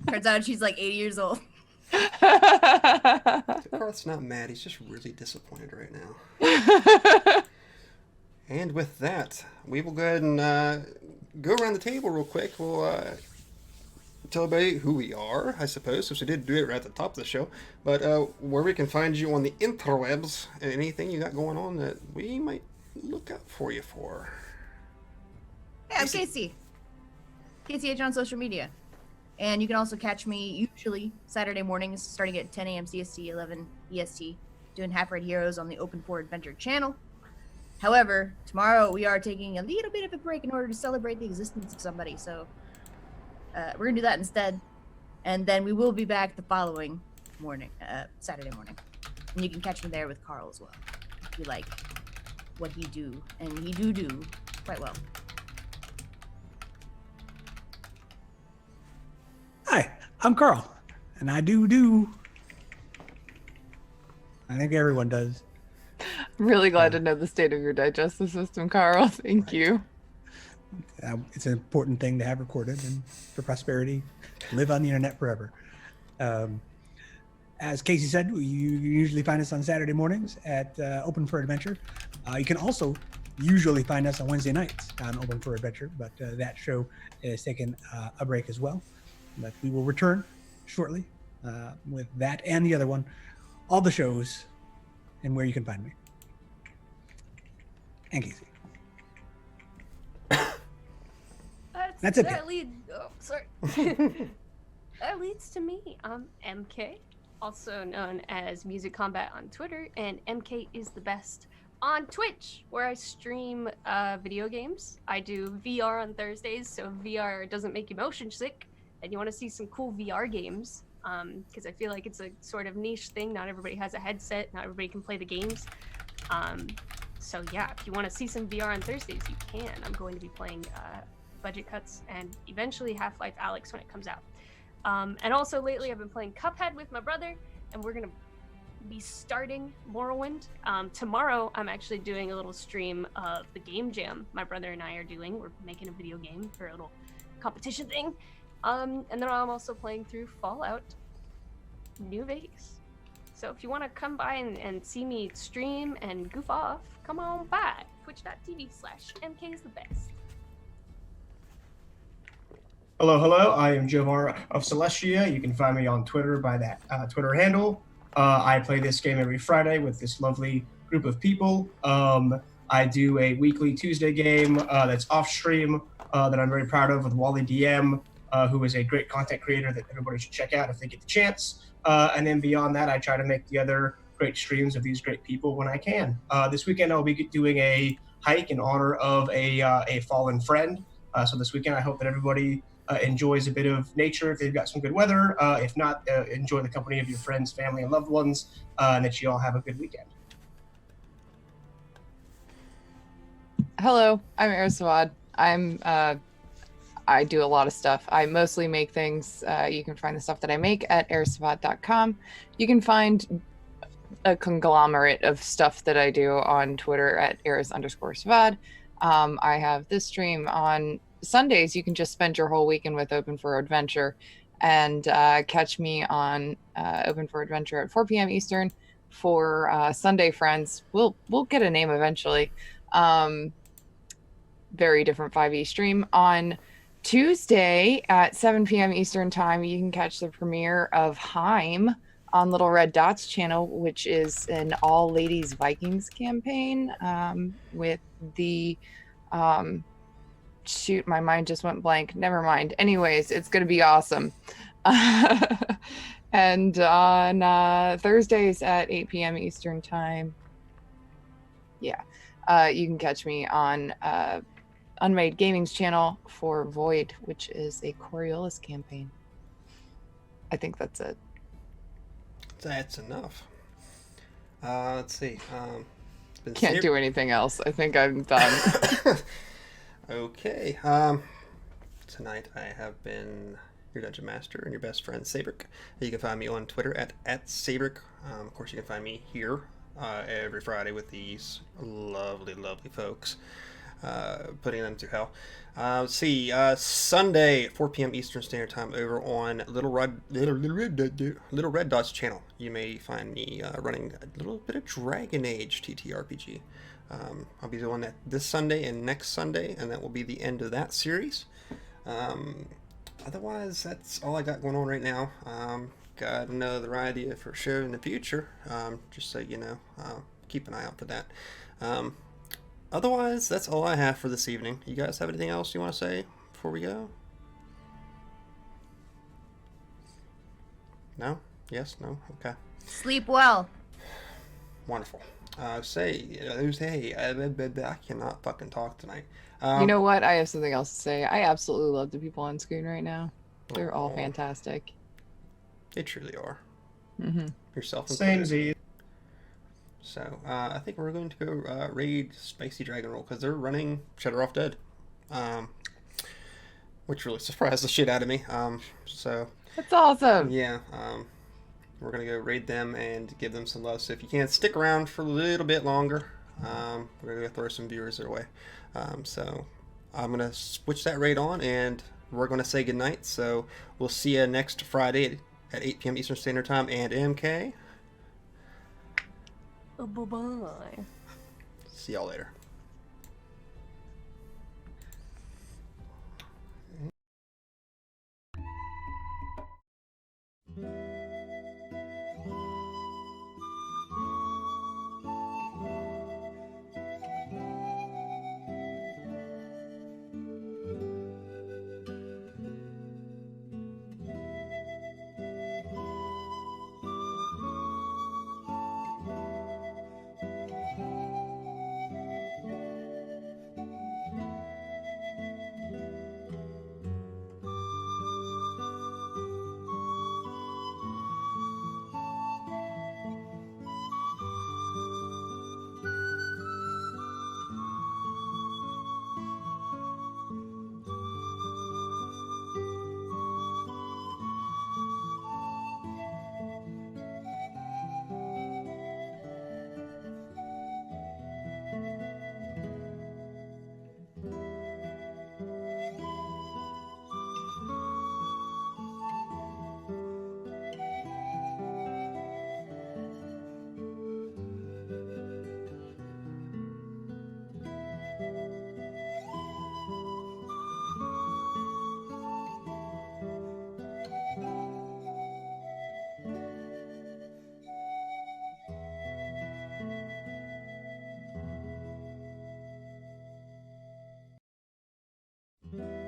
Turns out she's like 80 years old. Karl's not mad. He's just really disappointed right now. And with that, we will go ahead and go around the table real quick. We'll tell everybody who we are, I suppose, since we did do it right at the top of the show. But where we can find you on the interwebs and anything you got going on that we might look out for you for. Yeah, I'm Casey. KCH on social media. And you can also catch me usually Saturday mornings starting at 10 a.m. CST, 11 EST, doing Half Red Heroes on the Open for Adventure channel. However, tomorrow we are taking a little bit of a break in order to celebrate the existence of somebody. So we're going to do that instead. And then we will be back the following morning, Saturday morning. And you can catch me there with Karl as well, if you like what he do. And he do quite well. Hi, I'm Karl, and I do. I think everyone does. I'm really glad to know the state of your digestive system, Karl. Thank you. It's an important thing to have recorded, and for prosperity, live on the internet forever. As Casey said, you usually find us on Saturday mornings at Open for Adventure. You can also usually find us on Wednesday nights on Open for Adventure, but that show is taking a break as well. But we will return shortly with that and the other one, all the shows, and where you can find me. And Casey. That's it. That leads to me. I'm MK, also known as Music Combat on Twitter, and MK is the best on Twitch, where I stream video games. I do VR on Thursdays, so if VR doesn't make you motion sick, and you want to see some cool VR games, because I feel like it's a sort of niche thing. Not everybody has a headset. Not everybody can play the games. So yeah, if you want to see some VR on Thursdays, you can. I'm going to be playing Budget Cuts and eventually Half-Life Alyx when it comes out. And also lately I've been playing Cuphead with my brother, and we're going to be starting Morrowind. Tomorrow I'm actually doing a little stream of the game jam my brother and I are doing. We're making a video game for a little competition thing. And then I'm also playing through Fallout New Vegas. So if you want to come by and see me stream and goof off, come on by. Twitch.tv/MK is the best. Hello, hello. I am Jovar of Celestia. You can find me on Twitter by that Twitter handle. I play this game every Friday with this lovely group of people. I do a weekly Tuesday game that's off stream that I'm very proud of with Wally DM, who is a great content creator that everybody should check out if they get the chance. And then beyond that, I try to make the other great streams of these great people when I can. This weekend, I'll be doing a hike in honor of a fallen friend. So this weekend, I hope that everybody enjoys a bit of nature if they've got some good weather. If not, enjoy the company of your friends, family, and loved ones, and that you all have a good weekend. Hello, I'm Aras. I do a lot of stuff. I mostly make things. You can find the stuff that I make at arasavad.com. You can find a conglomerate of stuff that I do on Twitter at Aras_Savad. I have this stream on Sundays. You can just spend your whole weekend with Open for Adventure and catch me on Open for Adventure at 4 p.m. Eastern for Sunday Friends. We'll get a name eventually. Very different 5e stream. On Tuesday at 7 p.m. Eastern time, you can catch the premiere of Heim on Little Red Dots channel, which is an all ladies Vikings campaign with the shoot, my mind just went blank. Never mind. Anyways, it's going to be awesome. And on Thursdays at 8 p.m. Eastern time, you can catch me on Unmade Gaming's channel for Void, which is a Coriolis campaign. I think that's it. That's enough. Let's see. Can't do anything else. I think I'm done. Okay. Tonight I have been your Dungeon Master and your best friend, Saevrick. You can find me on Twitter at Saevrick. Of course, you can find me here every Friday with these lovely, lovely folks. Putting them through hell. Let's see. Sunday at 4 p.m. Eastern Standard Time over on Little Red Dots channel. You may find me running a little bit of Dragon Age TTRPG. I'll be doing that this Sunday and next Sunday, and that will be the end of that series. Otherwise, that's all I got going on right now. Got another idea for a show in the future, just so you know. Keep an eye out for that. Otherwise, that's all I have for this evening. You guys have anything else you want to say before we go? No? Yes? No? Okay. Sleep well. Wonderful. Hey, I cannot fucking talk tonight. You know what? I have something else to say. I absolutely love the people on screen right now. They're all fantastic. They truly are. Mm-hmm. Yourself Same included. Z. So, I think we're going to go raid Spicy Dragon Roll because they're running Shudder Off Dead. Which really surprised the shit out of me. So That's awesome. yeah, we're going to go raid them and give them some love. So if you can stick around for a little bit longer, we're going to go throw some viewers their way. So I'm going to switch that raid on and we're going to say goodnight. So we'll see you next Friday at 8 p.m. Eastern Standard Time. And MK, Bye-bye. see y'all later. Bye.